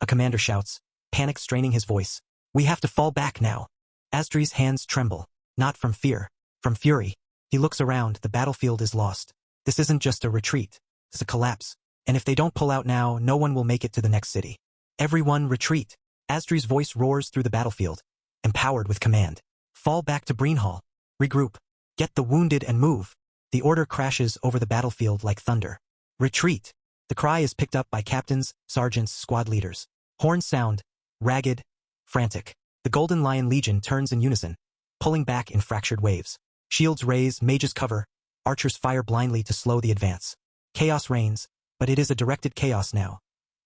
A commander shouts, panic straining his voice. We have to fall back now. Asdri's hands tremble, not from fear, from fury. He looks around, the battlefield is lost. This isn't just a retreat, it's a collapse. And if they don't pull out now, no one will make it to the next city. Everyone retreat. Asdri's voice roars through the battlefield, empowered with command. Fall back to Breenhall. Regroup. Get the wounded and move. The order crashes over the battlefield like thunder. Retreat. The cry is picked up by captains, sergeants, squad leaders. Horns sound, ragged, frantic. The Golden Lion Legion turns in unison, pulling back in fractured waves. Shields raise, mages cover, archers fire blindly to slow the advance. Chaos reigns, but it is a directed chaos now,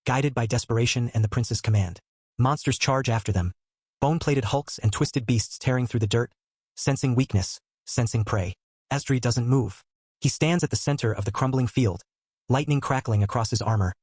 guided by desperation and the prince's command. Monsters charge after them, bone-plated hulks and twisted beasts tearing through the dirt, sensing weakness, sensing prey. Asdri doesn't move. He stands at the center of the crumbling field, lightning crackling across his armor,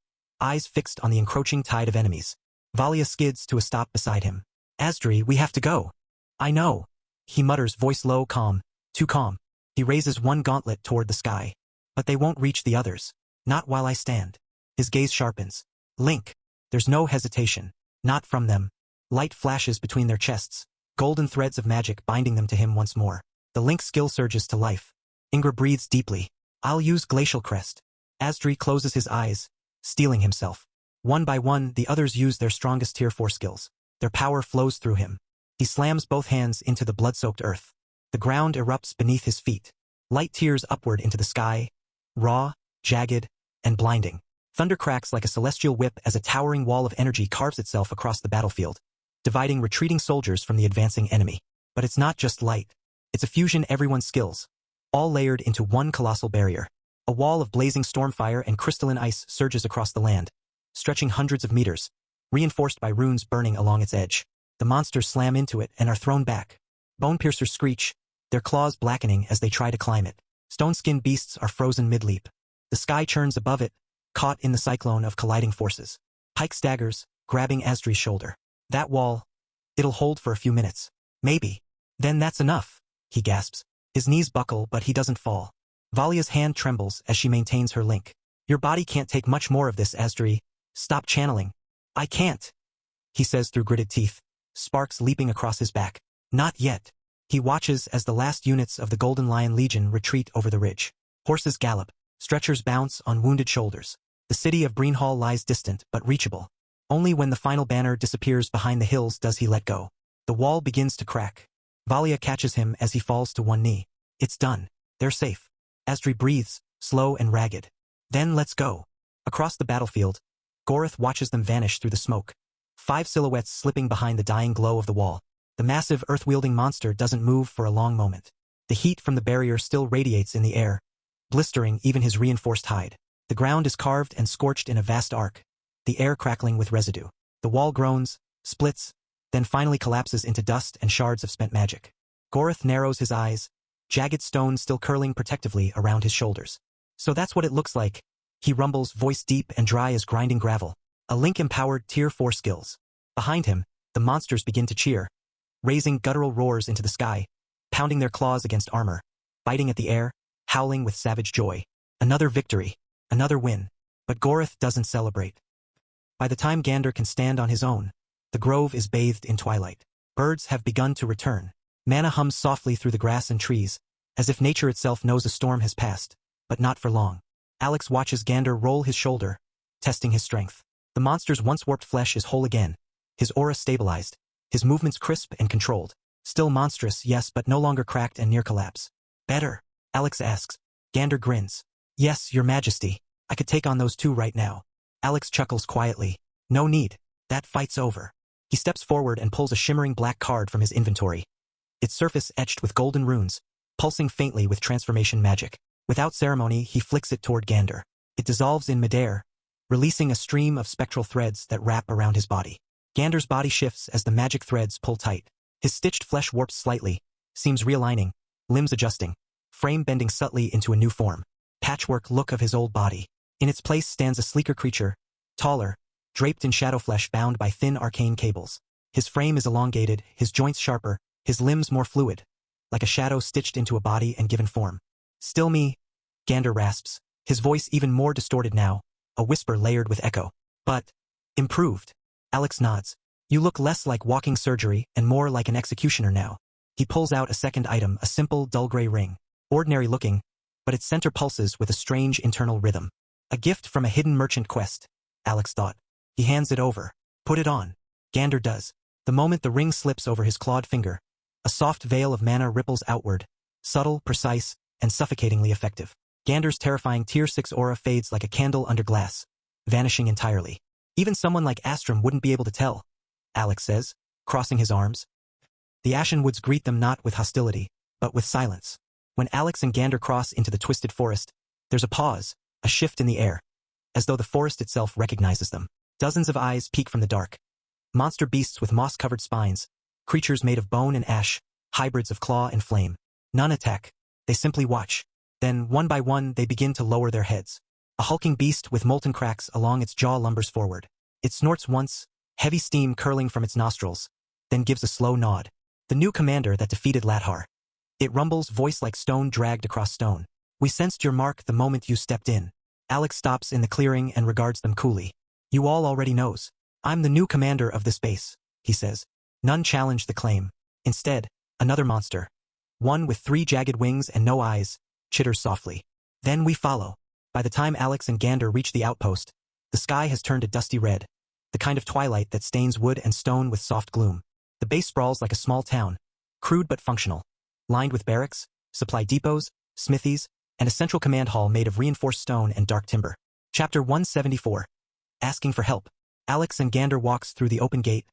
eyes fixed on the encroaching tide of enemies. Valia skids to a stop beside him. Asdri, we have to go. I know. He mutters, voice low, calm, too calm. He raises one gauntlet toward the sky. But they won't reach the others. Not while I stand. His gaze sharpens. Link. There's no hesitation. Not from them. Light flashes between their chests, golden threads of magic binding them to him once more. The Link skill surges to life. Ingra breathes deeply. I'll use Glacial Crest. Asdri closes his eyes, steeling himself. One by one, the others use their strongest Tier 4 skills. Their power flows through him. He slams both hands into the blood-soaked earth. The ground erupts beneath his feet. Light tears upward into the sky, raw, jagged, and blinding. Thunder cracks like a celestial whip as a towering wall of energy carves itself across the battlefield, dividing retreating soldiers from the advancing enemy. But it's not just light. It's a fusion everyone's skills, all layered into one colossal barrier. A wall of blazing stormfire and crystalline ice surges across the land, stretching hundreds of meters, reinforced by runes burning along its edge. The monsters slam into it and are thrown back. Bone-piercers screech, their claws blackening as they try to climb it. Stone-skinned beasts are frozen mid-leap. The sky churns above it, caught in the cyclone of colliding forces. Pike staggers, grabbing Asdri's shoulder. That wall, it'll hold for a few minutes. Maybe. Then that's enough, he gasps. His knees buckle, but he doesn't fall. Valia's hand trembles as she maintains her link. Your body can't take much more of this, Asdri. Stop channeling. I can't, he says through gritted teeth, sparks leaping across his back. Not yet. He watches as the last units of the Golden Lion Legion retreat over the ridge. Horses gallop, stretchers bounce on wounded shoulders. The city of Breenhall lies distant but reachable. Only when the final banner disappears behind the hills does he let go. The wall begins to crack. Valia catches him as he falls to one knee. It's done. They're safe. Asdri breathes, slow and ragged. Then let's go. Across the battlefield, Gorith watches them vanish through the smoke. 5 silhouettes slipping behind the dying glow of the wall. The massive earth-wielding monster doesn't move for a long moment. The heat from the barrier still radiates in the air, blistering even his reinforced hide. The ground is carved and scorched in a vast arc, the air crackling with residue. The wall groans, splits, then finally collapses into dust and shards of spent magic. Gorith narrows his eyes, jagged stone still curling protectively around his shoulders. So that's what it looks like, he rumbles, voice deep and dry as grinding gravel. A Link-empowered Tier 4 skills. Behind him, the monsters begin to cheer, raising guttural roars into the sky, pounding their claws against armor, biting at the air, howling with savage joy. Another victory. Another win. But Gorith doesn't celebrate. By the time Gander can stand on his own, the grove is bathed in twilight. Birds have begun to return. Mana hums softly through the grass and trees, as if nature itself knows a storm has passed, but not for long. Alex watches Gander roll his shoulder, testing his strength. The monster's once-warped flesh is whole again, his aura stabilized, his movements crisp and controlled. Still monstrous, yes, but no longer cracked and near collapse. Better? Alex asks. Gander grins. Yes, your majesty. I could take on those two right now. Alex chuckles quietly. No need. That fight's over. He steps forward and pulls a shimmering black card from his inventory. Its surface etched with golden runes, pulsing faintly with transformation magic. Without ceremony, he flicks it toward Gander. It dissolves in midair, releasing a stream of spectral threads that wrap around his body. Gander's body shifts as the magic threads pull tight. His stitched flesh warps slightly, seams realigning, limbs adjusting, frame bending subtly into a new form. Patchwork look of his old body. In its place stands a sleeker creature, taller, draped in shadow flesh bound by thin arcane cables. His frame is elongated, his joints sharper, his limbs more fluid, like a shadow stitched into a body and given form. Still me, Gander rasps, his voice even more distorted now, a whisper layered with echo. But, improved. Alex nods. You look less like walking surgery and more like an executioner now. He pulls out a second item, a simple, dull gray ring. Ordinary looking, but its center pulses with a strange internal rhythm. A gift from a hidden merchant quest, Alex thought. He hands it over. Put it on. Gander does. The moment the ring slips over his clawed finger, a soft veil of mana ripples outward, subtle, precise, and suffocatingly effective. Gander's terrifying Tier 6 aura fades like a candle under glass, vanishing entirely. Even someone like Astrum wouldn't be able to tell, Alex says, crossing his arms. The Ashen Woods greet them not with hostility, but with silence. When Alex and Gander cross into the twisted forest, there's a pause, a shift in the air, as though the forest itself recognizes them. Dozens of eyes peek from the dark. Monster beasts with moss-covered spines, creatures made of bone and ash, hybrids of claw and flame. None attack, they simply watch. Then, one by one, they begin to lower their heads. A hulking beast with molten cracks along its jaw lumbers forward. It snorts once, heavy steam curling from its nostrils, then gives a slow nod. The new commander that defeated Lathar. It rumbles, voice like stone dragged across stone. We sensed your mark the moment you stepped in. Alex stops in the clearing and regards them coolly. You all already knows. I'm the new commander of this base, he says. None challenge the claim. Instead, another monster, one with 3 jagged wings and no eyes, chitters softly. Then we follow. By the time Alex and Gander reach the outpost, the sky has turned a dusty red, the kind of twilight that stains wood and stone with soft gloom. The base sprawls like a small town, crude but functional, lined with barracks, supply depots, smithies, and a central command hall made of reinforced stone and dark timber. Chapter 174. Asking for help. Alex and Gander walks through the open gate.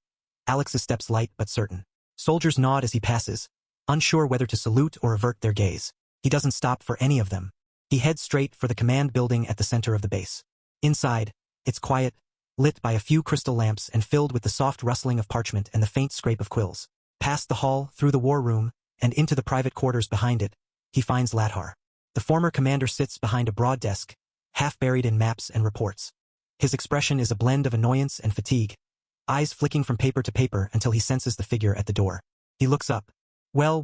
Alex's steps light but certain. Soldiers nod as he passes, unsure whether to salute or avert their gaze. He doesn't stop for any of them. He heads straight for the command building at the center of the base. Inside, it's quiet, lit by a few crystal lamps and filled with the soft rustling of parchment and the faint scrape of quills. Past the hall, through the war room, and into the private quarters behind it, he finds Lathar. The former commander sits behind a broad desk, half buried in maps and reports. His expression is a blend of annoyance and fatigue, eyes flicking from paper to paper until he senses the figure at the door. He looks up. Well,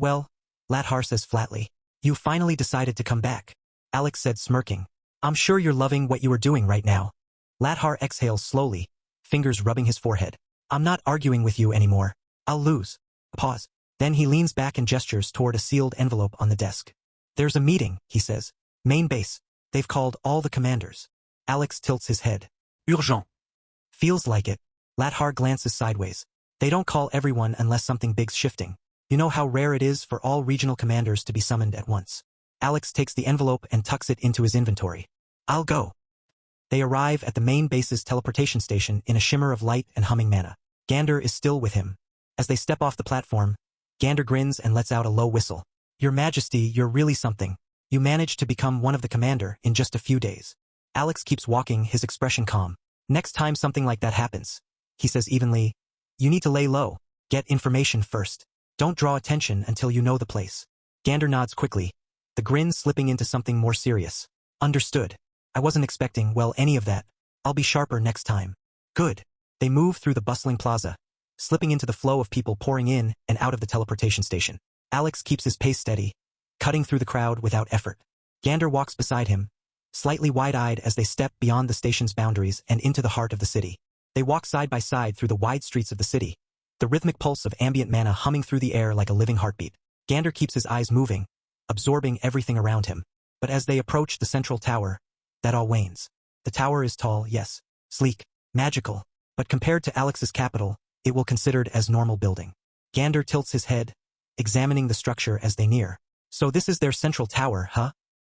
Lathar says flatly. You finally decided to come back, Alex said smirking. I'm sure you're loving what you are doing right now. Lathar exhales slowly, fingers rubbing his forehead. I'm not arguing with you anymore. I'll lose. A pause. Then he leans back and gestures toward a sealed envelope on the desk. There's a meeting, he says. Main base. They've called all the commanders. Alex tilts his head. Urgent. Feels like it. Lathar glances sideways. They don't call everyone unless something big's shifting. You know how rare it is for all regional commanders to be summoned at once. Alex takes the envelope and tucks it into his inventory. I'll go. They arrive at the main base's teleportation station in a shimmer of light and humming mana. Gander is still with him. As they step off the platform, Gander grins and lets out a low whistle. Your Majesty, you're really something. You managed to become one of the commander in just a few days. Alex keeps walking, his expression calm. Next time something like that happens, he says evenly, you need to lay low. Get information first. Don't draw attention until you know the place. Gander nods quickly, the grin slipping into something more serious. Understood. I wasn't expecting, any of that. I'll be sharper next time. Good. They move through the bustling plaza, slipping into the flow of people pouring in and out of the teleportation station. Alex keeps his pace steady, cutting through the crowd without effort. Gander walks beside him, slightly wide-eyed as they step beyond the station's boundaries and into the heart of the city. They walk side by side through the wide streets of the city, the rhythmic pulse of ambient mana humming through the air like a living heartbeat. Gander keeps his eyes moving, absorbing everything around him. But as they approach the central tower, that all wanes. The tower is tall, yes, sleek, magical, but compared to Alex's capital, it will considered as normal building. Gander tilts his head, examining the structure as they near. So this is their central tower, huh?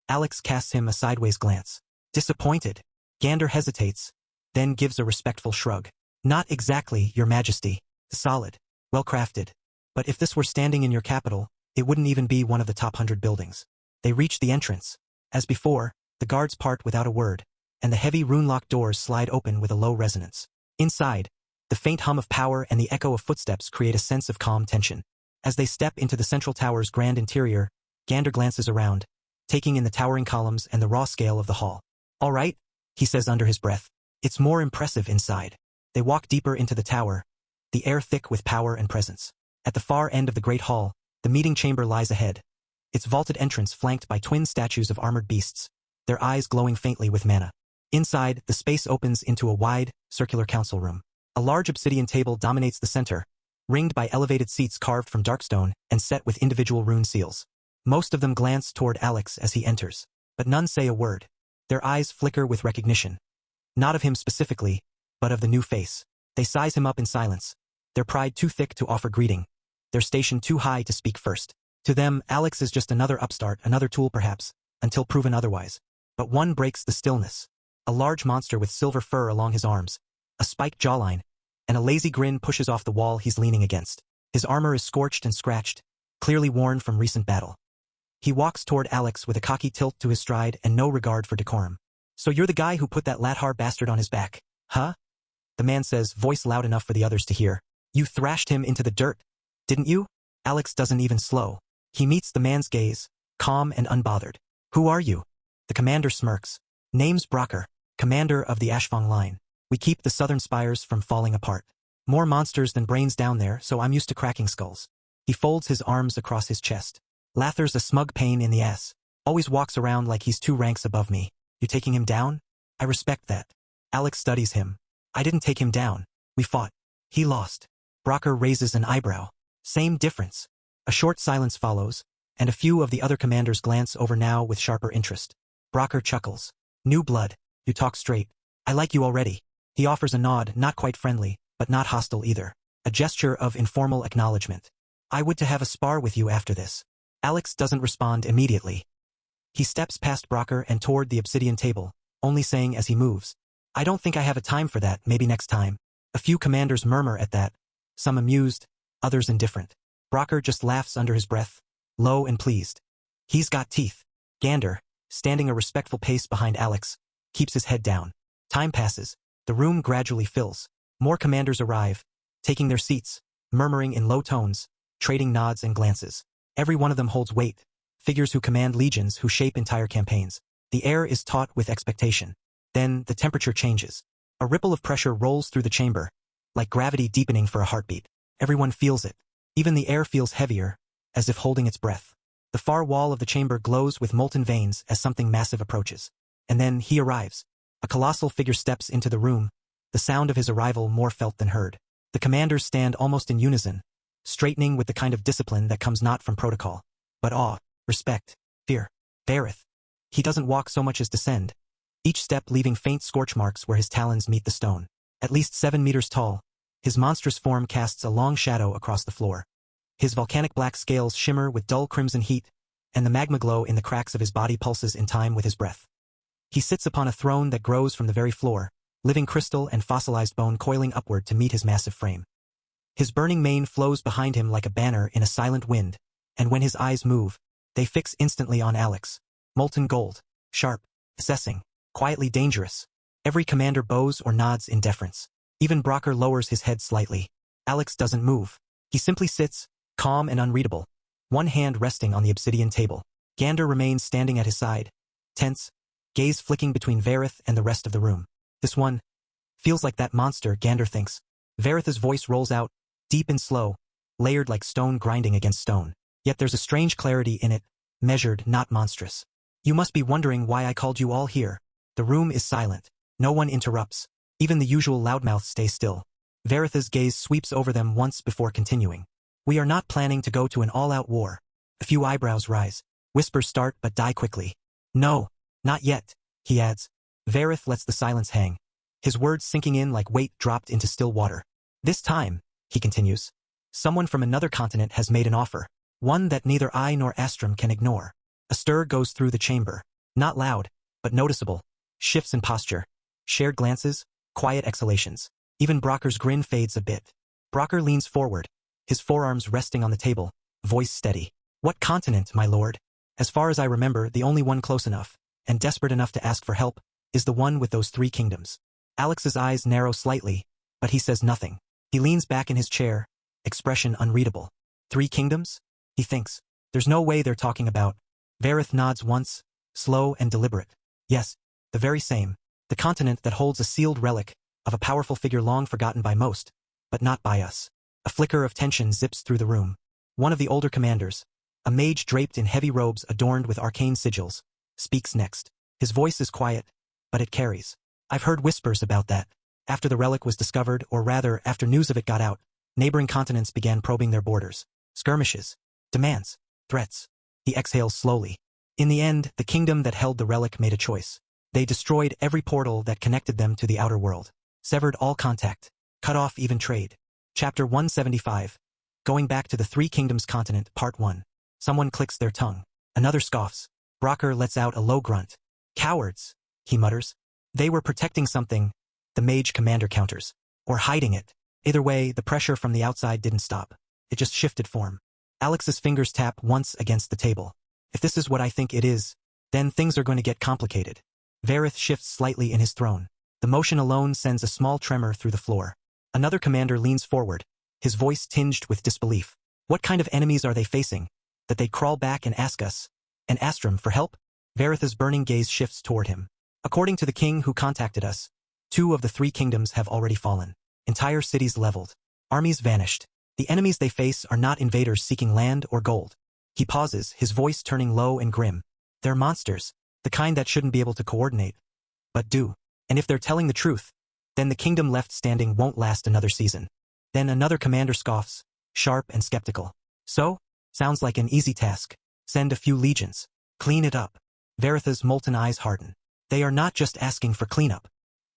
Alex casts him a sideways glance. Disappointed. Gander hesitates, then gives a respectful shrug. Not exactly, your majesty. Solid. Well-crafted. But if this were standing in your capital, it wouldn't even be one of the top 100 buildings. They reach the entrance. As before, the guards part without a word, and the heavy rune-locked doors slide open with a low resonance. Inside, the faint hum of power and the echo of footsteps create a sense of calm tension. As they step into the central tower's grand interior, Gander glances around, taking in the towering columns and the raw scale of the hall. All right, he says under his breath. It's more impressive inside. They walk deeper into the tower, the air thick with power and presence. At the far end of the great hall, the meeting chamber lies ahead, its vaulted entrance flanked by twin statues of armored beasts, their eyes glowing faintly with mana. Inside, the space opens into a wide, circular council room. A large obsidian table dominates the center, ringed by elevated seats carved from darkstone and set with individual rune seals. Most of them glance toward Alex as he enters, but none say a word. Their eyes flicker with recognition. Not of him specifically, but of the new face. They size him up in silence, their pride too thick to offer greeting, their station too high to speak first. To them, Alex is just another upstart, another tool perhaps, until proven otherwise. But one breaks the stillness. A large monster with silver fur along his arms, a spiked jawline, and a lazy grin pushes off the wall he's leaning against. His armor is scorched and scratched, clearly worn from recent battle. He walks toward Alex with a cocky tilt to his stride and no regard for decorum. So you're the guy who put that Lathar bastard on his back, huh? The man says, voice loud enough for the others to hear. You thrashed him into the dirt, didn't you? Alex doesn't even slow. He meets the man's gaze, calm and unbothered. Who are you? The commander smirks. Name's Brocker, commander of the Ashfang line. We keep the southern spires from falling apart. More monsters than brains down there, so I'm used to cracking skulls. He folds his arms across his chest. Lathar's a smug pain in the ass. Always walks around like he's 2 ranks above me. You taking him down? I respect that. Alex studies him. I didn't take him down. We fought. He lost. Brocker raises an eyebrow. Same difference. A short silence follows, and a few of the other commanders glance over now with sharper interest. Brocker chuckles. New blood. You talk straight. I like you already. He offers a nod, not quite friendly, but not hostile either. A gesture of informal acknowledgement. I would to have a spar with you after this. Alex doesn't respond immediately. He steps past Brocker and toward the obsidian table, only saying as he moves, I don't think I have a time for that, maybe next time. A few commanders murmur at that, some amused, others indifferent. Brocker just laughs under his breath, low and pleased. He's got teeth. Gander, standing a respectful pace behind Alex, keeps his head down. Time passes. The room gradually fills. More commanders arrive, taking their seats, murmuring in low tones, trading nods and glances. Every one of them holds weight, figures who command legions who shape entire campaigns. The air is taut with expectation. Then the temperature changes. A ripple of pressure rolls through the chamber, like gravity deepening for a heartbeat. Everyone feels it. Even the air feels heavier, as if holding its breath. The far wall of the chamber glows with molten veins as something massive approaches. And then he arrives. A colossal figure steps into the room, the sound of his arrival more felt than heard. The commanders stand almost in unison, straightening with the kind of discipline that comes not from protocol, but awe, respect, fear. Vareth. He doesn't walk so much as descend, each step leaving faint scorch marks where his talons meet the stone. At least 7 meters tall, his monstrous form casts a long shadow across the floor. His volcanic black scales shimmer with dull crimson heat, and the magma glow in the cracks of his body pulses in time with his breath. He sits upon a throne that grows from the very floor, living crystal and fossilized bone coiling upward to meet his massive frame. His burning mane flows behind him like a banner in a silent wind, and when his eyes move, they fix instantly on Alex. Molten gold, sharp, assessing, quietly dangerous. Every commander bows or nods in deference. Even Brocker lowers his head slightly. Alex doesn't move. He simply sits, calm and unreadable, one hand resting on the obsidian table. Gander remains standing at his side, tense, gaze flicking between Vareth and the rest of the room. This one feels like that monster, Gander thinks. Vareth's voice rolls out, deep and slow, layered like stone grinding against stone. Yet there's a strange clarity in it, measured, not monstrous. You must be wondering why I called you all here. The room is silent. No one interrupts. Even the usual loudmouths stay still. Vareth's gaze sweeps over them once before continuing. We are not planning to go to an all-out war. A few eyebrows rise. Whispers start but die quickly. No, not yet, he adds. Vareth lets the silence hang, his words sinking in like weight dropped into still water. This time, he continues, someone from another continent has made an offer, one that neither I nor Astrum can ignore. A stir goes through the chamber, not loud, but noticeable. Shifts in posture, shared glances, quiet exhalations. Even Brocker's grin fades a bit. Brocker leans forward, his forearms resting on the table, voice steady. What continent, my lord? As far as I remember, the only one close enough, and desperate enough to ask for help, is the one with those 3 kingdoms. Alex's eyes narrow slightly, but he says nothing. He leans back in his chair, expression unreadable. 3 kingdoms? He thinks. There's no way they're talking about. Vareth nods once, slow and deliberate. Yes, the very same. The continent that holds a sealed relic of a powerful figure long forgotten by most, but not by us. A flicker of tension zips through the room. One of the older commanders, a mage draped in heavy robes adorned with arcane sigils, speaks next. His voice is quiet, but it carries. I've heard whispers about that. After the relic was discovered, or rather, after news of it got out, neighboring continents began probing their borders. Skirmishes, demands, threats. He exhales slowly. In the end, the kingdom that held the relic made a choice. They destroyed every portal that connected them to the outer world, severed all contact, cut off even trade. Chapter 175. Going Back to the 3 Kingdoms Continent, Part 1. Someone clicks their tongue. Another scoffs. Brocker lets out a low grunt. Cowards, he mutters. They were protecting something, the mage commander counters. Or hiding it. Either way, the pressure from the outside didn't stop. It just shifted form. Alex's fingers tap once against the table. If this is what I think it is, then things are going to get complicated. Vareth shifts slightly in his throne. The motion alone sends a small tremor through the floor. Another commander leans forward, his voice tinged with disbelief. What kind of enemies are they facing, that they crawl back and ask us, and Astrum, for help? Vareth's burning gaze shifts toward him. According to the king who contacted us, 2 of the 3 kingdoms have already fallen. Entire cities leveled. Armies vanished. The enemies they face are not invaders seeking land or gold. He pauses, his voice turning low and grim. They're monsters, the kind that shouldn't be able to coordinate, but do. And if they're telling the truth, then the kingdom left standing won't last another season. Then another commander scoffs, sharp and skeptical. So? Sounds like an easy task. Send a few legions. Clean it up. Vareth's molten eyes harden. They are not just asking for cleanup.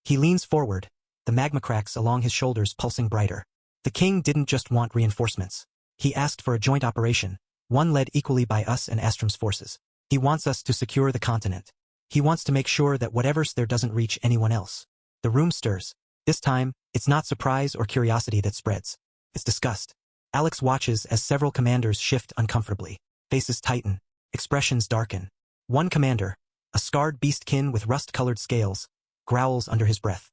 He leans forward, the magma cracks along his shoulders pulsing brighter. The king didn't just want reinforcements. He asked for a joint operation, one led equally by us and Astrum's forces. He wants us to secure the continent. He wants to make sure that whatever's there doesn't reach anyone else. The room stirs. This time, it's not surprise or curiosity that spreads. It's disgust. Alex watches as several commanders shift uncomfortably. Faces tighten. Expressions darken. One commander, a scarred beastkin with rust-colored scales, growls under his breath.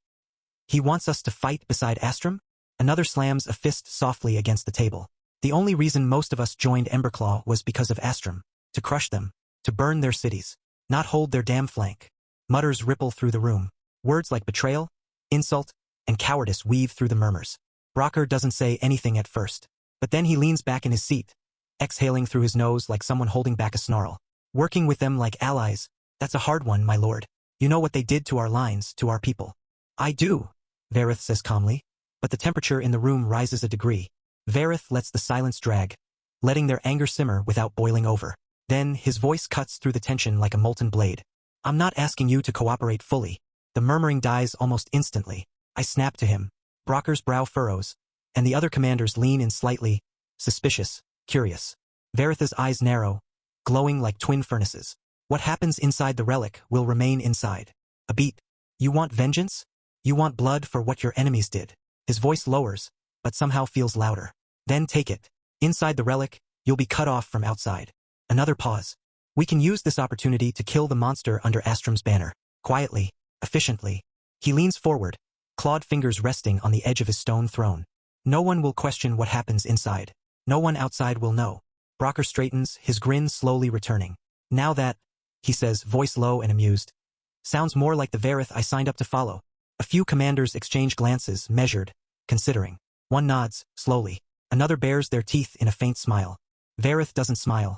He wants us to fight beside Astrum? Another slams a fist softly against the table. The only reason most of us joined Emberclaw was because of Astrum. To crush them. To burn their cities. Not hold their damn flank. Mutters ripple through the room. Words like betrayal, insult, and cowardice weave through the murmurs. Brocker doesn't say anything at first. But then he leans back in his seat, exhaling through his nose like someone holding back a snarl. Working with them like allies, that's a hard one, my lord. You know what they did to our lines, to our people. I do, Vareth says calmly. But the temperature in the room rises a degree. Vareth lets the silence drag, letting their anger simmer without boiling over. Then his voice cuts through the tension like a molten blade. I'm not asking you to cooperate fully. The murmuring dies almost instantly. I snap to him. Brocker's brow furrows, and the other commanders lean in slightly, suspicious, curious. Vareth's eyes narrow, glowing like twin furnaces. What happens inside the relic will remain inside. A beat. You want vengeance? You want blood for what your enemies did. His voice lowers, but somehow feels louder. Then take it. Inside the relic, you'll be cut off from outside. Another pause. We can use this opportunity to kill the monster under Astrum's banner. Quietly, efficiently. He leans forward, clawed fingers resting on the edge of his stone throne. No one will question what happens inside. No one outside will know. Brocker straightens, his grin slowly returning. Now that, he says, voice low and amused. Sounds more like the Vareth I signed up to follow. A few commanders exchange glances, measured, considering. One nods, slowly. Another bares their teeth in a faint smile. Vareth doesn't smile,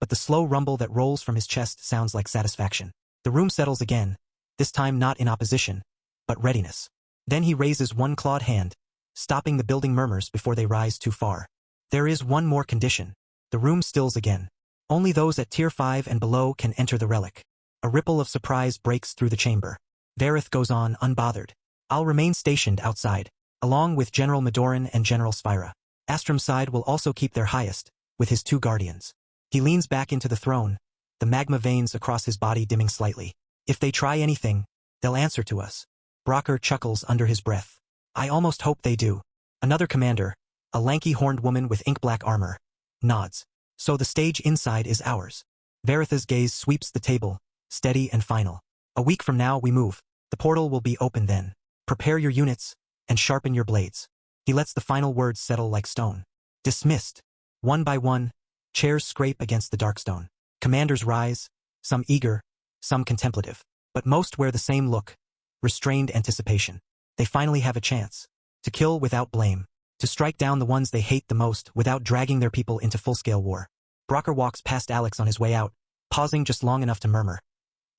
but the slow rumble that rolls from his chest sounds like satisfaction. The room settles again, this time not in opposition, but readiness. Then he raises one clawed hand, stopping the building murmurs before they rise too far. There is one more condition. The room stills again. Only those at Tier 5 and below can enter the relic. A ripple of surprise breaks through the chamber. Vareth goes on, unbothered. I'll remain stationed outside, along with General Madoran and General Spira. Astrum's side will also keep their highest, with his 2 guardians. He leans back into the throne, the magma veins across his body dimming slightly. If they try anything, they'll answer to us. Brocker chuckles under his breath. I almost hope they do. Another commander, a lanky horned woman with ink-black armor, nods. So the stage inside is ours. Varitha's gaze sweeps the table, steady and final. A week from now we move. The portal will be open then. Prepare your units, and sharpen your blades. He lets the final words settle like stone. Dismissed. One by one, chairs scrape against the dark stone. Commanders rise, some eager, some contemplative, but most wear the same look, restrained anticipation. They finally have a chance. To kill without blame. To strike down the ones they hate the most without dragging their people into full-scale war. Brocker walks past Alex on his way out, pausing just long enough to murmur.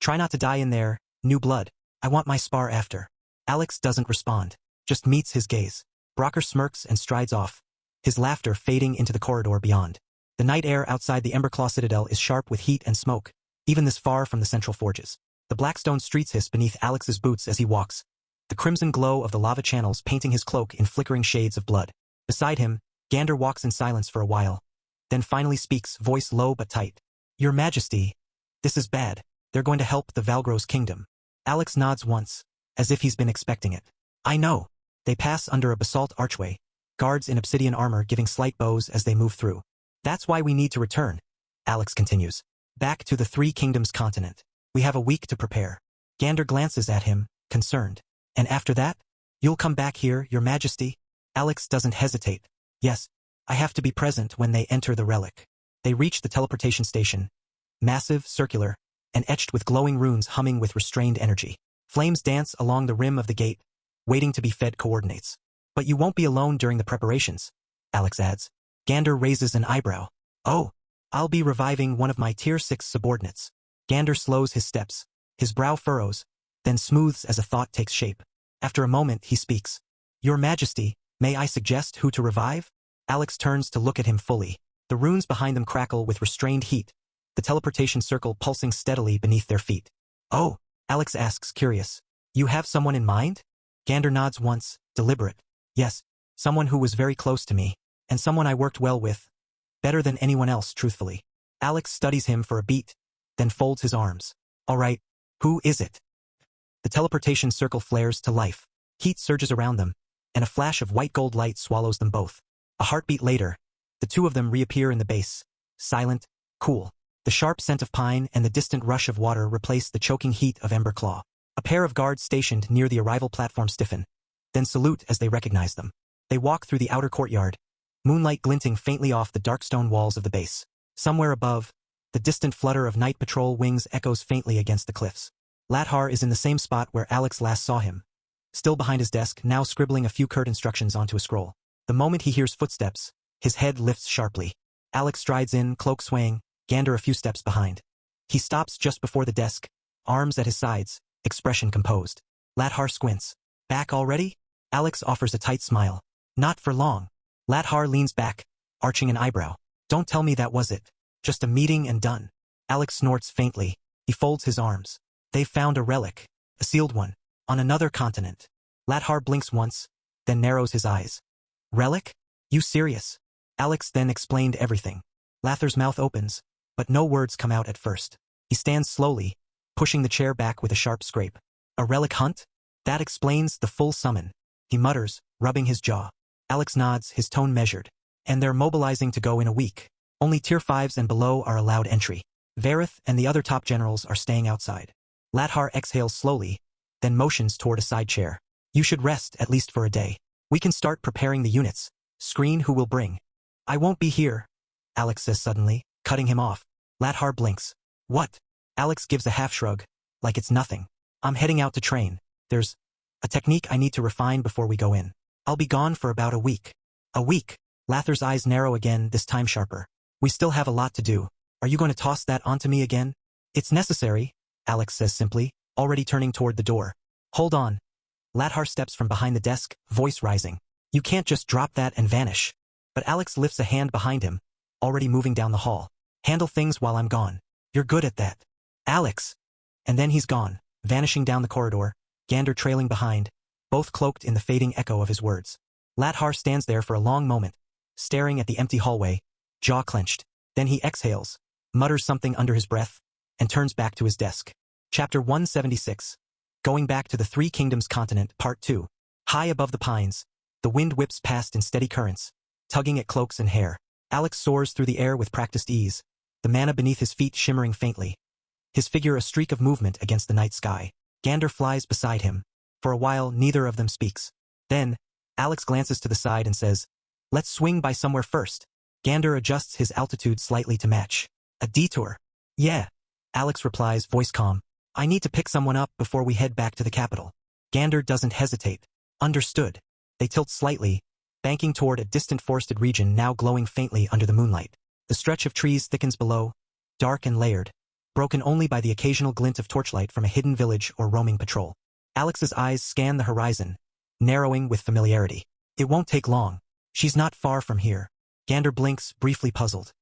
Try not to die in there, new blood. I want my spar after. Alex doesn't respond, just meets his gaze. Brocker smirks and strides off, his laughter fading into the corridor beyond. The night air outside the Emberclaw Citadel is sharp with heat and smoke, even this far from the central forges. The blackstone streets hiss beneath Alex's boots as he walks, the crimson glow of the lava channels painting his cloak in flickering shades of blood. Beside him, Gander walks in silence for a while, then finally speaks, voice low but tight. Your Majesty, this is bad. They're going to help the Valgros kingdom. Alex nods once, as if he's been expecting it. I know. They pass under a basalt archway, guards in obsidian armor giving slight bows as they move through. That's why we need to return, Alex continues. Back to the Three Kingdoms continent. We have a week to prepare. Gander glances at him, concerned. And after that? You'll come back here, Your Majesty? Alex doesn't hesitate. Yes, I have to be present when they enter the relic. They reach the teleportation station. Massive, circular, and etched with glowing runes humming with restrained energy. Flames dance along the rim of the gate, waiting to be fed coordinates. But you won't be alone during the preparations, Alex adds. Gander raises an eyebrow. Oh, I'll be reviving one of my Tier 6 subordinates. Gander slows his steps. His brow furrows, then smooths as a thought takes shape. After a moment, he speaks. Your Majesty, may I suggest who to revive? Alex turns to look at him fully. The runes behind them crackle with restrained heat, the teleportation circle pulsing steadily beneath their feet. Oh, Alex asks, curious. You have someone in mind? Gander nods once, deliberate. Yes, someone who was very close to me, and someone I worked well with. Better than anyone else, truthfully. Alex studies him for a beat, then folds his arms. All right, who is it? The teleportation circle flares to life. Heat surges around them, and a flash of white gold light swallows them both. A heartbeat later, the two of them reappear in the base, silent, cool. The sharp scent of pine and the distant rush of water replace the choking heat of Emberclaw. A pair of guards stationed near the arrival platform stiffen, then salute as they recognize them. They walk through the outer courtyard, moonlight glinting faintly off the dark stone walls of the base. Somewhere above, the distant flutter of night patrol wings echoes faintly against the cliffs. Lathar is in the same spot where Alex last saw him, still behind his desk, now scribbling a few curt instructions onto a scroll. The moment he hears footsteps, his head lifts sharply. Alex strides in, cloak swaying, Gander a few steps behind. He stops just before the desk, arms at his sides, expression composed. Lathar squints. Back already? Alex offers a tight smile. Not for long. Lathar leans back, arching an eyebrow. Don't tell me that was it. Just a meeting and done. Alex snorts faintly. He folds his arms. They've found a relic, a sealed one, on another continent. Lathar blinks once, then narrows his eyes. Relic? You serious? Alex then explained everything. Lathar's mouth opens, but no words come out at first. He stands slowly, pushing the chair back with a sharp scrape. A relic hunt? That explains the full summon. He mutters, rubbing his jaw. Alex nods, his tone measured. And they're mobilizing to go in a week. Only Tier 5s and below are allowed entry. Varith and the other top generals are staying outside. Lathar exhales slowly, then motions toward a side chair. You should rest at least for a day. We can start preparing the units. Screen who will bring. I won't be here, Alex says suddenly, cutting him off. Lathar blinks. What? Alex gives a half shrug, like it's nothing. I'm heading out to train. There's a technique I need to refine before we go in. I'll be gone for about a week. A week? Lathar's eyes narrow again, this time sharper. We still have a lot to do. Are you going to toss that onto me again? It's necessary, Alex says simply, already turning toward the door. Hold on. Lathar steps from behind the desk, voice rising. You can't just drop that and vanish. But Alex lifts a hand behind him, already moving down the hall. Handle things while I'm gone. You're good at that. Alex! And then he's gone, vanishing down the corridor, Gander trailing behind, both cloaked in the fading echo of his words. Lathar stands there for a long moment, staring at the empty hallway, jaw clenched. Then he exhales, mutters something under his breath, and turns back to his desk. Chapter 176. Going back to the Three Kingdoms continent, Part 2. High above the pines, the wind whips past in steady currents, tugging at cloaks and hair. Alex soars through the air with practiced ease, the mana beneath his feet shimmering faintly, his figure a streak of movement against the night sky. Gander flies beside him. For a while, neither of them speaks. Then, Alex glances to the side and says, "Let's swing by somewhere first." Gander adjusts his altitude slightly to match. "A detour?" "Yeah," Alex replies, voice calm. "I need to pick someone up before we head back to the capital." Gander doesn't hesitate. "Understood." They tilt slightly, banking toward a distant forested region now glowing faintly under the moonlight. The stretch of trees thickens below, dark and layered, broken only by the occasional glint of torchlight from a hidden village or roaming patrol. Alex's eyes scan the horizon, narrowing with familiarity. It won't take long. She's not far from here. Gander blinks, briefly puzzled.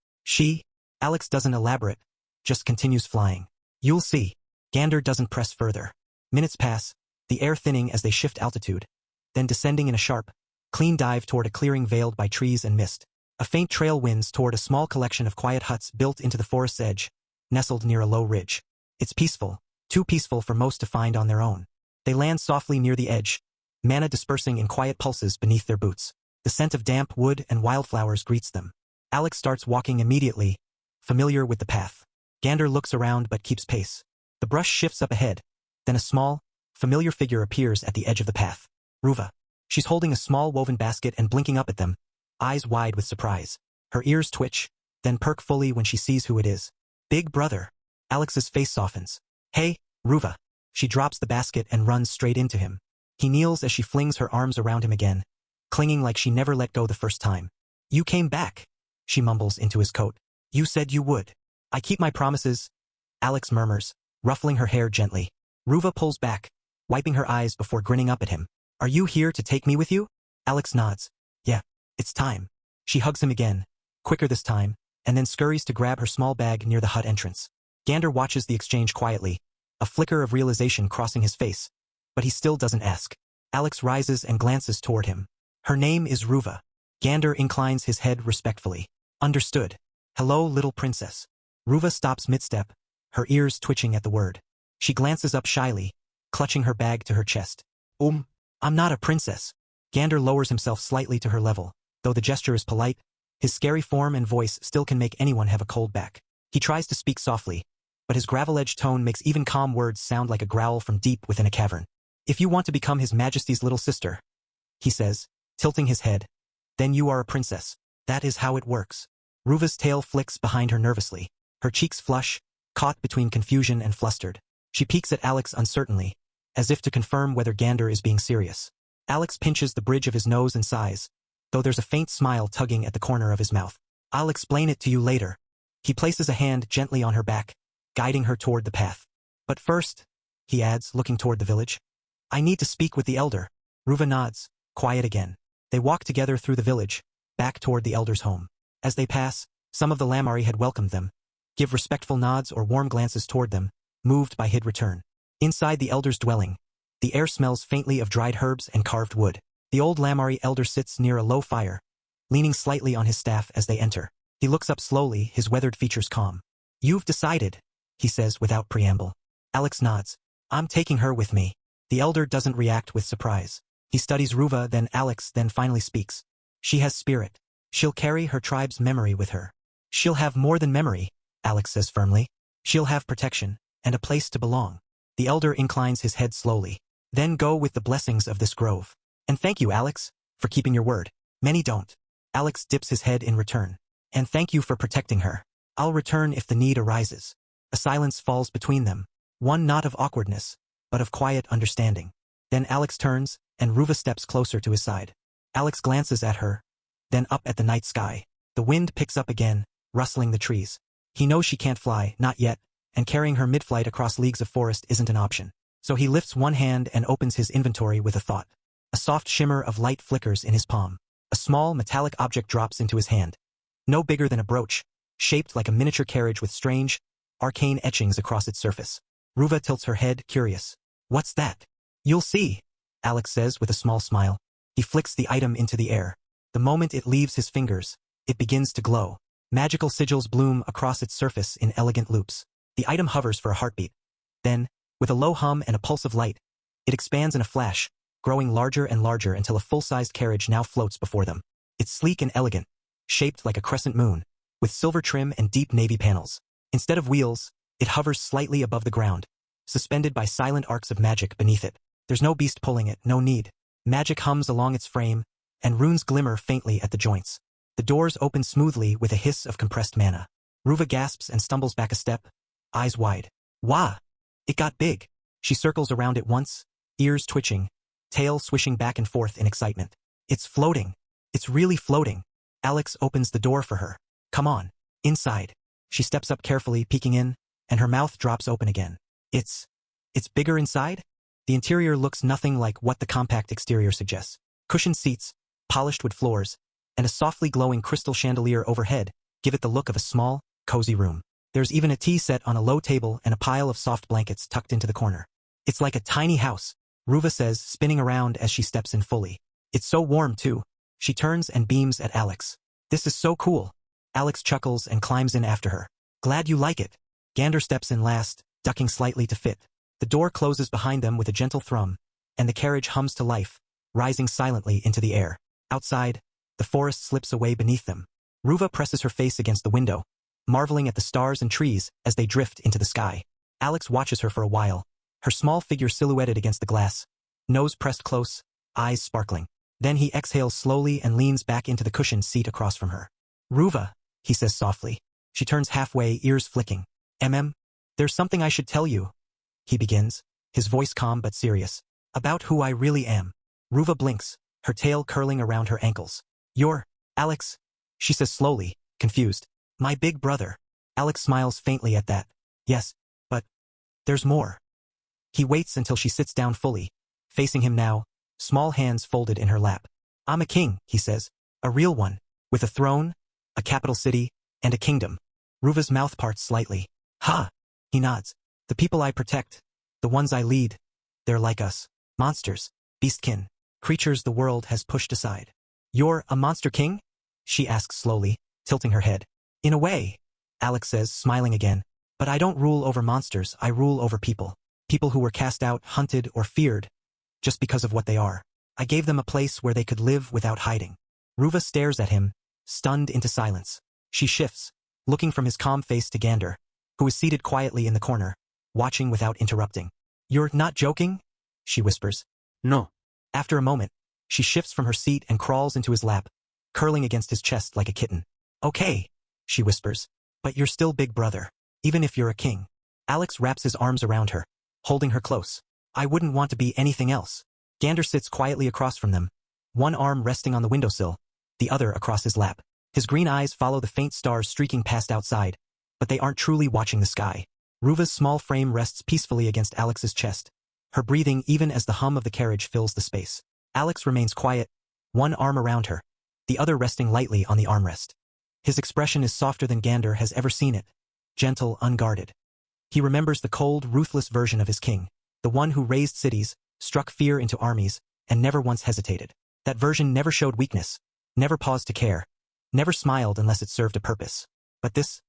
Alex doesn't elaborate, just continues flying. "You'll see." Gander doesn't press further. Minutes pass, the air thinning as they shift altitude, then descending in a sharp, clean dive toward a clearing veiled by trees and mist. A faint trail winds toward a small collection of quiet huts built into the forest's edge, nestled near a low ridge. It's peaceful, too peaceful for most to find on their own. They land softly near the edge, mana dispersing in quiet pulses beneath their boots. The scent of damp wood and wildflowers greets them. Alex starts walking immediately, familiar with the path. Gander looks around but keeps pace. The brush shifts up ahead, then a small, familiar figure appears at the edge of the path. Ruva. She's holding a small woven basket and blinking up at them, eyes wide with surprise. Her ears twitch, then perk fully when she sees who it is. "Big brother." Alex's face softens. "Hey, Ruva." She drops the basket and runs straight into him. He kneels as she flings her arms around him again, clinging like she never let go the first time. "You came back," she mumbles into his coat. "You said you would." "I keep my promises," Alex murmurs, ruffling her hair gently. Ruva pulls back, wiping her eyes before grinning up at him. "Are you here to take me with you?" Alex nods. "Yeah, it's time." She hugs him again, quicker this time, and then scurries to grab her small bag near the hut entrance. Gander watches the exchange quietly, a flicker of realization crossing his face, but he still doesn't ask. Alex rises and glances toward him. "Her name is Ruva." Gander inclines his head respectfully. "Understood. Hello, little princess." Ruva stops mid-step, her ears twitching at the word. She glances up shyly, clutching her bag to her chest. I'm not a princess." Gander lowers himself slightly to her level. Though the gesture is polite, his scary form and voice still can make anyone have a cold back. He tries to speak softly, but his gravel-edged tone makes even calm words sound like a growl from deep within a cavern. "If you want to become His Majesty's little sister," he says, tilting his head, "then you are a princess. That is how it works." Ruva's tail flicks behind her nervously. Her cheeks flush, caught between confusion and flustered. She peeks at Alex uncertainly, as if to confirm whether Gander is being serious. Alex pinches the bridge of his nose and sighs, though there's a faint smile tugging at the corner of his mouth. "I'll explain it to you later." He places a hand gently on her back, guiding her toward the path. "But first," he adds, looking toward the village, "I need to speak with the elder." Ruva nods, quiet again. They walk together through the village, back toward the elder's home. As they pass, some of the Lamari had welcomed them, give respectful nods or warm glances toward them, moved by his return. Inside the elder's dwelling, the air smells faintly of dried herbs and carved wood. The old Lamari elder sits near a low fire, leaning slightly on his staff as they enter. He looks up slowly, his weathered features calm. "You've decided," he says without preamble. Alex nods. "I'm taking her with me." The elder doesn't react with surprise. He studies Ruva, then Alex, then finally speaks. "She has spirit. She'll carry her tribe's memory with her." "She'll have more than memory," Alex says firmly. "She'll have protection, and a place to belong." The elder inclines his head slowly. "Then go with the blessings of this grove. And thank you, Alex, for keeping your word. Many don't." Alex dips his head in return. "And thank you for protecting her. I'll return if the need arises." A silence falls between them, one not of awkwardness, but of quiet understanding. Then Alex turns, and Ruva steps closer to his side. Alex glances at her, then up at the night sky. The wind picks up again, rustling the trees. He knows she can't fly, not yet, and carrying her mid-flight across leagues of forest isn't an option. So he lifts one hand and opens his inventory with a thought. A soft shimmer of light flickers in his palm. A small, metallic object drops into his hand. No bigger than a brooch, shaped like a miniature carriage with strange, arcane etchings across its surface. Ruva tilts her head, curious. "What's that?" "You'll see," Alex says with a small smile. He flicks the item into the air. The moment it leaves his fingers, it begins to glow. Magical sigils bloom across its surface in elegant loops. The item hovers for a heartbeat. Then, with a low hum and a pulse of light, it expands in a flash, growing larger and larger until a full-sized carriage now floats before them. It's sleek and elegant, shaped like a crescent moon, with silver trim and deep navy panels. Instead of wheels, it hovers slightly above the ground, suspended by silent arcs of magic beneath it. There's no beast pulling it, no need. Magic hums along its frame, and runes glimmer faintly at the joints. The doors open smoothly with a hiss of compressed mana. Ruva gasps and stumbles back a step, eyes wide. Wah! It got big. She circles around it once, ears twitching, tail swishing back and forth in excitement. It's floating. It's really floating. Alex opens the door for her. Come on. Inside. She steps up carefully, peeking in, and her mouth drops open again. It's bigger inside? The interior looks nothing like what the compact exterior suggests. Cushioned seats, polished wood floors, and a softly glowing crystal chandelier overhead give it the look of a small, cozy room. There's even a tea set on a low table and a pile of soft blankets tucked into the corner. It's like a tiny house, Ruva says, spinning around as she steps in fully. It's so warm, too. She turns and beams at Alex. This is so cool. Alex chuckles and climbs in after her. Glad you like it. Gander steps in last, ducking slightly to fit. The door closes behind them with a gentle thrum, and the carriage hums to life, rising silently into the air. Outside, the forest slips away beneath them. Ruva presses her face against the window, marveling at the stars and trees as they drift into the sky. Alex watches her for a while, her small figure silhouetted against the glass, nose pressed close, eyes sparkling. Then he exhales slowly and leans back into the cushioned seat across from her. Ruva, he says softly. She turns halfway, ears flicking. There's something I should tell you, he begins, his voice calm but serious. About who I really am. Ruva blinks, her tail curling around her ankles. You're Alex, she says slowly, confused. My big brother. Alex smiles faintly at that. Yes, but there's more. He waits until she sits down fully, facing him now, small hands folded in her lap. I'm a king, he says, a real one, with a throne, a capital city, and a kingdom. Ruva's mouth parts slightly. Ha! He nods. The people I protect, the ones I lead, they're like us. Monsters, beastkin, creatures the world has pushed aside. You're a monster king? She asks slowly, tilting her head. In a way, Alex says, smiling again. But I don't rule over monsters, I rule over people. People who were cast out, hunted, or feared, just because of what they are. I gave them a place where they could live without hiding. Ruva stares at him, stunned into silence. She shifts, looking from his calm face to Gander, who is seated quietly in the corner, watching without interrupting. You're not joking? She whispers. No. After a moment, she shifts from her seat and crawls into his lap, curling against his chest like a kitten. Okay, she whispers. But you're still big brother, even if you're a king. Alex wraps his arms around her, holding her close. I wouldn't want to be anything else. Gander sits quietly across from them, one arm resting on the windowsill, the other across his lap. His green eyes follow the faint stars streaking past outside, but they aren't truly watching the sky. Ruva's small frame rests peacefully against Alex's chest, her breathing even as the hum of the carriage fills the space. Alex remains quiet, one arm around her, the other resting lightly on the armrest. His expression is softer than Gander has ever seen it, gentle, unguarded. He remembers the cold, ruthless version of his king, the one who razed cities, struck fear into armies, and never once hesitated. That version never showed weakness, never paused to care, never smiled unless it served a purpose. But this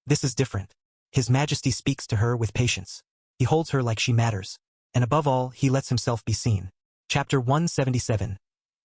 is different. His Majesty speaks to her with patience. He holds her like she matters, and above all, he lets himself be seen. Chapter 177.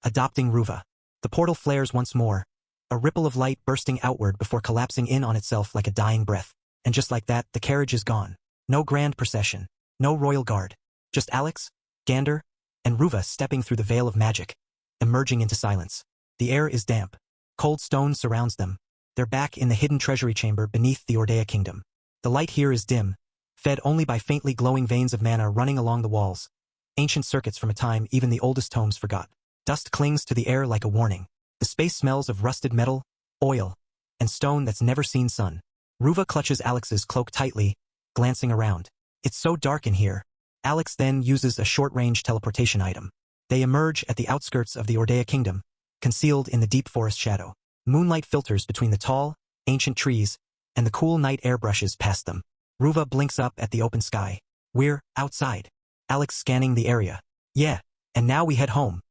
Adopting Ruva. The portal flares once more, a ripple of light bursting outward before collapsing in on itself like a dying breath. And just like that, the carriage is gone. No grand procession, no royal guard. Just Alex, Gander, and Ruva stepping through the veil of magic, emerging into silence. The air is damp. Cold stone surrounds them. They're back in the hidden treasury chamber beneath the Ordea kingdom. The light here is dim, fed only by faintly glowing veins of mana running along the walls, ancient circuits from a time even the oldest tomes forgot. Dust clings to the air like a warning. The space smells of rusted metal, oil, and stone that's never seen sun. Ruva clutches Alex's cloak tightly, glancing around. It's so dark in here. Alex then uses a short-range teleportation item. They emerge at the outskirts of the Ordea kingdom, concealed in the deep forest shadow. Moonlight filters between the tall, ancient trees, and the cool night air brushes past them. Ruva blinks up at the open sky. We're outside. Alex scanning the area. Yeah, and now we head home.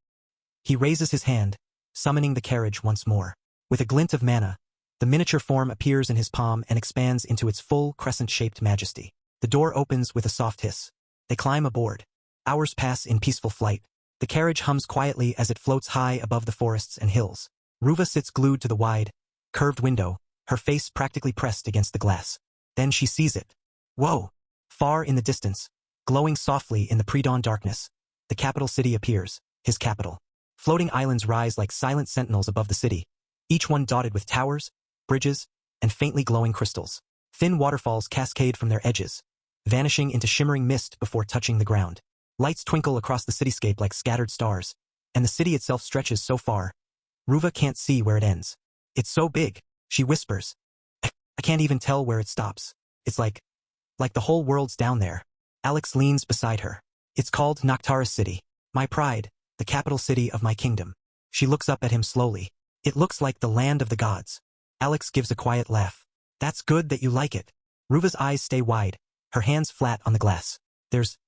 He raises his hand, summoning the carriage once more. With a glint of mana, the miniature form appears in his palm and expands into its full crescent-shaped majesty. The door opens with a soft hiss. They climb aboard. Hours pass in peaceful flight, The carriage hums quietly as it floats high above the forests and hills. Ruva sits glued to the wide, curved window, her face practically pressed against the glass. Then she sees it. Whoa! Far in the distance, glowing softly in the pre-dawn darkness, the capital city appears, his capital. Floating islands rise like silent sentinels above the city, each one dotted with towers, bridges, and faintly glowing crystals. Thin waterfalls cascade from their edges, vanishing into shimmering mist before touching the ground. Lights twinkle across the cityscape like scattered stars, and the city itself stretches so far, Ruva can't see where it ends. It's so big, she whispers. I can't even tell where it stops. It's like the whole world's down there. Alex leans beside her. It's called Noctara City. My pride, the capital city of my kingdom. She looks up at him slowly. It looks like the land of the gods. Alex gives a quiet laugh. That's good that you like it. Ruva's eyes stay wide, her hands flat on the glass. There's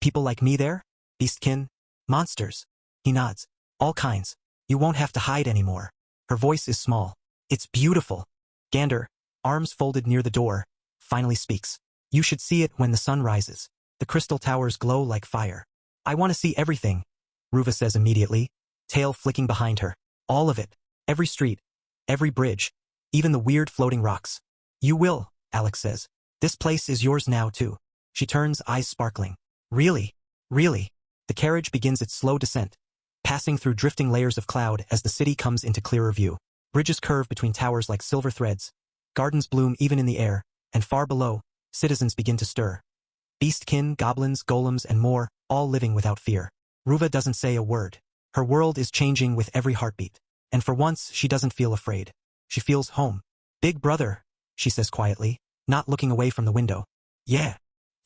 people like me there? Beastkin? Monsters? He nods. All kinds. You won't have to hide anymore. Her voice is small. It's beautiful. Gander, arms folded near the door, finally speaks. You should see it when the sun rises. The crystal towers glow like fire. I want to see everything, Ruva says immediately, tail flicking behind her. All of it. Every street. Every bridge. Even the weird floating rocks. You will, Alex says. This place is yours now too. She turns, eyes sparkling. Really? Really? The carriage begins its slow descent, passing through drifting layers of cloud as the city comes into clearer view. Bridges curve between towers like silver threads. Gardens bloom even in the air, and far below, citizens begin to stir. Beastkin, goblins, golems, and more, all living without fear. Ruva doesn't say a word. Her world is changing with every heartbeat. And for once, she doesn't feel afraid. She feels home. Big brother, she says quietly, not looking away from the window. Yeah.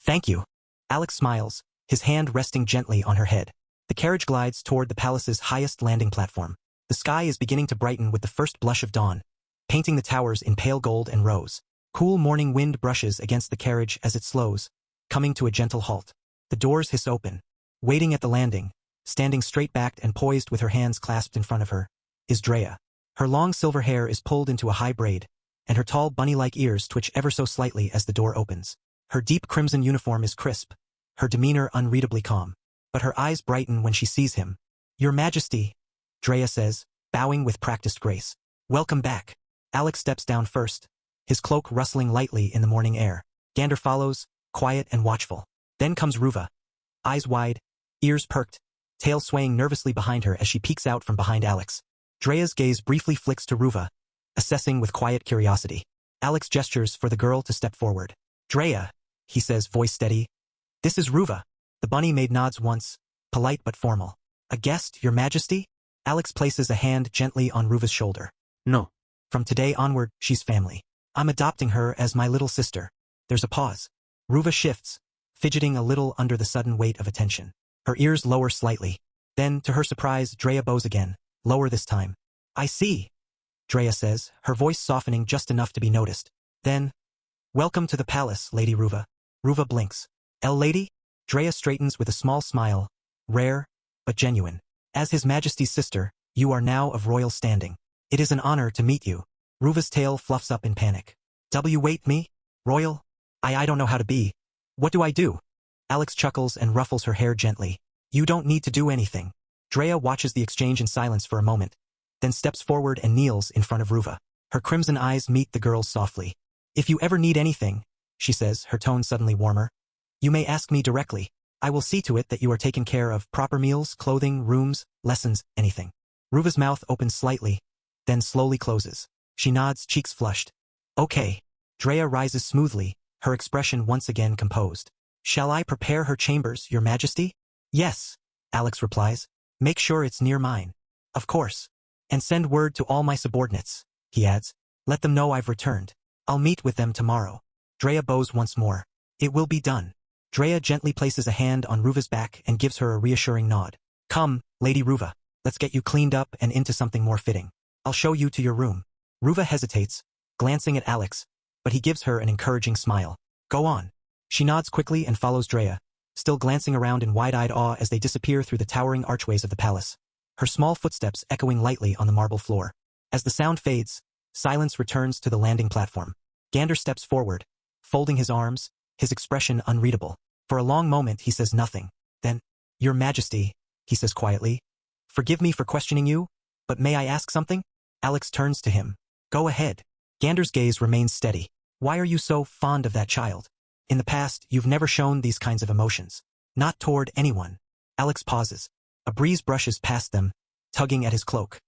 Thank you. Alex smiles, his hand resting gently on her head. The carriage glides toward the palace's highest landing platform. The sky is beginning to brighten with the first blush of dawn, painting the towers in pale gold and rose. Cool morning wind brushes against the carriage as it slows, coming to a gentle halt. The doors hiss open. Waiting at the landing, standing straight-backed and poised with her hands clasped in front of her, is Drea. Her long silver hair is pulled into a high braid, and her tall bunny-like ears twitch ever so slightly as the door opens. Her deep crimson uniform is crisp, her demeanor unreadably calm. But her eyes brighten when she sees him. Your Majesty, Drea says, bowing with practiced grace. Welcome back. Alex steps down first, his cloak rustling lightly in the morning air. Gander follows, quiet and watchful. Then comes Ruva. Eyes wide, ears perked, tail swaying nervously behind her as she peeks out from behind Alex. Drea's gaze briefly flicks to Ruva, assessing with quiet curiosity. Alex gestures for the girl to step forward. Drea, he says, voice steady. This is Ruva. The bunny maid nods once, polite but formal. A guest, Your Majesty? Alex places a hand gently on Ruva's shoulder. No. From today onward, she's family. I'm adopting her as my little sister. There's a pause. Ruva shifts, fidgeting a little under the sudden weight of attention. Her ears lower slightly. Then, to her surprise, Drea bows again, lower this time. I see, Drea says, her voice softening just enough to be noticed. Then, welcome to the palace, Lady Ruva. Ruva blinks. Lady? Drea straightens with a small smile, rare, but genuine. As His Majesty's sister, you are now of royal standing. It is an honor to meet you. Ruva's tail fluffs up in panic. Wait, me? Royal? I don't know how to be. What do I do? Alex chuckles and ruffles her hair gently. You don't need to do anything. Drea watches the exchange in silence for a moment, then steps forward and kneels in front of Ruva. Her crimson eyes meet the girl's softly. If you ever need anything, she says, her tone suddenly warmer, you may ask me directly. I will see to it that you are taken care of, proper meals, clothing, rooms, lessons, anything. Ruva's mouth opens slightly, then slowly closes. She nods, cheeks flushed. Okay. Drea rises smoothly, her expression once again composed. Shall I prepare her chambers, Your Majesty? Yes, Alex replies. Make sure it's near mine. Of course. And send word to all my subordinates, he adds. Let them know I've returned. I'll meet with them tomorrow. Drea bows once more. It will be done. Drea gently places a hand on Ruva's back and gives her a reassuring nod. Come, Lady Ruva. Let's get you cleaned up and into something more fitting. I'll show you to your room. Ruva hesitates, glancing at Alex, but he gives her an encouraging smile. Go on. She nods quickly and follows Drea, still glancing around in wide-eyed awe as they disappear through the towering archways of the palace, her small footsteps echoing lightly on the marble floor. As the sound fades, silence returns to the landing platform. Gander steps forward, folding his arms, his expression unreadable. For a long moment he says nothing. Then, Your Majesty, he says quietly. Forgive me for questioning you, but may I ask something? Alex turns to him. Go ahead. Gander's gaze remains steady. Why are you so fond of that child? In the past, you've never shown these kinds of emotions. Not toward anyone. Alex pauses. A breeze brushes past them, tugging at his cloak.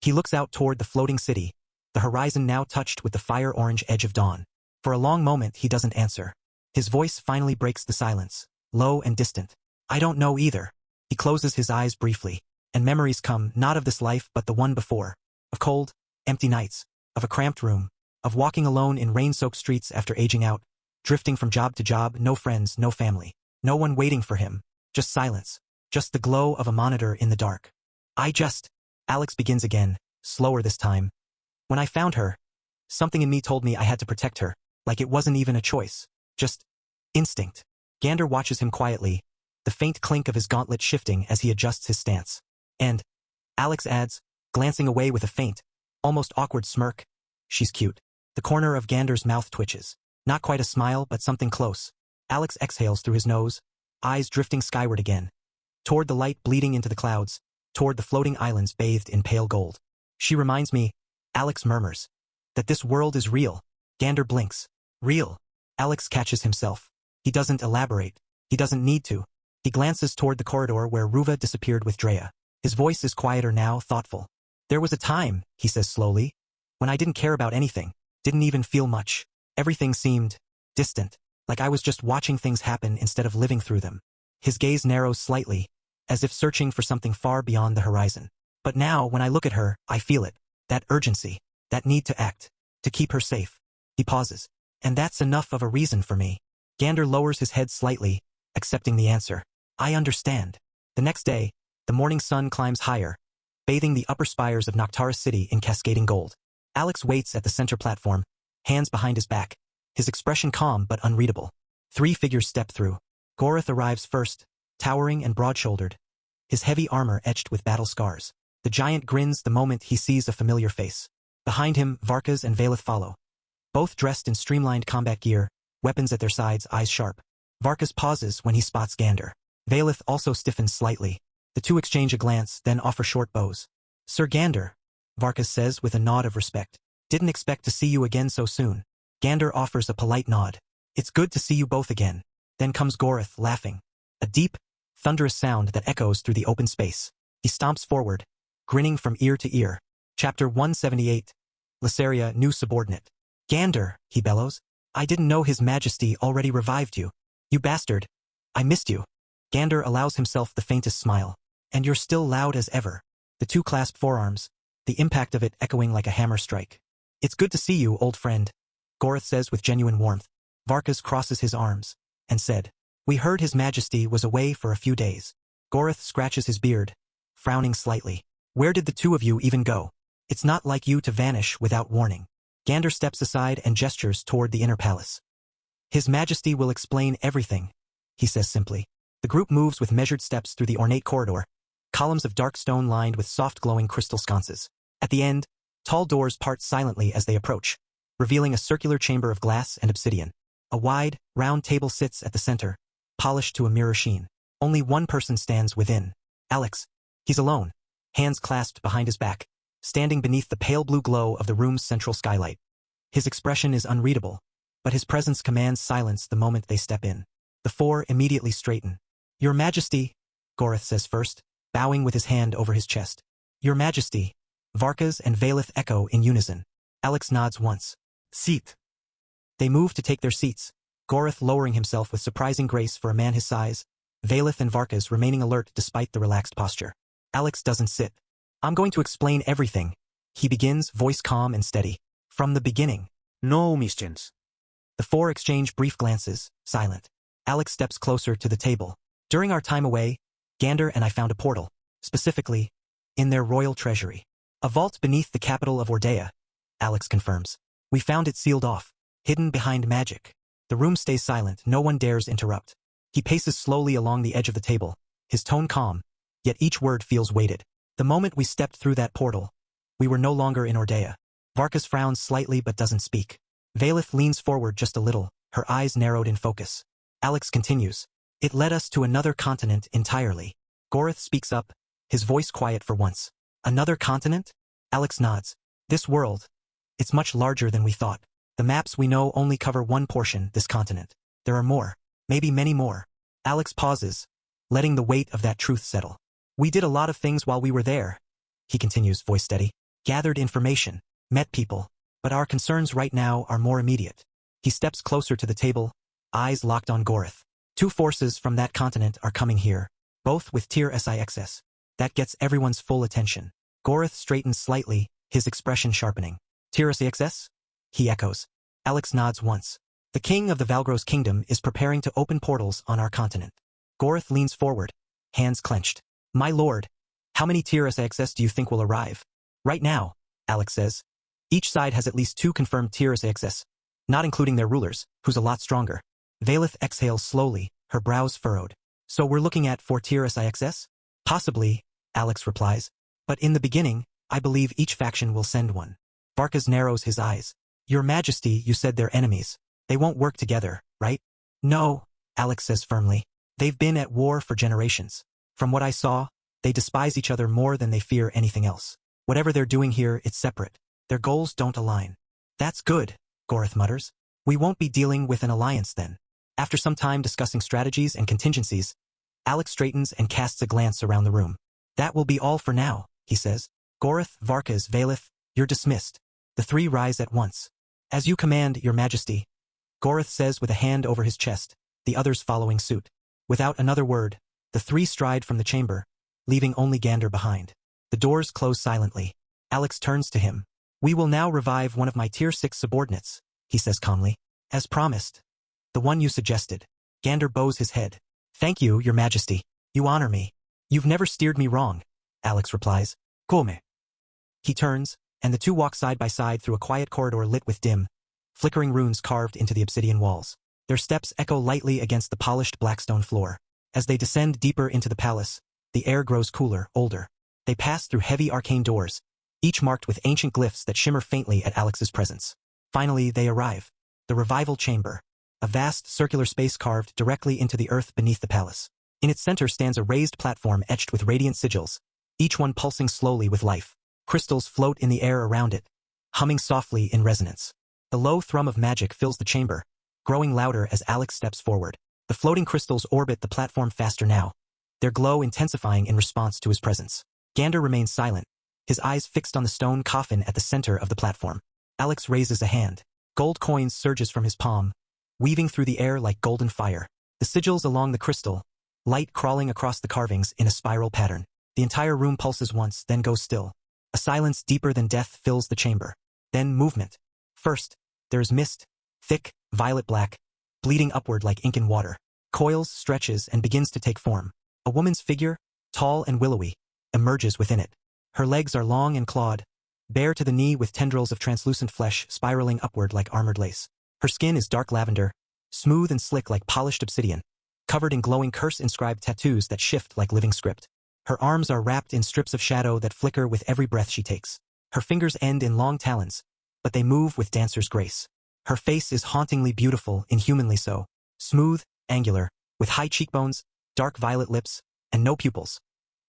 He looks out toward the floating city, the horizon now touched with the fire-orange edge of dawn. For a long moment, he doesn't answer. His voice finally breaks the silence, low and distant. I don't know either. He closes his eyes briefly, and memories come not of this life but the one before. Of cold, empty nights, of a cramped room, of walking alone in rain-soaked streets after aging out, drifting from job to job, no friends, no family, no one waiting for him, just silence, just the glow of a monitor in the dark. Alex begins again, slower this time. When I found her, something in me told me I had to protect her, like it wasn't even a choice, just instinct. Gander watches him quietly, the faint clink of his gauntlet shifting as he adjusts his stance. And, Alex adds, glancing away with a faint, almost awkward smirk, she's cute. The corner of Gander's mouth twitches. Not quite a smile, but something close. Alex exhales through his nose, eyes drifting skyward again. Toward the light bleeding into the clouds, toward the floating islands bathed in pale gold. She reminds me, Alex murmurs, that this world is real. Gander blinks. Real. Alex catches himself. He doesn't elaborate. He doesn't need to. He glances toward the corridor where Ruva disappeared with Drea. His voice is quieter now, thoughtful. There was a time, he says slowly, when I didn't care about anything, didn't even feel much. Everything seemed distant, like I was just watching things happen instead of living through them. His gaze narrows slightly, as if searching for something far beyond the horizon. But now, when I look at her, I feel it. That urgency, that need to act, to keep her safe. He pauses. And that's enough of a reason for me. Gander lowers his head slightly, accepting the answer. I understand. The next day, the morning sun climbs higher, bathing the upper spires of Noctara City in cascading gold. Alex waits at the center platform, hands behind his back, his expression calm but unreadable. 3 figures step through. Goroth arrives first, towering and broad-shouldered, his heavy armor etched with battle scars. The giant grins the moment he sees a familiar face. Behind him, Varkas and Valeth follow, both dressed in streamlined combat gear, weapons at their sides, eyes sharp. Varkas pauses when he spots Gander. Valeth also stiffens slightly. The two exchange a glance, then offer short bows. Sir Gander, Varkas says with a nod of respect. Didn't expect to see you again so soon. Gander offers a polite nod. It's good to see you both again. Then comes Goroth, laughing. A deep, thunderous sound that echoes through the open space. He stomps forward, grinning from ear to ear. Chapter 178. Lysaria, new subordinate. Gander, he bellows. I didn't know His Majesty already revived you. You bastard. I missed you. Gander allows himself the faintest smile. And you're still loud as ever. The two clasp forearms, the impact of it echoing like a hammer strike. It's good to see you, old friend, Goroth says with genuine warmth. Varkas crosses his arms, and said, We heard His Majesty was away for a few days. Goroth scratches his beard, frowning slightly. Where did the two of you even go? It's not like you to vanish without warning. Gander steps aside and gestures toward the inner palace. His Majesty will explain everything, he says simply. The group moves with measured steps through the ornate corridor, columns of dark stone lined with soft glowing crystal sconces. At the end, tall doors part silently as they approach, revealing a circular chamber of glass and obsidian. A wide, round table sits at the center, polished to a mirror sheen. Only one person stands within. Alex. He's alone, hands clasped behind his back, standing beneath the pale blue glow of the room's central skylight. His expression is unreadable, but his presence commands silence the moment they step in. The four immediately straighten. Your Majesty, Goroth says first, bowing with his hand over his chest. Your Majesty. Varkas and Valeth echo in unison. Alex nods once. Seat. They move to take their seats, Goroth lowering himself with surprising grace for a man his size, Valeth and Varkas remaining alert despite the relaxed posture. Alex doesn't sit. I'm going to explain everything, he begins, voice calm and steady. From the beginning. No omissions. The four exchange brief glances, silent. Alex steps closer to the table. During our time away, Gander and I found a portal, specifically, in their royal treasury. A vault beneath the capital of Ordea, Alex confirms. We found it sealed off, hidden behind magic. The room stays silent, no one dares interrupt. He paces slowly along the edge of the table, his tone calm, yet each word feels weighted. The moment we stepped through that portal, we were no longer in Ordea. Varkas frowns slightly but doesn't speak. Valeth leans forward just a little, her eyes narrowed in focus. Alex continues. It led us to another continent entirely. Gorith speaks up, his voice quiet for once. Another continent? Alex nods. This world. It's much larger than we thought. The maps we know only cover one portion, this continent. There are more. Maybe many more. Alex pauses, letting the weight of that truth settle. We did a lot of things while we were there, he continues, voice steady. Gathered information, met people, but our concerns right now are more immediate. He steps closer to the table, eyes locked on Gorith. 2 forces from that continent are coming here, both with tier SIXS. That gets everyone's full attention. Gorith straightens slightly, his expression sharpening. Tier SIXS? He echoes. Alex nods once. The king of the Valgros kingdom is preparing to open portals on our continent. Gorith leans forward, hands clenched. My lord, how many tier SIXS do you think will arrive? Right now, Alex says. Each side has at least 2 confirmed tier SIXS, not including their rulers, who's a lot stronger. Valeth exhales slowly, her brows furrowed. So we're looking at 4 tier SIXS? Possibly, Alex replies. But in the beginning, I believe each faction will send one. Varkas narrows his eyes. Your Majesty, you said they're enemies. They won't work together, right? No, Alex says firmly. They've been at war for generations. From what I saw, they despise each other more than they fear anything else. Whatever they're doing here, it's separate. Their goals don't align. That's good, Gorith mutters. We won't be dealing with an alliance then. After some time discussing strategies and contingencies, Alex straightens and casts a glance around the room. That will be all for now, he says. Gorith, Varkas, Valeth, you're dismissed. The 3 rise at once. As you command, Your Majesty, Gorith says with a hand over his chest, the others following suit. Without another word, the 3 stride from the chamber, leaving only Gander behind. The doors close silently. Alex turns to him. We will now revive one of my tier 6 subordinates, he says calmly. As promised. The one you suggested. Gander bows his head. Thank you, Your Majesty. You honor me. You've never steered me wrong, Alex replies. Come. He turns, and the 2 walk side by side through a quiet corridor lit with dim, flickering runes carved into the obsidian walls. Their steps echo lightly against the polished blackstone floor. As they descend deeper into the palace, the air grows cooler, older. They pass through heavy arcane doors, each marked with ancient glyphs that shimmer faintly at Alex's presence. Finally, they arrive. The Revival Chamber, a vast circular space carved directly into the earth beneath the palace. In its center stands a raised platform etched with radiant sigils, each one pulsing slowly with life. Crystals float in the air around it, humming softly in resonance. The low thrum of magic fills the chamber, growing louder as Alex steps forward. The floating crystals orbit the platform faster now, their glow intensifying in response to his presence. Gander remains silent, his eyes fixed on the stone coffin at the center of the platform. Alex raises a hand. Gold coins surges from his palm, weaving through the air like golden fire. The sigils along the crystal, light crawling across the carvings in a spiral pattern. The entire room pulses once, then goes still. A silence deeper than death fills the chamber. Then movement. First, there is mist, thick, violet-black, bleeding upward like ink in water. Coils, stretches, and begins to take form. A woman's figure, tall and willowy, emerges within it. Her legs are long and clawed, bare to the knee with tendrils of translucent flesh spiraling upward like armored lace. Her skin is dark lavender, smooth and slick like polished obsidian, covered in glowing curse-inscribed tattoos that shift like living script. Her arms are wrapped in strips of shadow that flicker with every breath she takes. Her fingers end in long talons, but they move with dancer's grace. Her face is hauntingly beautiful, inhumanly so. Smooth, angular, with high cheekbones, dark violet lips, and no pupils.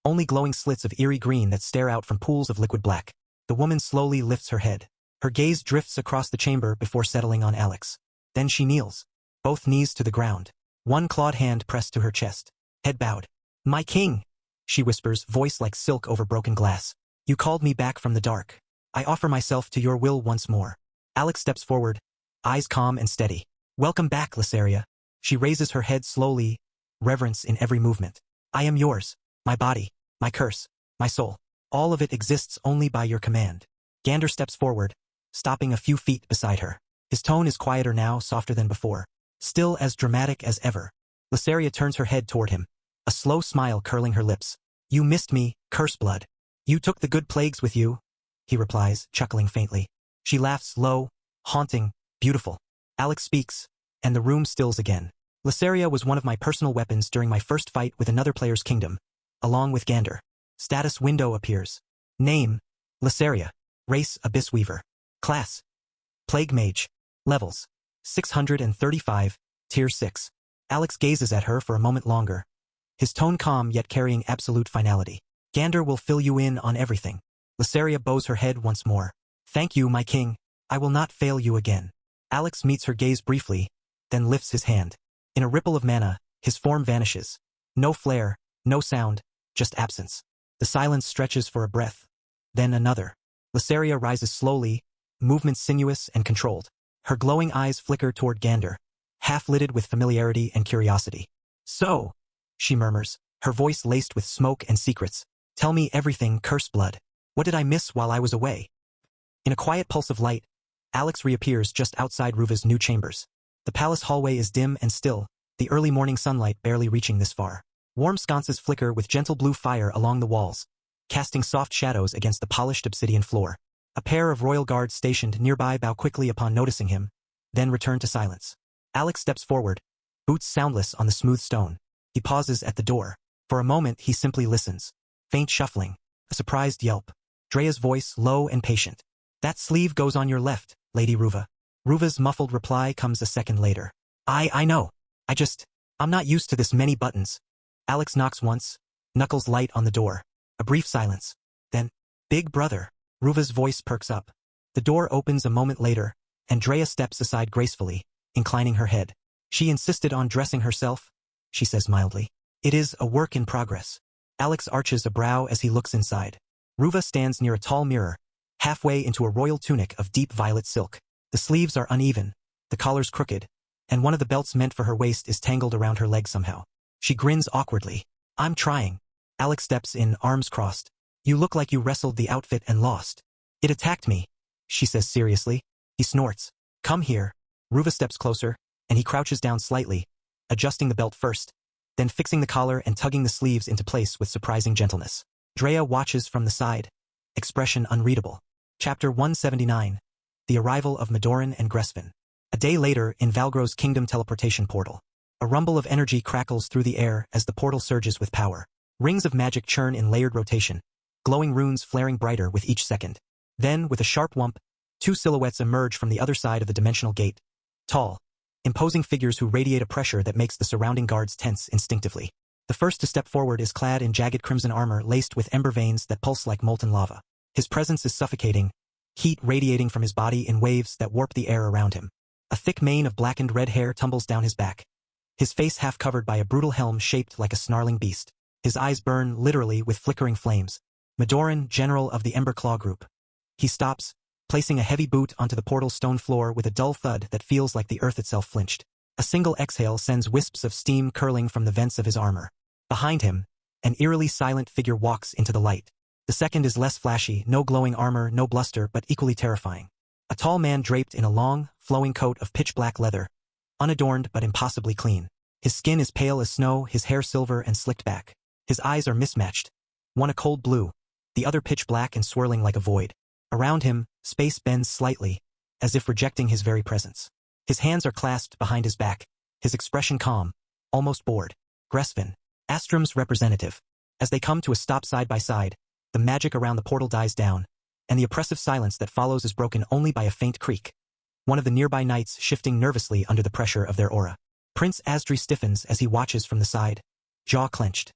Only glowing slits of eerie green that stare out from pools of liquid black. The woman slowly lifts her head. Her gaze drifts across the chamber before settling on Alex. Then she kneels, both knees to the ground, one clawed hand pressed to her chest, head bowed. My king, she whispers, voice like silk over broken glass. You called me back from the dark. I offer myself to your will once more. Alex steps forward, eyes calm and steady. Welcome back, Lysaria. She raises her head slowly, reverence in every movement. I am yours, my body, my curse, my soul. All of it exists only by your command. Gander steps forward, stopping a few feet beside her. His tone is quieter now, softer than before, still as dramatic as ever. Lysaria turns her head toward him, a slow smile curling her lips. You missed me, curse blood. You took the good plagues with you, he replies, chuckling faintly. She laughs low, haunting, beautiful. Alex speaks, and the room stills again. Lysaria was one of my personal weapons during my first fight with another player's kingdom, along with Gander. Status window appears. Name, Lysaria. Race, Abyss Weaver. Class, Plague Mage. Levels, 635, Tier 6. Alex gazes at her for a moment longer, his tone calm yet carrying absolute finality. Gander will fill you in on everything. Lysaria bows her head once more. Thank you, my king. I will not fail you again. Alex meets her gaze briefly, then lifts his hand. In a ripple of mana, his form vanishes. No flare, no sound, just absence. The silence stretches for a breath. Then another. Lysaria rises slowly, movements sinuous and controlled. Her glowing eyes flicker toward Gander, half-lidded with familiarity and curiosity. So, she murmurs, her voice laced with smoke and secrets. Tell me everything, curse blood. What did I miss while I was away? In a quiet pulse of light, Alex reappears just outside Ruva's new chambers. The palace hallway is dim and still, the early morning sunlight barely reaching this far. Warm sconces flicker with gentle blue fire along the walls, casting soft shadows against the polished obsidian floor. A pair of royal guards stationed nearby bow quickly upon noticing him, then return to silence. Alex steps forward, boots soundless on the smooth stone. He pauses at the door. For a moment he simply listens. Faint shuffling, a surprised yelp. Drea's voice low and patient. That sleeve goes on your left, Lady Ruva. Ruva's muffled reply comes a second later. I know. I'm not used to this many buttons. Alex knocks once, knuckles light on the door. A brief silence. Then, Big brother. Ruva's voice perks up. The door opens a moment later, and Drea steps aside gracefully, inclining her head. She insisted on dressing herself, she says mildly. It is a work in progress. Alex arches a brow as he looks inside. Ruva stands near a tall mirror, halfway into a royal tunic of deep violet silk. The sleeves are uneven, the collar's crooked, and one of the belts meant for her waist is tangled around her leg somehow. She grins awkwardly. I'm trying. Alex steps in, arms crossed. You look like you wrestled the outfit and lost. It attacked me, she says seriously. He snorts. Come here. Ruva steps closer, and he crouches down slightly, adjusting the belt first, then fixing the collar and tugging the sleeves into place with surprising gentleness. Drea watches from the side, expression unreadable. Chapter 179. The Arrival of Madoran and Gresvin. A day later, in Valgro's kingdom teleportation portal. A rumble of energy crackles through the air as the portal surges with power. Rings of magic churn in layered rotation, glowing runes flaring brighter with each second. Then, with a sharp whump, two silhouettes emerge from the other side of the dimensional gate. Tall, imposing figures who radiate a pressure that makes the surrounding guards tense instinctively. The first to step forward is clad in jagged crimson armor laced with ember veins that pulse like molten lava. His presence is suffocating, heat radiating from his body in waves that warp the air around him. A thick mane of blackened red hair tumbles down his back, his face half covered by a brutal helm shaped like a snarling beast. His eyes burn literally with flickering flames. Madoran, general of the Emberclaw group. He stops, placing a heavy boot onto the portal's stone floor with a dull thud that feels like the earth itself flinched. A single exhale sends wisps of steam curling from the vents of his armor. Behind him, an eerily silent figure walks into the light. The second is less flashy, no glowing armor, no bluster, but equally terrifying. A tall man draped in a long, flowing coat of pitch-black leather, unadorned but impossibly clean. His skin is pale as snow, his hair silver and slicked back. His eyes are mismatched, one a cold blue, the other pitch black and swirling like a void. Around him, space bends slightly, as if rejecting his very presence. His hands are clasped behind his back, his expression calm, almost bored. Gresvin, Astrum's representative. As they come to a stop side by side, the magic around the portal dies down, and the oppressive silence that follows is broken only by a faint creak. One of the nearby knights shifting nervously under the pressure of their aura. Prince Asdri stiffens as he watches from the side, jaw clenched.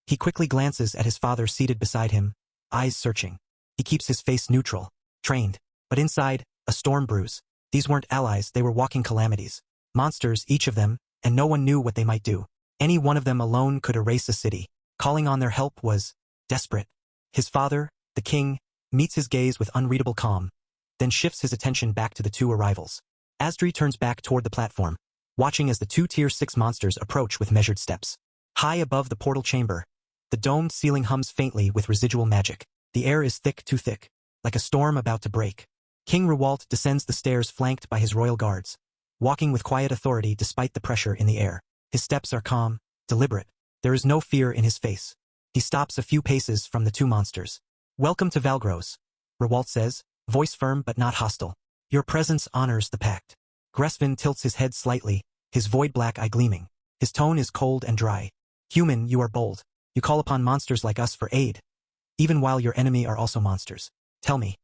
He quickly glances at his father seated beside him, eyes searching. He keeps his face neutral, trained, but inside, a storm brews. These weren't allies, they were walking calamities. Monsters, each of them, and no one knew what they might do. Any one of them alone could erase a city. Calling on their help was desperate. His father, the king, meets his gaze with unreadable calm, then shifts his attention back to the two arrivals. Asdri turns back toward the platform, watching as the two Tier 6 monsters approach with measured steps. High above the portal chamber, the domed ceiling hums faintly with residual magic. The air is thick, too thick, like a storm about to break. King Rewalt descends the stairs flanked by his royal guards, walking with quiet authority despite the pressure in the air. His steps are calm, deliberate. There is no fear in his face. He stops a few paces from the two monsters. Welcome to Valgros, Rewalt says, voice firm but not hostile. Your presence honors the pact. Gresvin tilts his head slightly, his void-black eye gleaming. His tone is cold and dry. Human, you are bold. You call upon monsters like us for aid, even while your enemy are also monsters. Tell me,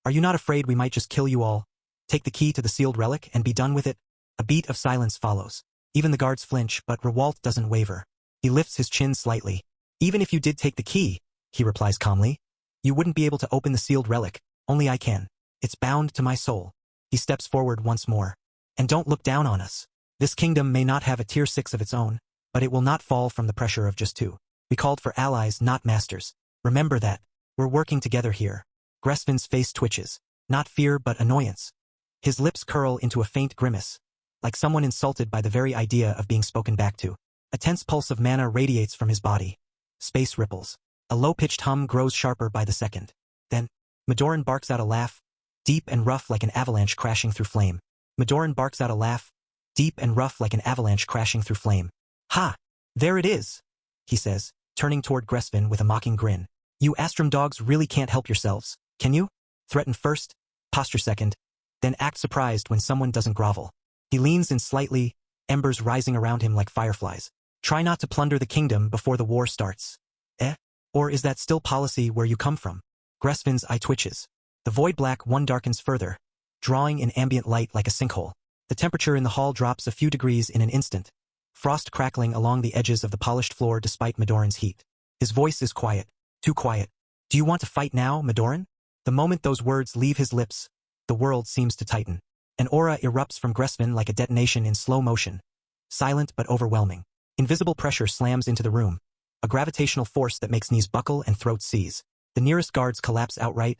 are you not afraid we might just kill you all, take the key to the sealed relic, and be done with it? A beat of silence follows. Even the guards flinch, but Rewalt doesn't waver. He lifts his chin slightly. Even if you did take the key, he replies calmly, you wouldn't be able to open the sealed relic, only I can. It's bound to my soul. He steps forward once more. And don't look down on us. This kingdom may not have a tier 6 of its own, but it will not fall from the pressure of just 2. We called for allies, not masters. Remember that. We're working together here. Gresvin's face twitches. Not fear but annoyance. His lips curl into a faint grimace, like someone insulted by the very idea of being spoken back to. A tense pulse of mana radiates from his body. Space ripples. A low-pitched hum grows sharper by the second. Then, Madoran barks out a laugh, deep and rough like an avalanche crashing through flame. Madoran barks out a laugh, deep and rough like an avalanche crashing through flame. Ha! There it is, he says, turning toward Gresvin with a mocking grin. You Astrum dogs really can't help yourselves, can you? Threaten first, posture second, then act surprised when someone doesn't grovel. He leans in slightly, embers rising around him like fireflies. Try not to plunder the kingdom before the war starts. Eh? Or is that still policy where you come from? Gresvin's eye twitches. The void black one darkens further, drawing in ambient light like a sinkhole. The temperature in the hall drops a few degrees in an instant, frost crackling along the edges of the polished floor despite Madoran's heat. His voice is quiet, too quiet. Do you want to fight now, Madoran? The moment those words leave his lips, the world seems to tighten. An aura erupts from Gresvin like a detonation in slow motion. Silent but overwhelming. Invisible pressure slams into the room, a gravitational force that makes knees buckle and throats seize. The nearest guards collapse outright,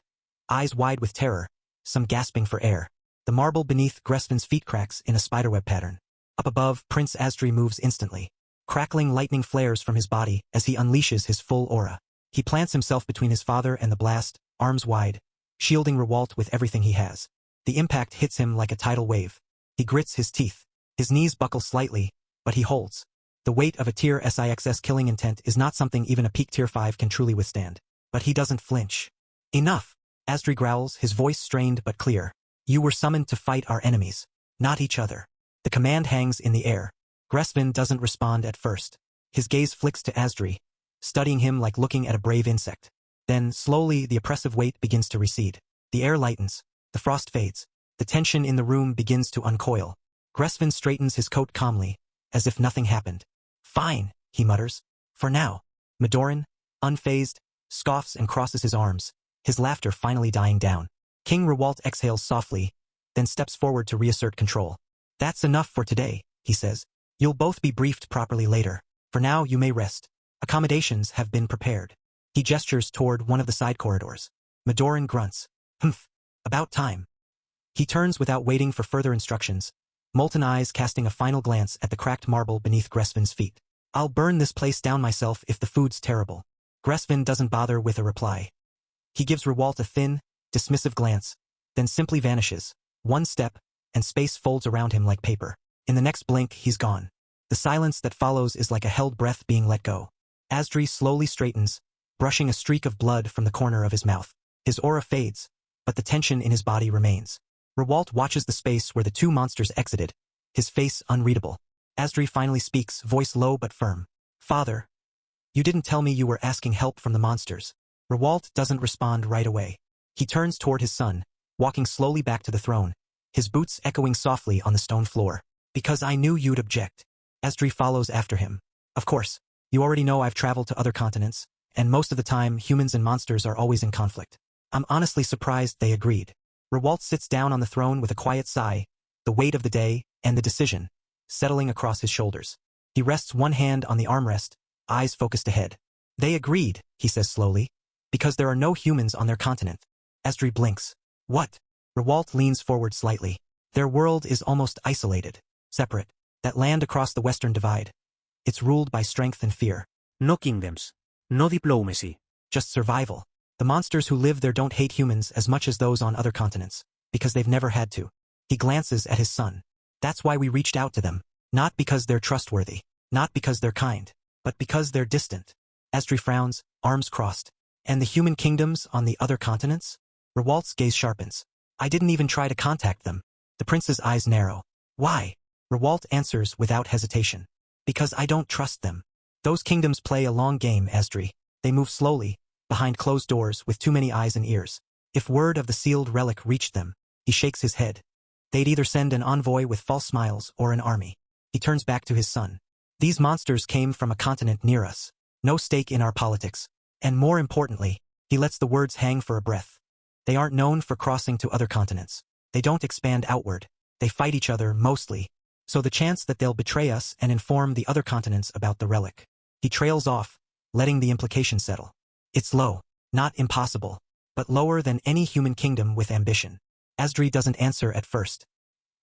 eyes wide with terror, some gasping for air. The marble beneath Gresvin's feet cracks in a spiderweb pattern. Up above, Prince Asdri moves instantly. Crackling lightning flares from his body as he unleashes his full aura. He plants himself between his father and the blast, arms wide, shielding Rewalt with everything he has. The impact hits him like a tidal wave. He grits his teeth. His knees buckle slightly, but he holds. The weight of a tier 6 killing intent is not something even a peak tier 5 can truly withstand. But he doesn't flinch. Enough! Asdri growls, his voice strained but clear. You were summoned to fight our enemies, not each other. The command hangs in the air. Gresvin doesn't respond at first. His gaze flicks to Asdri, studying him like looking at a brave insect. Then, slowly, the oppressive weight begins to recede. The air lightens. The frost fades. The tension in the room begins to uncoil. Gresvin straightens his coat calmly, as if nothing happened. Fine, he mutters. For now. Madoran, unfazed, scoffs and crosses his arms, his laughter finally dying down. King Rewalt exhales softly, then steps forward to reassert control. That's enough for today, he says. You'll both be briefed properly later. For now, you may rest. Accommodations have been prepared. He gestures toward one of the side corridors. Madoran grunts. Humph. About time. He turns without waiting for further instructions, molten eyes casting a final glance at the cracked marble beneath Gresvin's feet. I'll burn this place down myself if the food's terrible. Gresvin doesn't bother with a reply. He gives Rewalt a thin, dismissive glance, then simply vanishes. One step, and space folds around him like paper. In the next blink, he's gone. The silence that follows is like a held breath being let go. Asdri slowly straightens, brushing a streak of blood from the corner of his mouth. His aura fades, but the tension in his body remains. Rewalt watches the space where the two monsters exited, his face unreadable. Asdri finally speaks, voice low but firm. Father, you didn't tell me you were asking help from the monsters. Rewalt doesn't respond right away. He turns toward his son, walking slowly back to the throne, his boots echoing softly on the stone floor. Because I knew you'd object. Asdri follows after him. Of course, you already know I've traveled to other continents, and most of the time humans and monsters are always in conflict. I'm honestly surprised they agreed. Rewalt sits down on the throne with a quiet sigh, the weight of the day, and the decision, settling across his shoulders. He rests one hand on the armrest, eyes focused ahead. They agreed, he says slowly, because there are no humans on their continent. Asdri blinks. What? Rewalt leans forward slightly. Their world is almost isolated, separate. That land across the Western Divide. It's ruled by strength and fear. No kingdoms. No diplomacy. Just survival. The monsters who live there don't hate humans as much as those on other continents, because they've never had to. He glances at his son. That's why we reached out to them. Not because they're trustworthy. Not because they're kind. But because they're distant. Asdri frowns, arms crossed. And the human kingdoms on the other continents? Rewalt's gaze sharpens. I didn't even try to contact them. The prince's eyes narrow. Why? Rewalt answers without hesitation. Because I don't trust them. Those kingdoms play a long game, Asdri. They move slowly, behind closed doors with too many eyes and ears. If word of the sealed relic reached them, he shakes his head. They'd either send an envoy with false smiles or an army. He turns back to his son. These monsters came from a continent near us. No stake in our politics. And more importantly, he lets the words hang for a breath. They aren't known for crossing to other continents. They don't expand outward. They fight each other, mostly. So the chance that they'll betray us and inform the other continents about the relic. He trails off, letting the implication settle. It's low, not impossible, but lower than any human kingdom with ambition. Asdri doesn't answer at first.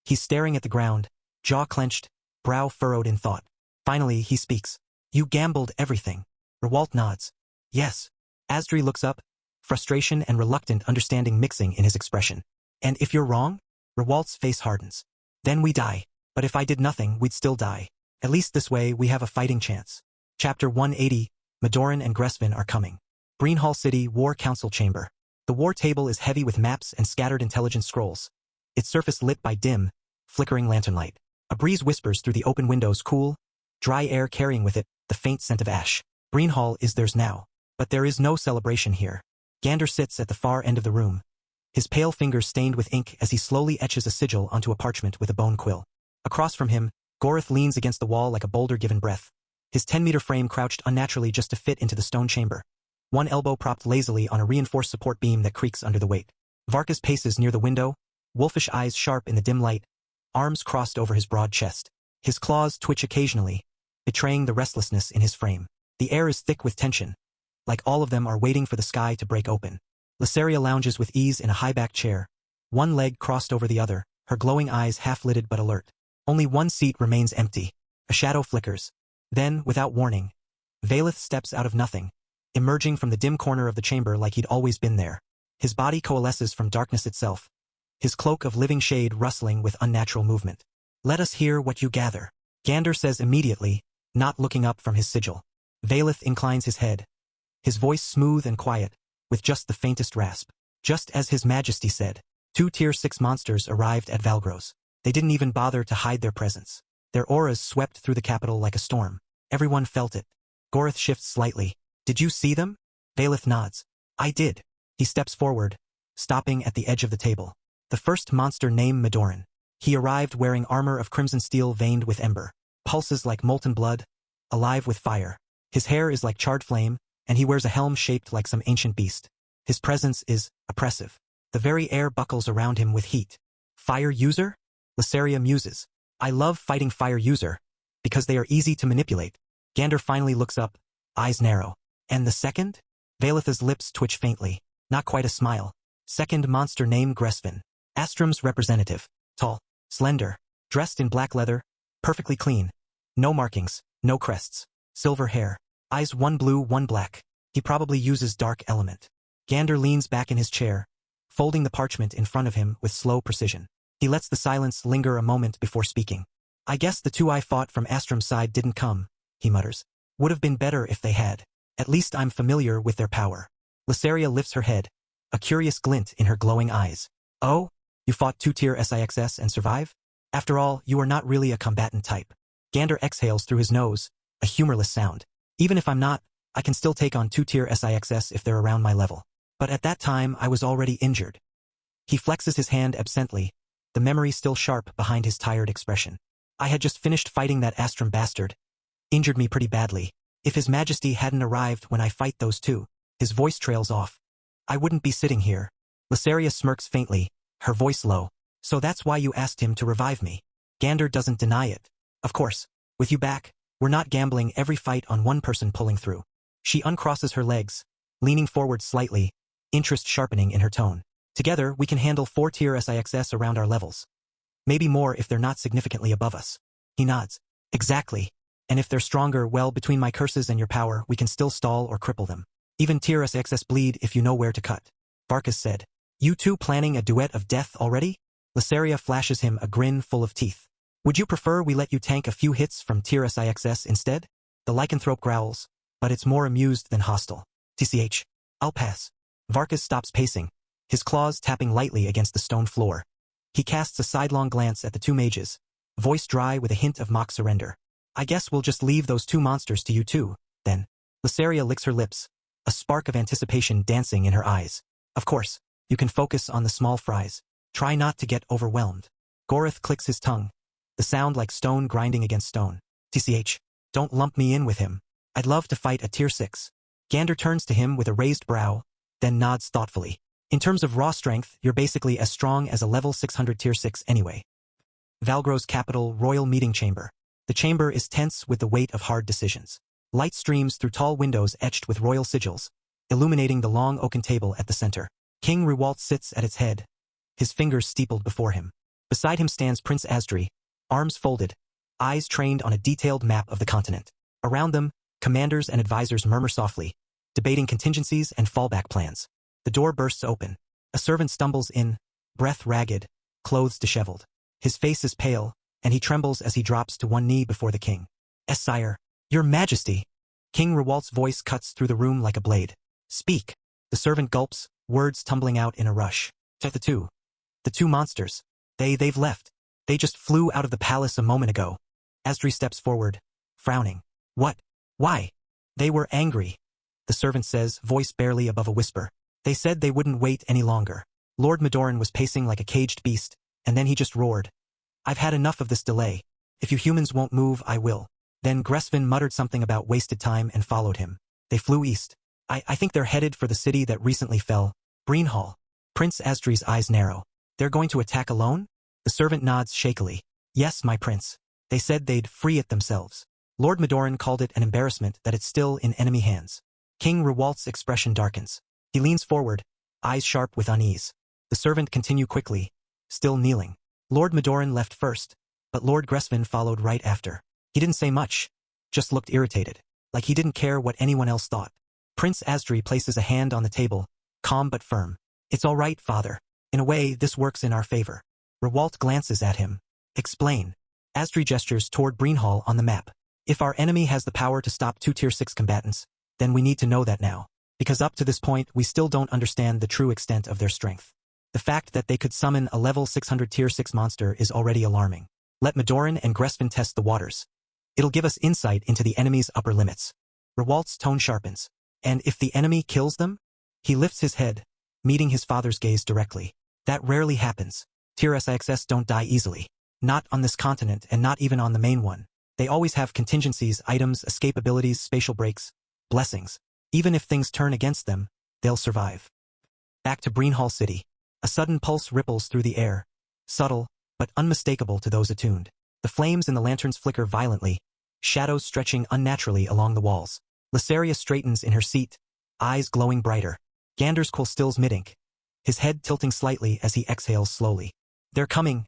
He's staring at the ground, jaw clenched, brow furrowed in thought. Finally, he speaks. You gambled everything. Rewalt nods. Yes. Asdri looks up, frustration and reluctant understanding mixing in his expression. And if you're wrong? Rewalt's face hardens. Then we die. But if I did nothing, we'd still die. At least this way, we have a fighting chance. Chapter 180, Madoran and Gresvin are coming. Greenhall City War Council Chamber. The war table is heavy with maps and scattered intelligence scrolls. Its surface lit by dim, flickering lantern light. A breeze whispers through the open windows, cool, dry air carrying with it the faint scent of ash. Greenhall is theirs now. But there is no celebration here. Gander sits at the far end of the room, his pale fingers stained with ink as he slowly etches a sigil onto a parchment with a bone quill. Across from him, Gorith leans against the wall like a boulder given breath. His 10-meter frame crouched unnaturally just to fit into the stone chamber. One elbow propped lazily on a reinforced support beam that creaks under the weight. Varkas paces near the window, wolfish eyes sharp in the dim light, arms crossed over his broad chest. His claws twitch occasionally, betraying the restlessness in his frame. The air is thick with tension, like all of them are waiting for the sky to break open. Lysaria lounges with ease in a high-backed chair, one leg crossed over the other, her glowing eyes half-lidded but alert. Only one seat remains empty. A shadow flickers. Then, without warning, Valeth steps out of nothing, emerging from the dim corner of the chamber like he'd always been there. His body coalesces from darkness itself, his cloak of living shade rustling with unnatural movement. Let us hear what you gather, Gander says immediately, not looking up from his sigil. Valeth inclines his head, his voice smooth and quiet, with just the faintest rasp. Just as His Majesty said, 2 Tier 6 monsters arrived at Valgros. They didn't even bother to hide their presence. Their auras swept through the capital like a storm. Everyone felt it. Gorith shifts slightly. Did you see them? Valeth nods. I did. He steps forward, stopping at the edge of the table. The first monster named Madoran. He arrived wearing armor of crimson steel veined with ember, pulses like molten blood, alive with fire. His hair is like charred flame, and he wears a helm shaped like some ancient beast. His presence is oppressive. The very air buckles around him with heat. Fire user? Lysaria muses. I love fighting fire user, because they are easy to manipulate. Gander finally looks up, eyes narrow. And the second? Valetha's lips twitch faintly, not quite a smile. Second monster named Gresvin. Astrum's representative. Tall, slender, dressed in black leather, perfectly clean. No markings, no crests. Silver hair. Eyes one blue, one black. He probably uses dark element. Gander leans back in his chair, folding the parchment in front of him with slow precision. He lets the silence linger a moment before speaking. I guess the 2 I fought from Astrum's side didn't come, he mutters. Would have been better if they had. At least I'm familiar with their power. Lysaria lifts her head, a curious glint in her glowing eyes. Oh? You fought 2 Tier SIXS and survive? After all, you are not really a combatant type. Gander exhales through his nose, a humorless sound. Even if I'm not, I can still take on 2 Tier SIXS if they're around my level. But at that time, I was already injured. He flexes his hand absently, the memory still sharp behind his tired expression. I had just finished fighting that Astrum bastard. Injured me pretty badly. If His Majesty hadn't arrived when I fight those 2, his voice trails off. I wouldn't be sitting here. Lysaria smirks faintly, her voice low. So that's why you asked him to revive me. Gander doesn't deny it. Of course, with you back, we're not gambling every fight on one person pulling through. She uncrosses her legs, leaning forward slightly, interest sharpening in her tone. Together, we can handle 4 Tier SIXS around our levels. Maybe more if they're not significantly above us. He nods. Exactly. And if they're stronger, well, between my curses and your power, we can still stall or cripple them. Even Tier SIXS bleed if you know where to cut. Varkas said. You 2 planning a duet of death already? Lysaria flashes him a grin full of teeth. Would you prefer we let you tank a few hits from Tier SIXS instead? The lycanthrope growls, but it's more amused than hostile. TCH. I'll pass. Varkas stops pacing, his claws tapping lightly against the stone floor. He casts a sidelong glance at the 2 mages, voice dry with a hint of mock surrender. I guess we'll just leave those 2 monsters to you 2, then. Lysaria licks her lips, a spark of anticipation dancing in her eyes. Of course, you can focus on the small fries. Try not to get overwhelmed. Gorith clicks his tongue, the sound like stone grinding against stone. TCH. Don't lump me in with him. I'd love to fight a tier 6. Gander turns to him with a raised brow, then nods thoughtfully. In terms of raw strength, you're basically as strong as a level 600 tier 6 anyway. Valgro's capital, Royal Meeting Chamber. The chamber is tense with the weight of hard decisions. Light streams through tall windows etched with royal sigils, illuminating the long oaken table at the center. King Rewalt sits at its head, his fingers steepled before him. Beside him stands Prince Asdri, arms folded, eyes trained on a detailed map of the continent. Around them, commanders and advisors murmur softly, debating contingencies and fallback plans. The door bursts open. A servant stumbles in, breath ragged, clothes disheveled. His face is pale, and he trembles as he drops to one knee before the king. Sire, your majesty. King Rewalt's voice cuts through the room like a blade. Speak. The servant gulps, words tumbling out in a rush. The two monsters. They've left. They just flew out of the palace a moment ago. Asdri steps forward, frowning. What? Why? They were angry. The servant says, voice barely above a whisper. They said they wouldn't wait any longer. Lord Madoran was pacing like a caged beast, and then he just roared. I've had enough of this delay. If you humans won't move, I will. Then Gresvin muttered something about wasted time and followed him. They flew east. I think they're headed for the city that recently fell, Breenhall. Prince Asdri's eyes narrow. They're going to attack alone? The servant nods shakily. Yes, my prince. They said they'd free it themselves. Lord Madoran called it an embarrassment that it's still in enemy hands. King Rewalt's expression darkens. He leans forward, eyes sharp with unease. The servant continued quickly, still kneeling. Lord Madoran left first, but Lord Gresvin followed right after. He didn't say much, just looked irritated, like he didn't care what anyone else thought. Prince Asdri places a hand on the table, calm but firm. It's all right, father. In a way, this works in our favor. Rewalt glances at him. Explain. Asdri gestures toward Breenhall on the map. If our enemy has the power to stop 2 tier 6 combatants, then we need to know that now. Because up to this point, we still don't understand the true extent of their strength. The fact that they could summon a level 600 tier 6 monster is already alarming. Let Madoran and Gresvin test the waters. It'll give us insight into the enemy's upper limits. Rewalt's tone sharpens. And if the enemy kills them? He lifts his head, meeting his father's gaze directly. That rarely happens. Tier 6 don't die easily. Not on this continent and not even on the main one. They always have contingencies, items, escape abilities, spatial breaks, blessings. Even if things turn against them, they'll survive. Back to Breenhall City. A sudden pulse ripples through the air, subtle, but unmistakable to those attuned. The flames in the lanterns flicker violently, shadows stretching unnaturally along the walls. Lysaria straightens in her seat, eyes glowing brighter. Gander's quill stills mid-ink, his head tilting slightly as he exhales slowly. They're coming,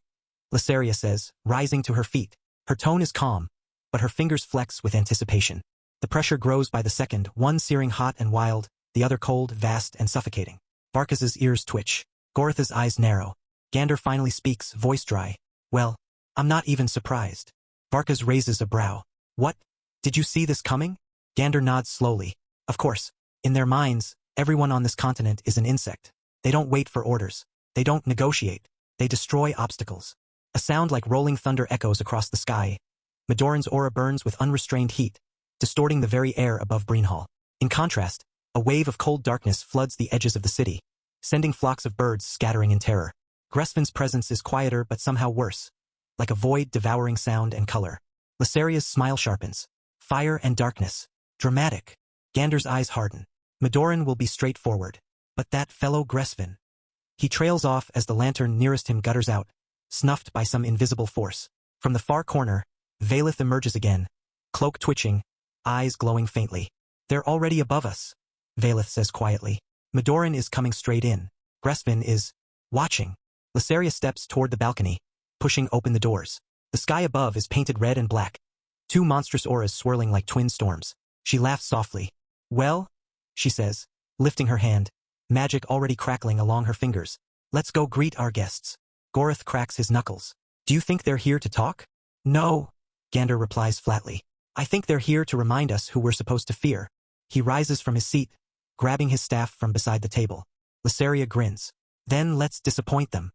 Lysaria says, rising to her feet. Her tone is calm, but her fingers flex with anticipation. The pressure grows by the second, one searing hot and wild, the other cold, vast, and suffocating. Varkas's ears twitch. Goritha's eyes narrow. Gander finally speaks, voice dry. Well, I'm not even surprised. Varkas raises a brow. What? Did you see this coming? Gander nods slowly. Of course. In their minds, everyone on this continent is an insect. They don't wait for orders. They don't negotiate. They destroy obstacles. A sound like rolling thunder echoes across the sky. Madoran's aura burns with unrestrained heat, distorting the very air above Breenhall. In contrast, a wave of cold darkness floods the edges of the city, sending flocks of birds scattering in terror. Gresvin's presence is quieter but somehow worse, like a void devouring sound and color. Lysaria's smile sharpens. Fire and darkness. Dramatic. Gander's eyes harden. Madoran will be straightforward. But that fellow Gresvin. He trails off as the lantern nearest him gutters out, snuffed by some invisible force. From the far corner, Valeth emerges again, cloak twitching, eyes glowing faintly. They're already above us, Valeth says quietly. Madoran is coming straight in. Gresvin is watching. Lysaria steps toward the balcony, pushing open the doors. The sky above is painted red and black, 2 monstrous auras swirling like twin storms. She laughs softly. Well, she says, lifting her hand, magic already crackling along her fingers. Let's go greet our guests. Gorith cracks his knuckles. Do you think they're here to talk? No, Gander replies flatly. I think they're here to remind us who we're supposed to fear. He rises from his seat, grabbing his staff from beside the table. Lysaria grins. Then let's disappoint them.